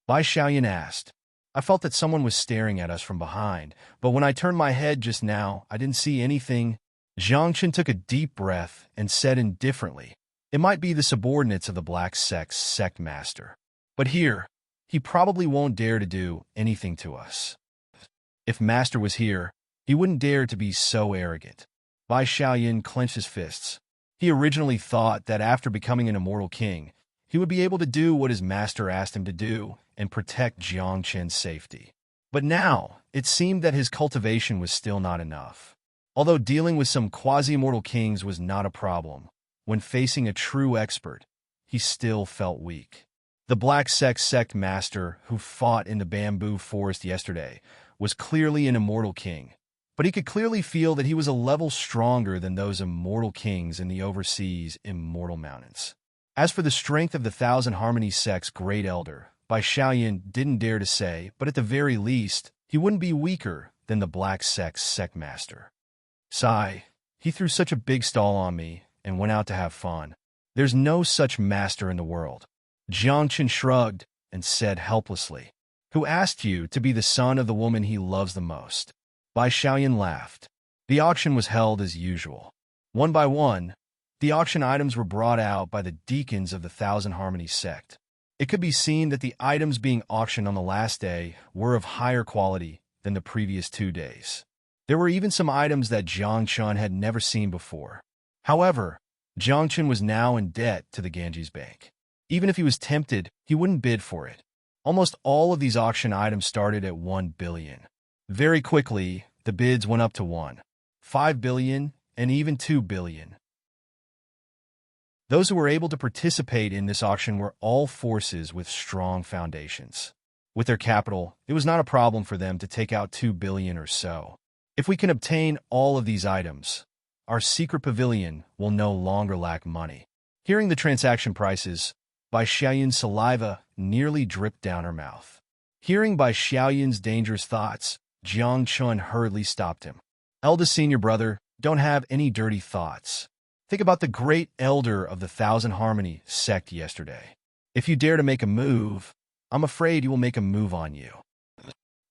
Bai Xiaoyan asked. I felt that someone was staring at us from behind, but when I turned my head just now, I didn't see anything. Jiang Chun took a deep breath and said indifferently, it might be the subordinates of the Black Sect's sect master. But here, he probably won't dare to do anything to us. If Master was here, he wouldn't dare to be so arrogant. Bai Xiaoyan clenched his fists. He originally thought that after becoming an immortal king, he would be able to do what his master asked him to do and protect Jiang Chen's safety. But now, it seemed that his cultivation was still not enough. Although dealing with some quasi-immortal kings was not a problem, when facing a true expert, he still felt weak. The Black sect master who fought in the bamboo forest yesterday was clearly an immortal king, but he could clearly feel that he was a level stronger than those immortal kings in the overseas immortal mountains. As for the strength of the Thousand Harmony sect's great elder, Bai Xiaoyan didn't dare to say, but at the very least, he wouldn't be weaker than the Black sect's sect master. Sigh, he threw such a big stall on me and went out to have fun. There's no such master in the world. Jiang Chen shrugged and said helplessly, who asked you to be the son of the woman he loves the most? Bai Xiaoyan laughed. The auction was held as usual. One by one, the auction items were brought out by the deacons of the Thousand Harmony sect. It could be seen that the items being auctioned on the last day were of higher quality than the previous 2 days. There were even some items that Jiang Chun had never seen before. However, Jiang Chun was now in debt to the Ganges Bank. Even if he was tempted, he wouldn't bid for it. Almost all of these auction items started at 1 billion. Very quickly, the bids went up to 1.5 billion, and even 2 billion. Those who were able to participate in this auction were all forces with strong foundations. With their capital, it was not a problem for them to take out 2 billion or so. If we can obtain all of these items, our secret pavilion will no longer lack money. Hearing the transaction prices, Bai Xiaoyan's saliva nearly dripped down her mouth. Hearing Bai Xiaoyan's dangerous thoughts, Jiang Chun hurriedly stopped him. Eldest senior brother, don't have any dirty thoughts. Think about the great elder of the Thousand Harmony sect yesterday. If you dare to make a move, I'm afraid he will make a move on you.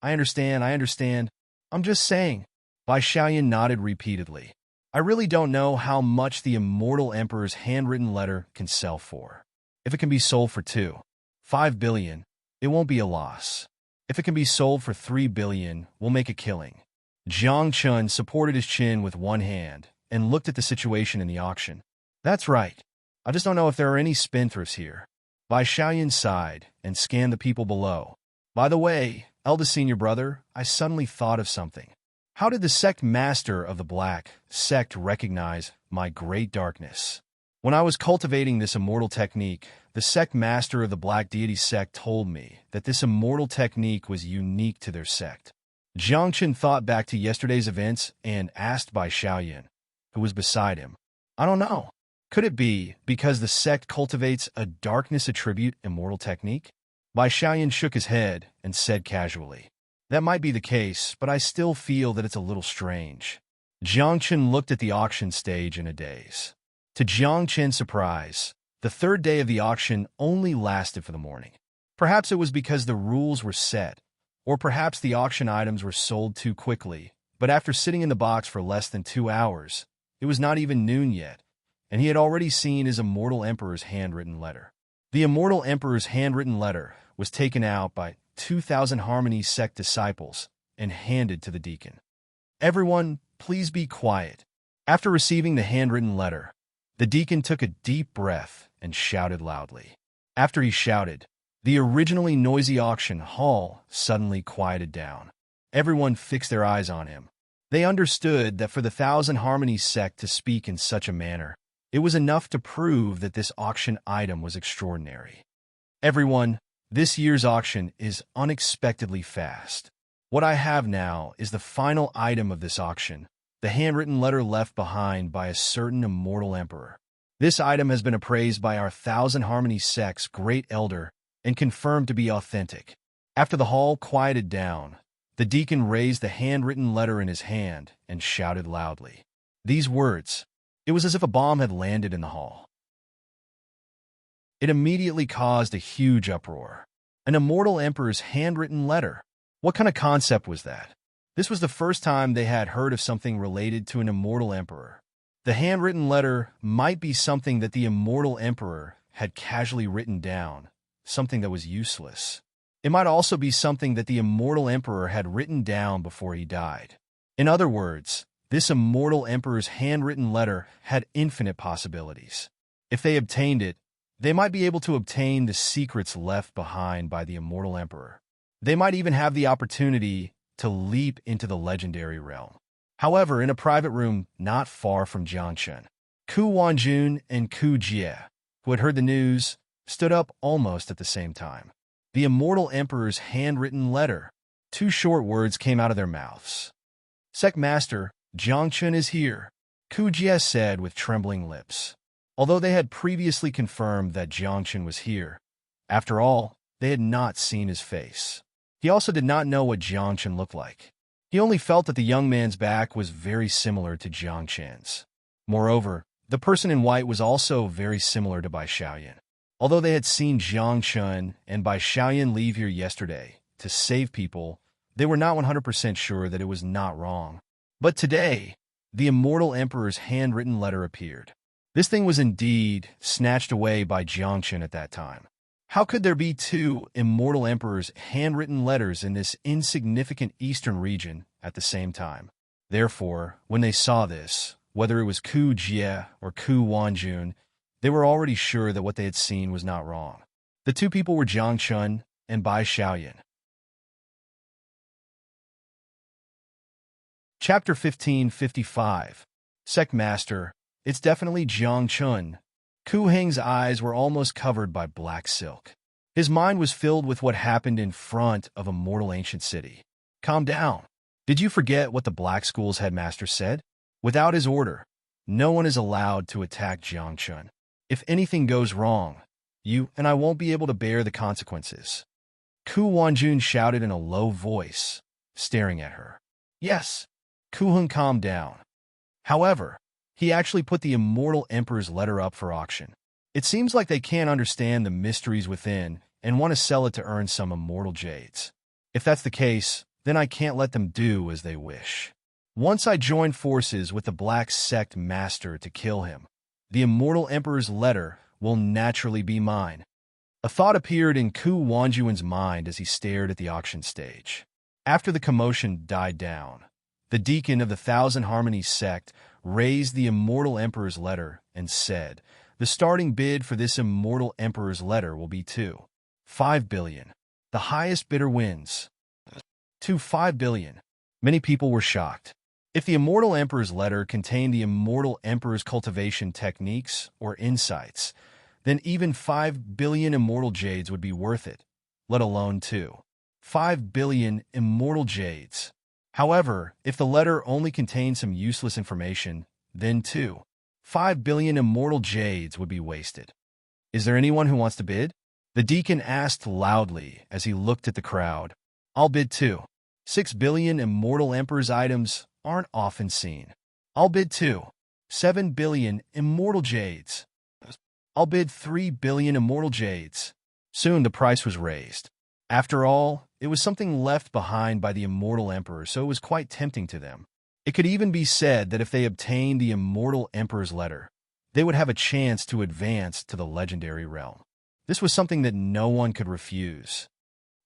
I understand. I'm just saying. Bai Xiaoyan nodded repeatedly. I really don't know how much the immortal emperor's handwritten letter can sell for. If it can be sold for 2.5 billion, it won't be a loss. If it can be sold for 3 billion, we'll make a killing. Jiang Chun supported his chin with one hand and looked at the situation in the auction. That's right. I just don't know if there are any spendthrifts here. Bai Xiaoyan sighed and scanned the people below. By the way, eldest senior brother, I suddenly thought of something. How did the sect master of the Black sect recognize my great darkness? When I was cultivating this immortal technique, the sect master of the Black Deity sect told me that this immortal technique was unique to their sect. Jiang Chen thought back to yesterday's events and asked Bai Xiaoyan, who was beside him. I don't know. Could it be because the sect cultivates a darkness attribute immortal technique? Bai Xiaoyan shook his head and said casually, that might be the case, but I still feel that it's a little strange. Jiang Chen looked at the auction stage in a daze. To Jiang Chen's surprise, the third day of the auction only lasted for the morning. Perhaps it was because the rules were set, or perhaps the auction items were sold too quickly, but after sitting in the box for less than 2 hours, it was not even noon yet, and he had already seen his immortal emperor's handwritten letter. The immortal emperor's handwritten letter was taken out by 2,000 Harmony sect disciples and handed to the deacon. "Everyone, please be quiet." After receiving the handwritten letter, the deacon took a deep breath and shouted loudly. After he shouted, the originally noisy auction hall suddenly quieted down. Everyone fixed their eyes on him. They understood that for the Thousand Harmony sect to speak in such a manner, it was enough to prove that this auction item was extraordinary. "Everyone, this year's auction is unexpectedly fast. What I have now is the final item of this auction, the handwritten letter left behind by a certain immortal emperor. This item has been appraised by our Thousand Harmony sect's great elder and confirmed to be authentic." After the hall quieted down, the deacon raised the handwritten letter in his hand and shouted loudly. These words, it was as if a bomb had landed in the hall. It immediately caused a huge uproar. An immortal emperor's handwritten letter. What kind of concept was that? This was the first time they had heard of something related to an immortal emperor. The handwritten letter might be something that the immortal emperor had casually written down, something that was useless. It might also be something that the immortal emperor had written down before he died. In other words, this immortal emperor's handwritten letter had infinite possibilities. If they obtained it, they might be able to obtain the secrets left behind by the immortal emperor. They might even have the opportunity to leap into the legendary realm. However, in a private room not far from Jiangchen, Ku Wanjun and Ku Jie, who had heard the news, stood up almost at the same time. The immortal emperor's handwritten letter. 2 short words came out of their mouths. "Sect Master, Jiangchen is here," Ku Jie said with trembling lips. Although they had previously confirmed that Jiangchen was here, after all, they had not seen his face. He also did not know what Jiangchen looked like. He only felt that the young man's back was very similar to Jiangchen's. Moreover, the person in white was also very similar to Bai Xiaoyan. Although they had seen Jiangchen and Bai Xiaoyan leave here yesterday to save people, they were not 100% sure that it was not wrong. But today, the immortal emperor's handwritten letter appeared. This thing was indeed snatched away by Jiangchen at that time. How could there be 2 immortal emperors' handwritten letters in this insignificant eastern region at the same time? Therefore, when they saw this, whether it was Ku Jie or Ku Wanjun, they were already sure that what they had seen was not wrong. The 2 people were Jiangchen and Bai Xiaoyan. Chapter 1555. Sect Master, it's definitely Jiangchen. Ku Heng's eyes were almost covered by black silk. His mind was filled with what happened in front of a mortal ancient city. Calm down. Did you forget what the Black School's headmaster said? Without his order, no one is allowed to attack Jiangchen. If anything goes wrong, you and I won't be able to bear the consequences. Ku Wanjun shouted in a low voice, staring at her. Yes. Ku Heng calmed down. However, he actually put the immortal emperor's letter up for auction. It seems like they can't understand the mysteries within and want to sell it to earn some immortal jades. If that's the case, then I can't let them do as they wish. Once I join forces with the Black Sect Master to kill him, the immortal emperor's letter will naturally be mine. A thought appeared in Ku Wanjun's mind as he stared at the auction stage. After the commotion died down, the deacon of the Thousand Harmony sect raised the immortal emperor's letter and said, "The starting bid for this immortal emperor's letter will be 5 billion. The highest bidder wins." 5 billion. Many people were shocked. If the immortal emperor's letter contained the immortal emperor's cultivation techniques or insights, then even 5 billion immortal jades would be worth it, let alone 5 billion immortal jades. However, if the letter only contained some useless information, then 5 billion immortal jades would be wasted. Is there anyone who wants to bid? The deacon asked loudly as he looked at the crowd. I'll bid 6 billion immortal emperor's items aren't often seen. I'll bid 7 billion immortal jades. I'll bid 3 billion immortal jades. Soon the price was raised. After all, it was something left behind by the immortal emperor, so it was quite tempting to them. It could even be said that if they obtained the immortal emperor's letter, they would have a chance to advance to the legendary realm. This was something that no one could refuse.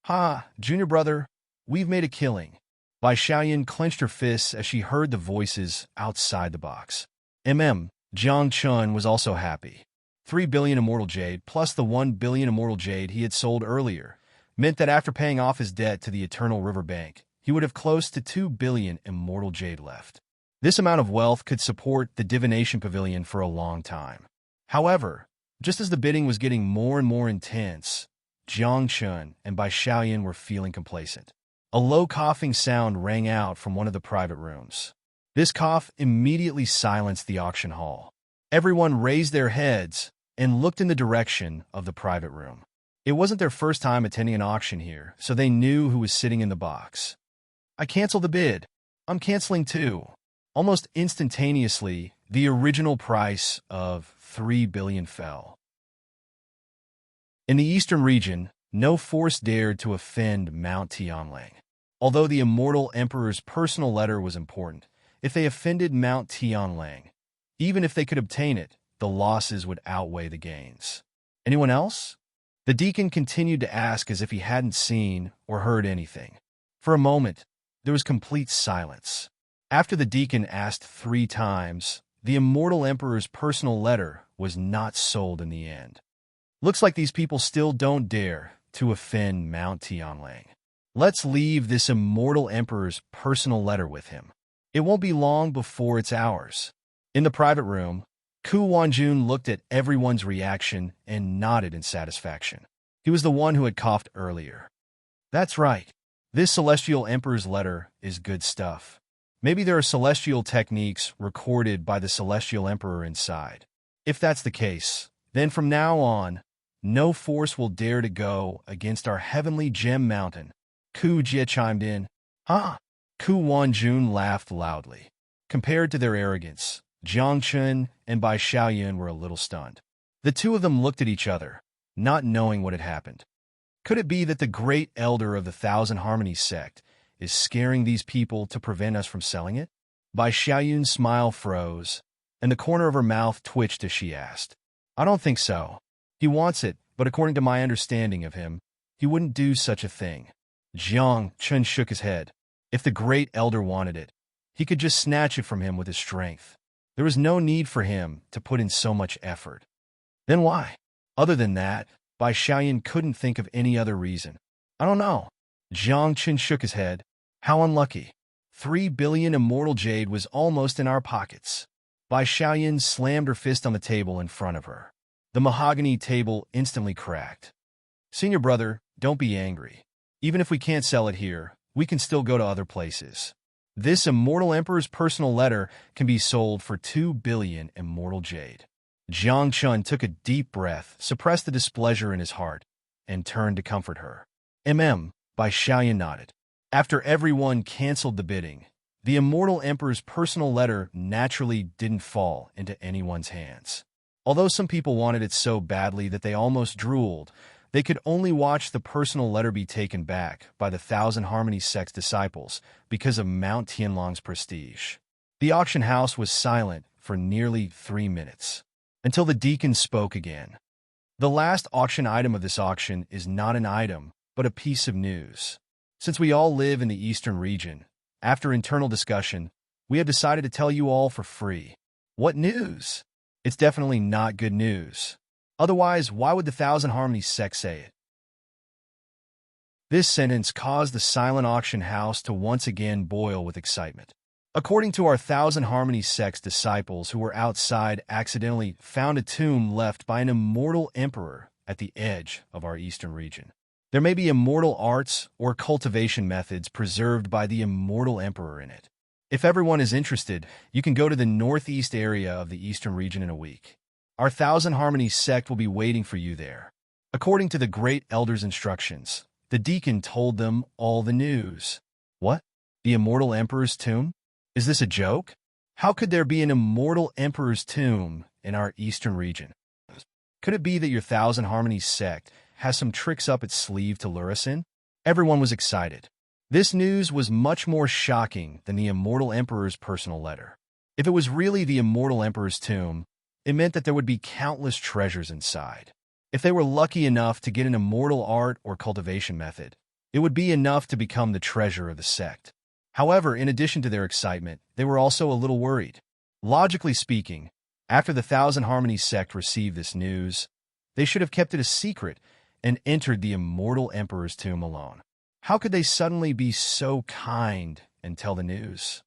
"Ha, junior brother, we've made a killing." Bai Xiaoyan clenched her fists as she heard the voices outside the box. Jiang Chun was also happy. 3 billion immortal jade plus the 1 billion immortal jade he had sold earlier meant that after paying off his debt to the Eternal River Bank, he would have close to 2 billion immortal jade left. This amount of wealth could support the divination pavilion for a long time. However, just as the bidding was getting more and more intense, Jiang Chun and Bai Xiaoyan were feeling complacent. A low coughing sound rang out from one of the private rooms. This cough immediately silenced the auction hall. Everyone raised their heads and looked in the direction of the private room. It wasn't their first time attending an auction here, so they knew who was sitting in the box. "I cancel the bid. I'm canceling too." Almost instantaneously, the original price of 3 billion fell. In the eastern region, no force dared to offend Mount Tianlang. Although the immortal emperor's personal letter was important, if they offended Mount Tianlang, even if they could obtain it, the losses would outweigh the gains. "Anyone else?" The deacon continued to ask as if he hadn't seen or heard anything. For a moment, there was complete silence. After the deacon asked 3 times, the immortal emperor's personal letter was not sold in the end. "Looks like these people still don't dare to offend Mount Tianlang. Let's leave this immortal emperor's personal letter with him. It won't be long before it's ours." In the private room, Ku Wanjun looked at everyone's reaction and nodded in satisfaction. He was the one who had coughed earlier. "That's right. This celestial emperor's letter is good stuff. Maybe there are celestial techniques recorded by the celestial emperor inside. If that's the case, then from now on, no force will dare to go against our heavenly gem mountain." Ku Jie chimed in. "Huh?" Ku Wanjun laughed loudly. Compared to their arrogance, Jiang Chun and Bai Xiaoyan were a little stunned. The two of them looked at each other, not knowing what had happened. Could it be that the great elder of the Thousand Harmonies sect is scaring these people to prevent us from selling it? Bai Xiaoyan's smile froze, and the corner of her mouth twitched as she asked. "I don't think so. He wants it, but according to my understanding of him, he wouldn't do such a thing." Jiang Chun shook his head. If the great elder wanted it, he could just snatch it from him with his strength. There was no need for him to put in so much effort. Then why? Other than that, Bai Xiaoyan couldn't think of any other reason. "I don't know." Jiang Chun shook his head. "How unlucky. 3 billion immortal jade was almost in our pockets." Bai Xiaoyan slammed her fist on the table in front of her. The mahogany table instantly cracked. "Senior brother, don't be angry. Even if we can't sell it here, we can still go to other places. This immortal emperor's personal letter can be sold for 2 billion immortal jade." Jiang Chun took a deep breath, suppressed the displeasure in his heart, and turned to comfort her. Bai Xiaoyan nodded. After everyone canceled the bidding, the immortal emperor's personal letter naturally didn't fall into anyone's hands. Although some people wanted it so badly that they almost drooled, they could only watch the personal letter be taken back by the Thousand Harmonies sect's disciples because of Mount Tianlang's prestige. The auction house was silent for nearly 3 minutes, until the deacon spoke again. "The last auction item of this auction is not an item, but a piece of news. Since we all live in the eastern region, after internal discussion, we have decided to tell you all for free." "What news?" "It's definitely not good news. Otherwise, why would the Thousand Harmonies sect say it?" This sentence caused the silent auction house to once again boil with excitement. According to our Thousand Harmonies sect's disciples who were outside accidentally found a tomb left by an immortal emperor at the edge of our eastern region. There may be immortal arts or cultivation methods preserved by the immortal emperor in it. If everyone is interested, you can go to the northeast area of the eastern region in a week. Our Thousand Harmonies sect will be waiting for you there. According to the great elder's instructions, the deacon told them all the news. "What? The immortal emperor's tomb? Is this a joke? How could there be an immortal emperor's tomb in our eastern region? Could it be that your Thousand Harmonies sect has some tricks up its sleeve to lure us in?" Everyone was excited. This news was much more shocking than the immortal emperor's personal letter. If it was really the immortal emperor's tomb, it meant that there would be countless treasures inside. If they were lucky enough to get an immortal art or cultivation method, it would be enough to become the treasure of the sect. However, in addition to their excitement, they were also a little worried. Logically speaking, after the Thousand Harmonies sect received this news, they should have kept it a secret and entered the immortal emperor's tomb alone. How could they suddenly be so kind and tell the news?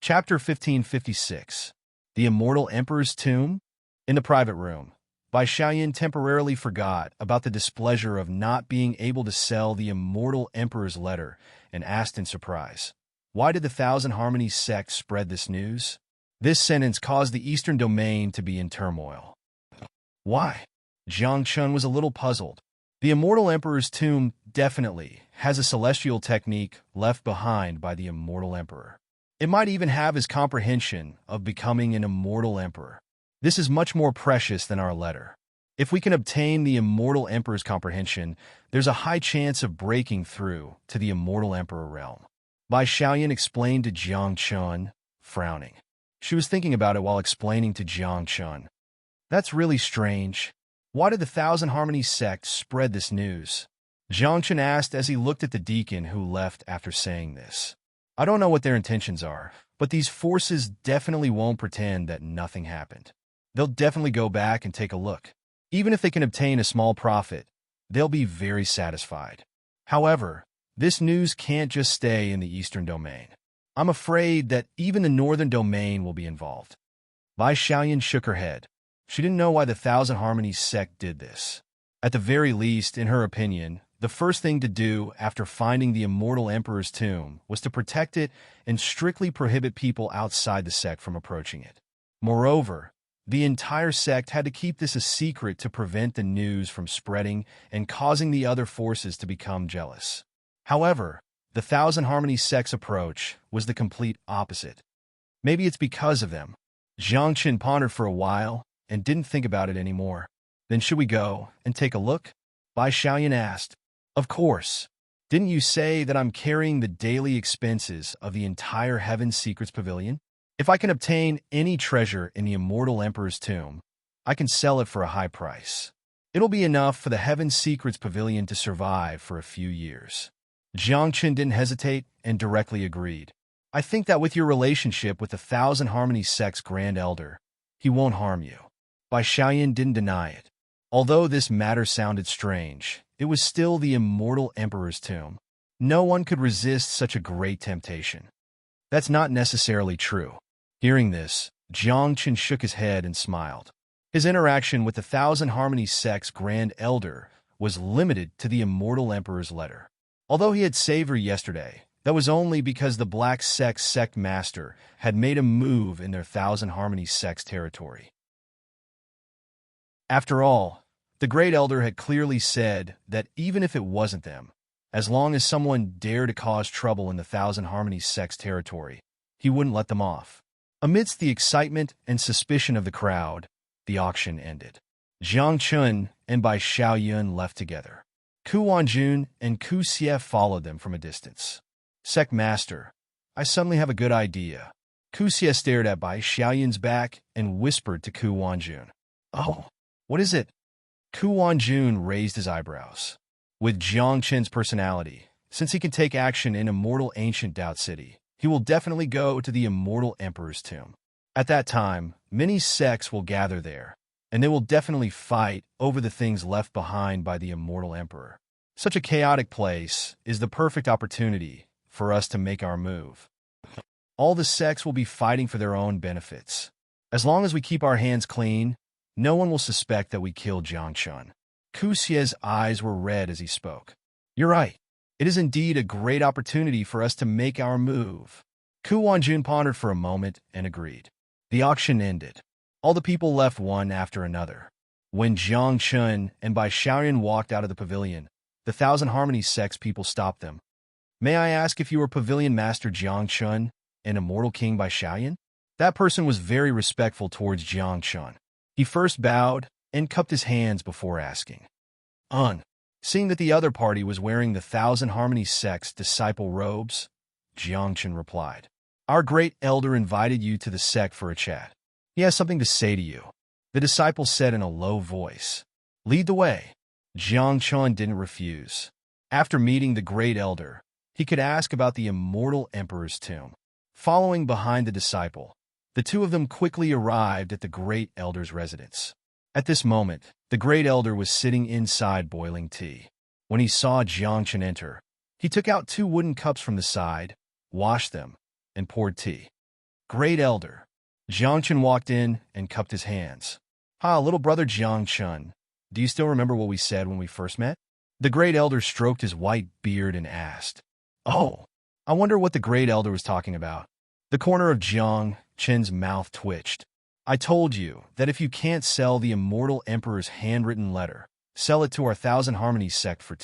Chapter 1556. The Immortal Emperor's Tomb? In the private room, Bai Xiaoyan temporarily forgot about the displeasure of not being able to sell the Immortal Emperor's letter and asked in surprise, "Why did the Thousand Harmonies sect spread this news?" This sentence caused the Eastern Domain to be in turmoil. Why? Jiang Chun was a little puzzled. The Immortal Emperor's Tomb definitely has a celestial technique left behind by the Immortal Emperor. It might even have his comprehension of becoming an Immortal Emperor. This is much more precious than our letter. If we can obtain the Immortal Emperor's comprehension, there's a high chance of breaking through to the Immortal Emperor realm. Bai Xiaoyan explained to Jiang Chun, frowning. She was thinking about it while explaining to Jiang Chun. That's really strange. Why did the Thousand Harmonies sect spread this news? Jiang Chun asked as he looked at the deacon who left after saying this. I don't know what their intentions are, but these forces definitely won't pretend that nothing happened. They'll definitely go back and take a look. Even if they can obtain a small profit, they'll be very satisfied. However, this news can't just stay in the Eastern Domain. I'm afraid that even the Northern Domain will be involved. Bai Xiaoyan shook her head. She didn't know why the Thousand Harmonies sect did this. At the very least, in her opinion, the first thing to do after finding the Immortal Emperor's tomb was to protect it and strictly prohibit people outside the sect from approaching it. Moreover, the entire sect had to keep this a secret to prevent the news from spreading and causing the other forces to become jealous. However, the Thousand Harmonies sect's approach was the complete opposite. Maybe it's because of them. Jiang Qin pondered for a while and didn't think about it anymore. Then should we go and take a look? Bai Xiaoyan asked. Of course. Didn't you say that I'm carrying the daily expenses of the entire Heaven Secrets Pavilion? If I can obtain any treasure in the Immortal Emperor's tomb, I can sell it for a high price. It'll be enough for the Heaven Secrets Pavilion to survive for a few years. Jiang Qin didn't hesitate and directly agreed. I think that with your relationship with the Thousand Harmonies sect's Grand Elder, he won't harm you. Bai Xiaoyan didn't deny it. Although this matter sounded strange, it was still the Immortal Emperor's tomb. No one could resist such a great temptation. That's not necessarily true. Hearing this, Jiang Qin shook his head and smiled. His interaction with the Thousand Harmonies sect's Grand Elder was limited to the Immortal Emperor's letter. Although he had saved her yesterday, that was only because the Black Sect's sect master had made a move in their Thousand Harmonies sect's territory. After all, the Great Elder had clearly said that even if it wasn't them, as long as someone dared to cause trouble in the Thousand Harmonies sect's territory, he wouldn't let them off. Amidst the excitement and suspicion of the crowd, the auction ended. Jiang Chun and Bai Xiaoyan left together. Ku Wanjun and Ku Xie followed them from a distance. Sect Master, I suddenly have a good idea. Ku Xie stared at Bai Xiaoyan's back and whispered to Ku Wanjun. Oh, what is it? Ku Wanjun raised his eyebrows. With Jiang Qin's personality, since he can take action in Immortal Ancient Doubt City, he will definitely go to the Immortal Emperor's tomb. At that time, many sects will gather there, and they will definitely fight over the things left behind by the Immortal Emperor. Such a chaotic place is the perfect opportunity for us to make our move. All the sects will be fighting for their own benefits. As long as we keep our hands clean, no one will suspect that we killed Jiang Chun. Ku Xie's eyes were red as he spoke. You're right. It is indeed a great opportunity for us to make our move. Ku Wanjun pondered for a moment and agreed. The auction ended. All the people left one after another. When Jiang Chun and Bai Xiaoyan walked out of the pavilion, the Thousand Harmonies sect's people stopped them. May I ask if you were Pavilion Master Jiang Chun and Immortal King Bai Xiaoyan? That person was very respectful towards Jiang Chun. He first bowed and cupped his hands before asking. Seeing that the other party was wearing the Thousand Harmonies sect's disciple robes, Jiang Chun replied. Our great elder invited you to the sect for a chat. He has something to say to you. The disciple said in a low voice. Lead the way. Jiang Chun didn't refuse. After meeting the great elder, he could ask about the immortal emperor's tomb. Following behind the disciple, the two of them quickly arrived at the great elder's residence. At this moment, the great elder was sitting inside boiling tea. When he saw Jiang Chun enter, he took out 2 wooden cups from the side, washed them, and poured tea. Great elder. Jiang Chun walked in and cupped his hands. Little brother Jiang Chun, do you still remember what we said when we first met? The great elder stroked his white beard and asked. Oh, I wonder what the great elder was talking about. The corner of Jiang Chun's mouth twitched. I told you that if you can't sell the immortal emperor's handwritten letter, sell it to our Thousand Harmonies sect for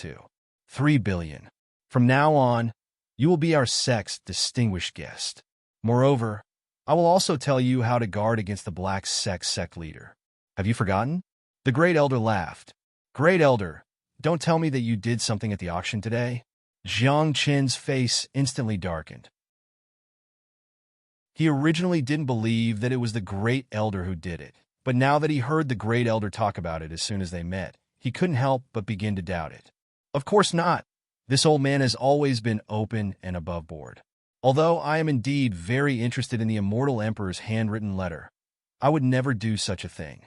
3 billion. From now on, you will be our sect's distinguished guest. Moreover, I will also tell you how to guard against the Black sect leader. Have you forgotten? The great elder laughed. Great elder, don't tell me that you did something at the auction today. Jiang Chun's face instantly darkened. He originally didn't believe that it was the great elder who did it, but now that he heard the great elder talk about it as soon as they met, he couldn't help but begin to doubt it. Of course not. This old man has always been open and above board. Although I am indeed very interested in the immortal emperor's handwritten letter, I would never do such a thing.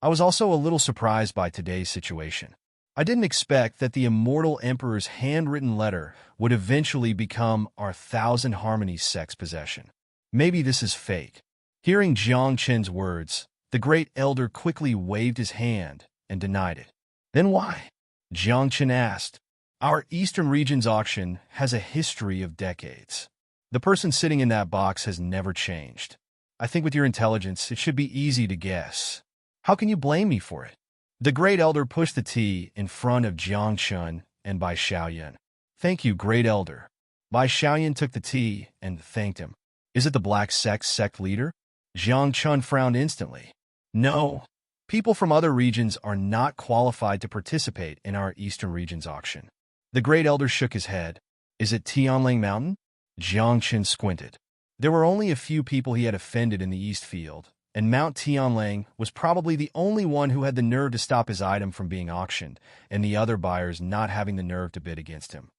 I was also a little surprised by today's situation. I didn't expect that the immortal emperor's handwritten letter would eventually become our Thousand Harmonies sect's possession. Maybe this is fate. Hearing Jiang Chun's words, the great elder quickly waved his hand and denied it. Then why? Jiang Chun asked. Our Eastern region's auction has a history of decades. The person sitting in that box has never changed. I think with your intelligence, it should be easy to guess. How can you blame me for it? The great elder pushed the tea in front of Jiang Chun and Bai Xiaoyan. Thank you, great elder. Bai Xiaoyan took the tea and thanked him. Is it the Black sect leader? Jiang Chun frowned instantly. No. People from other regions are not qualified to participate in our Eastern region's auction. The great elder shook his head. Is it Tianlang Mountain? Jiang Chun squinted. There were only a few people he had offended in the East Field, and Mount Tianlang was probably the only one who had the nerve to stop his item from being auctioned, and the other buyers not having the nerve to bid against him.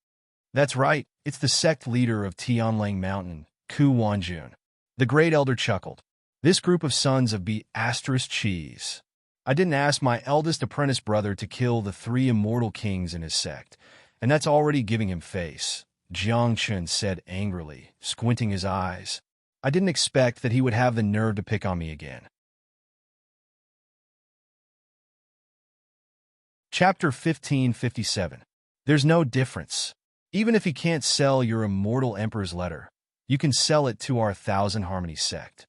That's right, it's the sect leader of Tianlang Mountain, Ku Wanjun. The great elder chuckled. This group of sons of cheese. I didn't ask my eldest apprentice brother to kill the 3 immortal kings in his sect, and that's already giving him face, Jiang Chun said angrily, squinting his eyes. I didn't expect that he would have the nerve to pick on me again. Chapter 1557. There's no difference. Even if he can't sell your immortal emperor's letter, you can sell it to our Thousand Harmonies sect.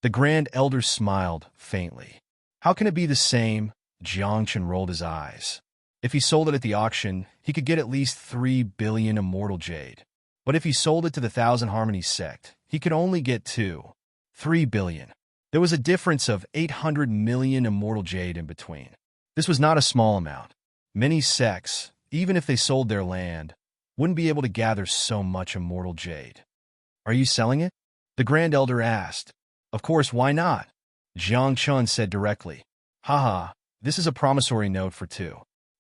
The grand elder smiled faintly. How can it be the same? Jiang Chun rolled his eyes. If he sold it at the auction, he could get at least 3 billion immortal jade. But if he sold it to the Thousand Harmonies sect, he could only get 3 billion. There was a difference of 800 million immortal jade in between. This was not a small amount. Many sects, even if they sold their land, wouldn't be able to gather so much immortal jade. Are you selling it? The grand elder asked. Of course, why not? Jiang Chun said directly. Haha, this is a promissory note for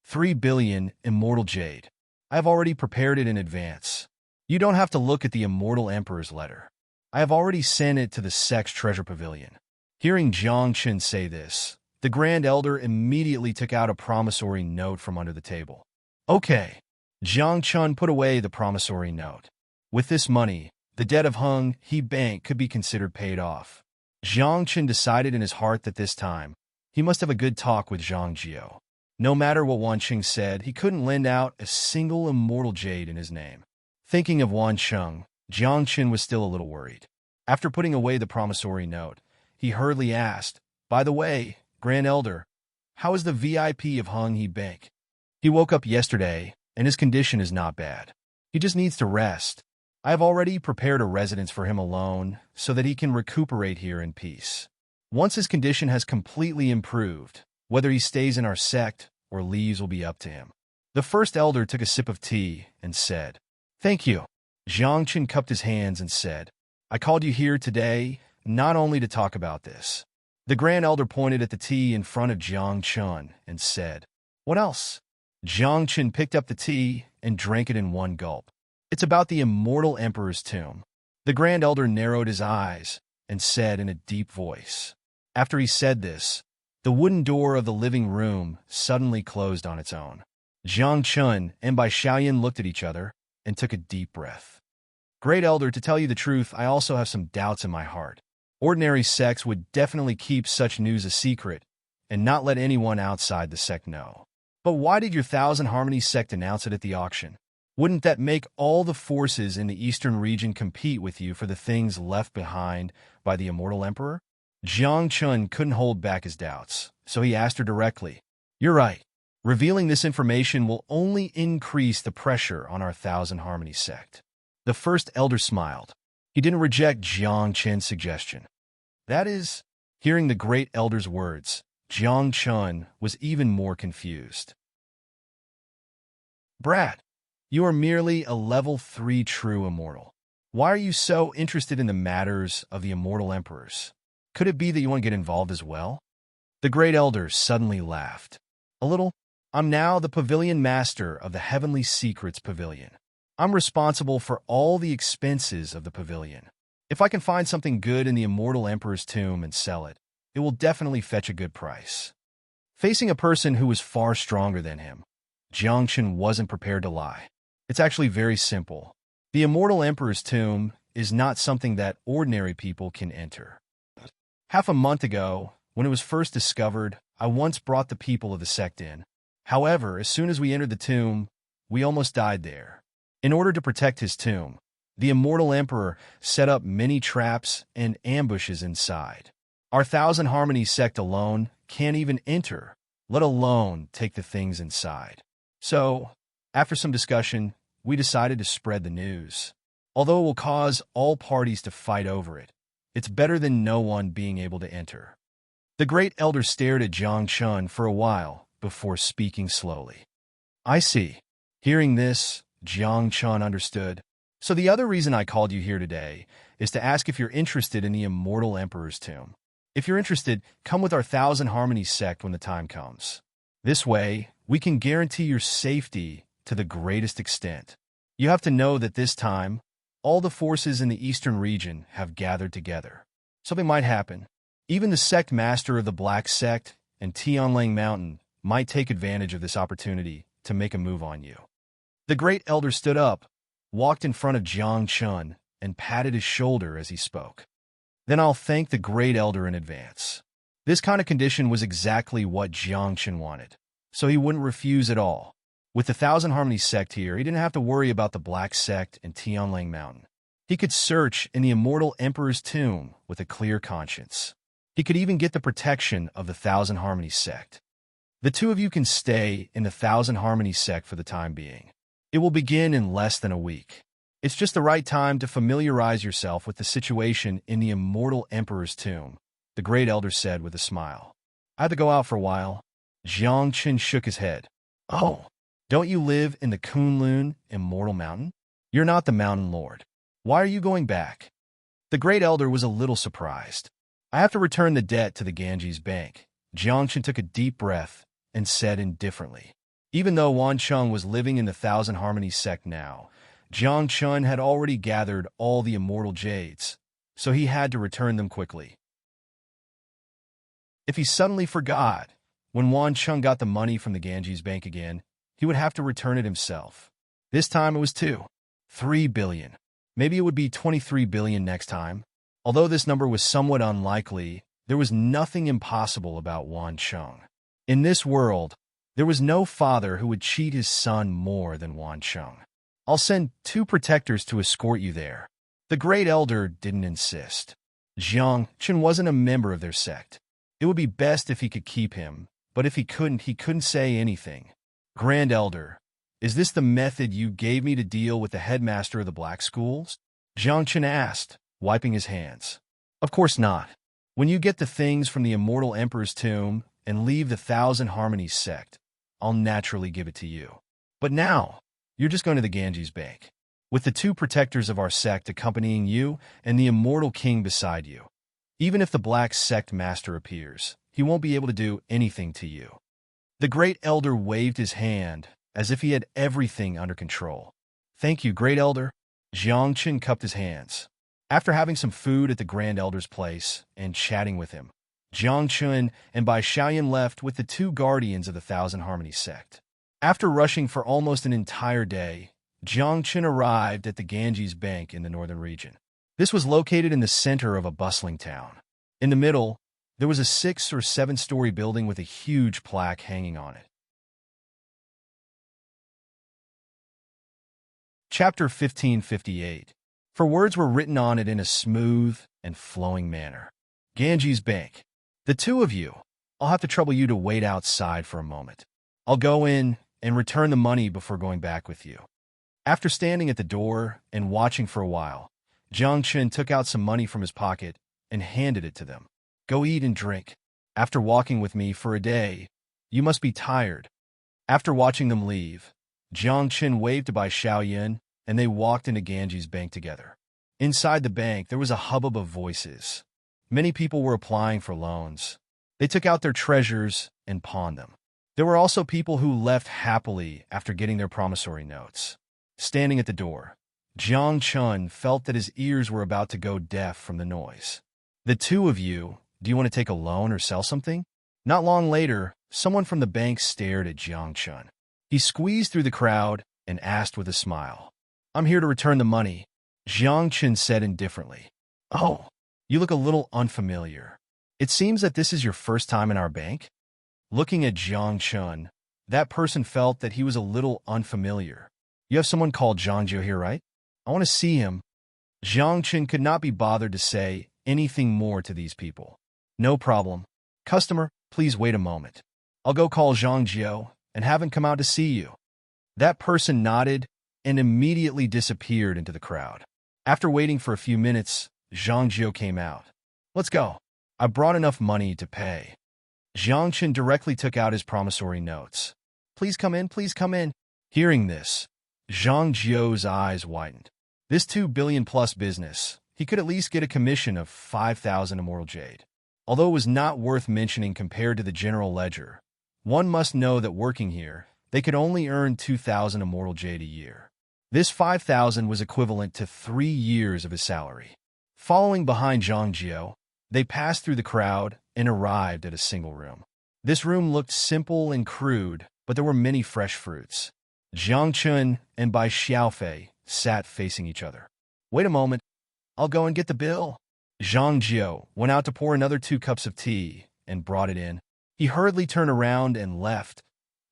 3 billion immortal jade. I have already prepared it in advance. You don't have to look at the immortal emperor's letter. I have already sent it to the sect's treasure pavilion. Hearing Jiang Chun say this, the grand elder immediately took out a promissory note from under the table. Okay. Jiang Chun put away the promissory note. With this money, the debt of Hung He Bank could be considered paid off. Jiang Chun decided in his heart that this time, he must have a good talk with Zhang Jiao. No matter what Wan Qing said, he couldn't lend out a single immortal jade in his name. Thinking of Wan Qing, Jiang Chun was still a little worried. After putting away the promissory note, he hurriedly asked, By the way, Grand Elder, how is the VIP of Hung He Bank? He woke up yesterday, and his condition is not bad. He just needs to rest. I have already prepared a residence for him alone, so that he can recuperate here in peace. Once his condition has completely improved, whether he stays in our sect or leaves will be up to him. The first elder took a sip of tea and said, Thank you. Jiang Chun cupped his hands and said, I called you here today not only to talk about this. The Grand Elder pointed at the tea in front of Jiang Chun and said, "What else?" Jiang Chun picked up the tea and drank it in one gulp. "It's about the immortal emperor's tomb." The Grand Elder narrowed his eyes and said in a deep voice. After he said this, the wooden door of the living room suddenly closed on its own. Jiang Chun and Bai Xiaoyan looked at each other and took a deep breath. "Great Elder, to tell you the truth, I also have some doubts in my heart. Ordinary sects would definitely keep such news a secret and not let anyone outside the sect know. But why did your Thousand Harmonies sect announce it at the auction? Wouldn't that make all the forces in the eastern region compete with you for the things left behind by the immortal emperor?" Jiang Chun couldn't hold back his doubts, so he asked her directly. "You're right. Revealing this information will only increase the pressure on our Thousand Harmonies sect." The first elder smiled. He didn't reject Jiang Chun's suggestion. That is, hearing the great elder's words, Jiang Chun was even more confused. "Brad, you are merely a level 3 true immortal. Why are you so interested in the matters of the immortal emperors? Could it be that you want to get involved as well?" The great elder suddenly laughed. "A little. I'm now the pavilion master of the Heavenly Secrets Pavilion. I'm responsible for all the expenses of the pavilion. If I can find something good in the immortal emperor's tomb and sell it, it will definitely fetch a good price." Facing a person who was far stronger than him, Jiang Chun wasn't prepared to lie. It's actually very simple. The immortal emperor's tomb is not something that ordinary people can enter. Half a month ago, when it was first discovered, I once brought the people of the sect in. However, as soon as we entered the tomb, we almost died there. In order to protect his tomb, the immortal emperor set up many traps and ambushes inside. Our Thousand Harmonies sect alone can't even enter, let alone take the things inside. So, after some discussion, we decided to spread the news. Although it will cause all parties to fight over it, it's better than no one being able to enter. The great elder stared at Jiang Chun for a while before speaking slowly. "I see." Hearing this, Jiang Chun understood. "So the other reason I called you here today is to ask if you're interested in the immortal emperor's tomb. If you're interested, come with our Thousand Harmonies sect when the time comes. This way, we can guarantee your safety to the greatest extent. You have to know that this time, all the forces in the eastern region have gathered together. Something might happen. Even the sect master of the Black Sect and Tianlang Mountain might take advantage of this opportunity to make a move on you." The great elder stood up, walked in front of Jiang Chun, and patted his shoulder as he spoke. "Then I'll thank the great elder in advance." This kind of condition was exactly what Jiang Chun wanted, so he wouldn't refuse at all. With the Thousand Harmonies sect here, he didn't have to worry about the Black Sect and Tianlang Mountain. He could search in the immortal emperor's tomb with a clear conscience. He could even get the protection of the Thousand Harmonies sect. The two of you can stay in the Thousand Harmonies sect for the time being. It will begin in less than a week. It's just the right time to familiarize yourself with the situation in the immortal emperor's tomb, the great elder said with a smile. "I have to go out for a while." Jiang Chun shook his head. "Oh, don't you live in the Kunlun Immortal Mountain? You're not the Mountain Lord. Why are you going back?" The great elder was a little surprised. "I have to return the debt to the Ganges Bank." Jiang Chun took a deep breath and said indifferently. Even though Wan Chung was living in the Thousand Harmonies sect now, Jiang Chun had already gathered all the immortal jades, so he had to return them quickly. If he suddenly forgot, when Wan Chung got the money from the Ganges Bank again, he would have to return it himself. This time it was 3 billion. Maybe it would be 23 billion next time. Although this number was somewhat unlikely, there was nothing impossible about Wan Chung. In this world, there was no father who would cheat his son more than Wan Chung. "I'll send 2 protectors to escort you there." The great elder didn't insist. Jiang Chun wasn't a member of their sect. It would be best if he could keep him, but if he couldn't say anything. "Grand Elder, is this the method you gave me to deal with the headmaster of the black schools?" Jiang Chun asked, wiping his hands. "Of course not. When you get the things from the immortal emperor's tomb and leave the Thousand Harmonies sect, I'll naturally give it to you. But now, you're just going to the Ganges Bank, with the 2 protectors of our sect accompanying you and the immortal king beside you. Even if the Black Sect Master appears, he won't be able to do anything to you. The Great Elder waved his hand, as if he had everything under control. Thank you, Great Elder. Jiangchen cupped his hands. After having some food at the Grand Elder's place and chatting with him, Jiangchen and Bai Xiaoyan left with the two guardians of the Thousand Harmony sect. After rushing for almost an entire day, Jiangchen arrived at the Ganges Bank in the northern region. This was located in the center of a bustling town. In the middle, there was a 6- or 7-story building with a huge plaque hanging on it. Chapter 1558. For words were written on it in a smooth and flowing manner. Ganges Bank. The two of you, I'll have to trouble you to wait outside for a moment. I'll go in and return the money before going back with you. After standing at the door and watching for a while, Jiangchen took out some money from his pocket and handed it to them. Go eat and drink. After walking with me for a day, you must be tired. After watching them leave, Jiangchen waved to Bai Xiaoyan, and they walked into Ganges Bank together. Inside the bank, there was a hubbub of voices. Many people were applying for loans. They took out their treasures and pawned them. There were also people who left happily after getting their promissory notes. Standing at the door, Jiangchen felt that his ears were about to go deaf from the noise. The two of you, do you want to take a loan or sell something? Not long later, someone from the bank stared at Jiangchen. He squeezed through the crowd and asked with a smile. I'm here to return the money, Jiangchen said indifferently. Oh, you look a little unfamiliar. It seems that this is your first time in our bank? Looking at Jiangchen, that person felt that he was a little unfamiliar. You have someone called Zhangjiu here, right? I want to see him. Jiangchen could not be bothered to say anything more to these people. No problem. Customer, please wait a moment. I'll go call Zhangjiu and have him come out to see you. That person nodded and immediately disappeared into the crowd. After waiting for a few minutes, Zhangjiu came out. Let's go. I brought enough money to pay. Jiangchen directly took out his promissory notes. Please come in, please come in. Hearing this, Zhangjiu's eyes widened. This 2 billion plus business, he could at least get a commission of 5,000 immortal jade. Although it was not worth mentioning compared to the general ledger, one must know that working here, they could only earn 2,000 immortal jade a year. This 5,000 was equivalent to 3 years of his salary. Following behind Zhangjiu, they passed through the crowd and arrived at a single room. This room looked simple and crude, but there were many fresh fruits. Jiangchen and Bai Xiaofei sat facing each other. Wait a moment. I'll go and get the bill. Zhangjiu went out to pour another 2 cups of tea and brought it in. He hurriedly turned around and left,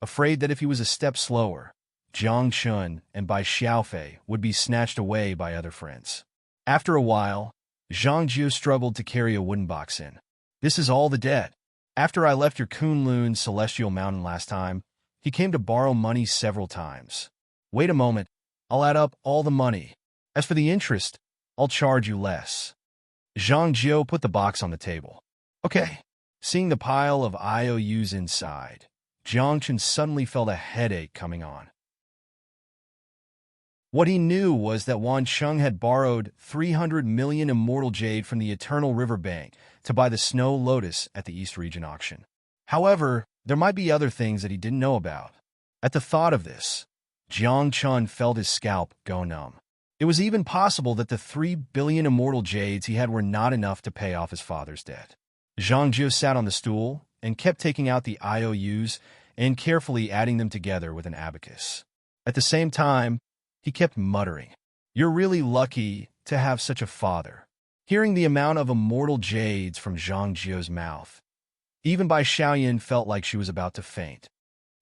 afraid that if he was a step slower, Jiangchen and Bai Xiaofei would be snatched away by other friends. After a while, Zhangjiu struggled to carry a wooden box in. This is all the debt. After I left your Kunlun Celestial Mountain last time, he came to borrow money several times. Wait a moment. I'll add up all the money. As for the interest, I'll charge you less. Zhangjiu put the box on the table. Okay. Seeing the pile of IOUs inside, Jiangchen suddenly felt a headache coming on. What he knew was that Wan Cheng had borrowed 300 million immortal jade from the Eternal River Bank to buy the Snow Lotus at the East Region auction. However, there might be other things that he didn't know about. At the thought of this, Jiangchen felt his scalp go numb. It was even possible that the 3 billion immortal jades he had were not enough to pay off his father's debt. Zhangjiu sat on the stool and kept taking out the IOUs and carefully adding them together with an abacus. At the same time, he kept muttering, "You're really lucky to have such a father." Hearing the amount of immortal jades from Zhangjiu's mouth, even Bai Xiaoyan felt like she was about to faint.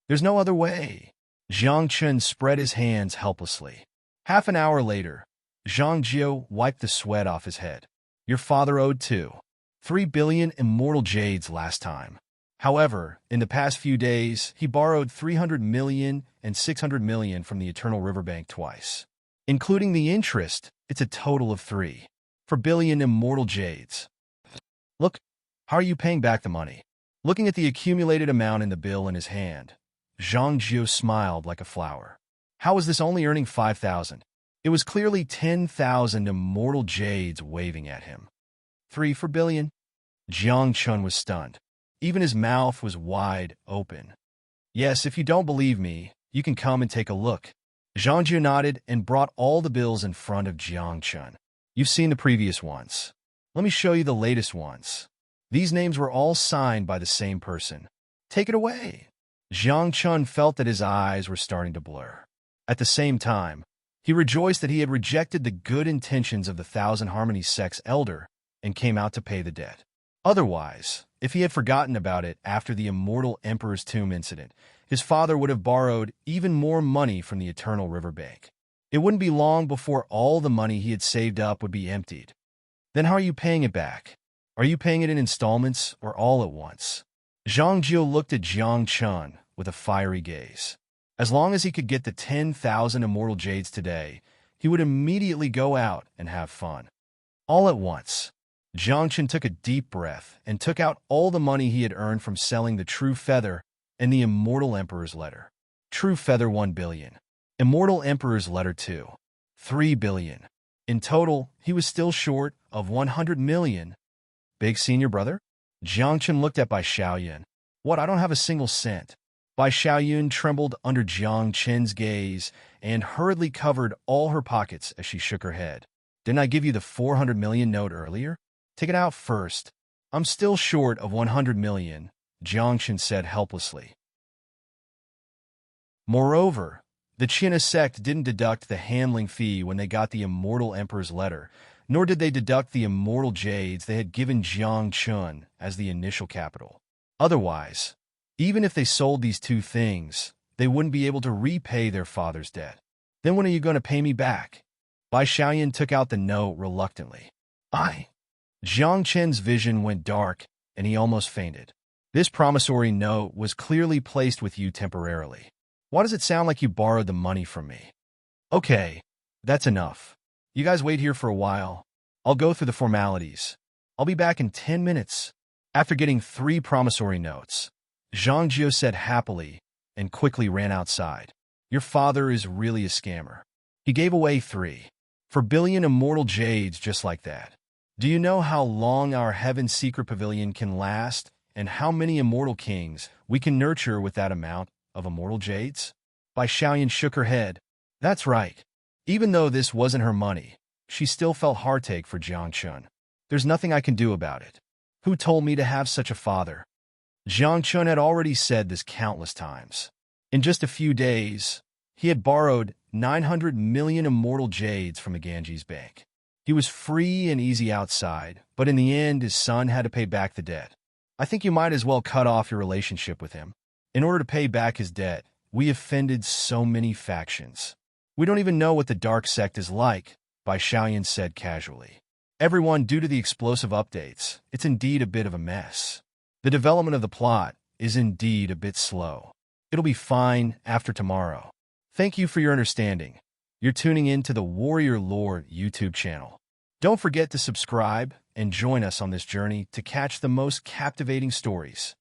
There's no other way. Jiangchen spread his hands helplessly. Half an hour later, Zhangjiu wiped the sweat off his head. Your father owed 3 billion immortal jades last time. However, in the past few days, he borrowed 300 million and 600 million from the Eternal River Bank twice. Including the interest, it's a total of 3 billion immortal jades. Look, how are you paying back the money? Looking at the accumulated amount in the bill in his hand, Zhangjiu smiled like a flower. How was this only earning 5,000? It was clearly 10,000 immortal jades waving at him. 3 billion? Jiang Chun was stunned. Even his mouth was wide open. Yes, if you don't believe me, you can come and take a look. Zhang Jie nodded and brought all the bills in front of Jiang Chun. You've seen the previous ones. Let me show you the latest ones. These names were all signed by the same person. Take it away. Jiang Chun felt that his eyes were starting to blur. At the same time, he rejoiced that he had rejected the good intentions of the Thousand Harmonies sect's elder and came out to pay the debt. Otherwise, if he had forgotten about it after the Immortal Emperor's Tomb incident, his father would have borrowed even more money from the Eternal River Bank. It wouldn't be long before all the money he had saved up would be emptied. Then how are you paying it back? Are you paying it in installments or all at once? Zhang Jie looked at Jiang Chun with a fiery gaze. As long as he could get the 10,000 immortal jades today, he would immediately go out and have fun. All at once, Jiang Chun took a deep breath and took out all the money he had earned from selling the True Feather and the Immortal Emperor's Letter. True Feather 1 billion. Immortal Emperor's Letter 2. 3 billion. In total, he was still short of 100 million. Big senior brother? Jiang Chun looked at Bai Xiaoyun. What, I don't have a single cent. Bai Xiaoyun trembled under Jiang Chun's gaze and hurriedly covered all her pockets as she shook her head. Didn't I give you the 400 million note earlier? Take it out first. I'm still short of 100 million, Jiang Chun said helplessly. Moreover, the China sect didn't deduct the handling fee when they got the Immortal Emperor's letter, nor did they deduct the immortal jades they had given Jiang Chun as the initial capital. Otherwise, even if they sold these two things, they wouldn't be able to repay their father's debt. Then when are you going to pay me back? Bai Xiaoyun took out the note reluctantly. Jiang Chen's vision went dark, and he almost fainted. This promissory note was clearly placed with you temporarily. Why does it sound like you borrowed the money from me? Okay, that's enough. You guys wait here for a while. I'll go through the formalities. I'll be back in 10 minutes. After getting 3 promissory notes, Zhang Jie said happily and quickly ran outside. Your father is really a scammer. He gave away 3 for billion immortal jades just like that. Do you know how long our Heaven Secret Pavilion can last and how many immortal kings we can nurture with that amount of immortal jades? Bai Xiaoyun shook her head. That's right. Even though this wasn't her money, she still felt heartache for Jiang Chun. There's nothing I can do about it. Who told me to have such a father? Jiang Chun had already said this countless times. In just a few days, he had borrowed 900 million immortal jades from the Ganges Bank. He was free and easy outside, but in the end, his son had to pay back the debt. I think you might as well cut off your relationship with him. In order to pay back his debt, we offended so many factions. We don't even know what the dark sect is like, Bai Xiaoyun said casually. Everyone, due to the explosive updates, it's indeed a bit of a mess. The development of the plot is indeed a bit slow. It'll be fine after tomorrow. Thank you for your understanding. You're tuning in to the Warrior Lore YouTube channel. Don't forget to subscribe and join us on this journey to catch the most captivating stories.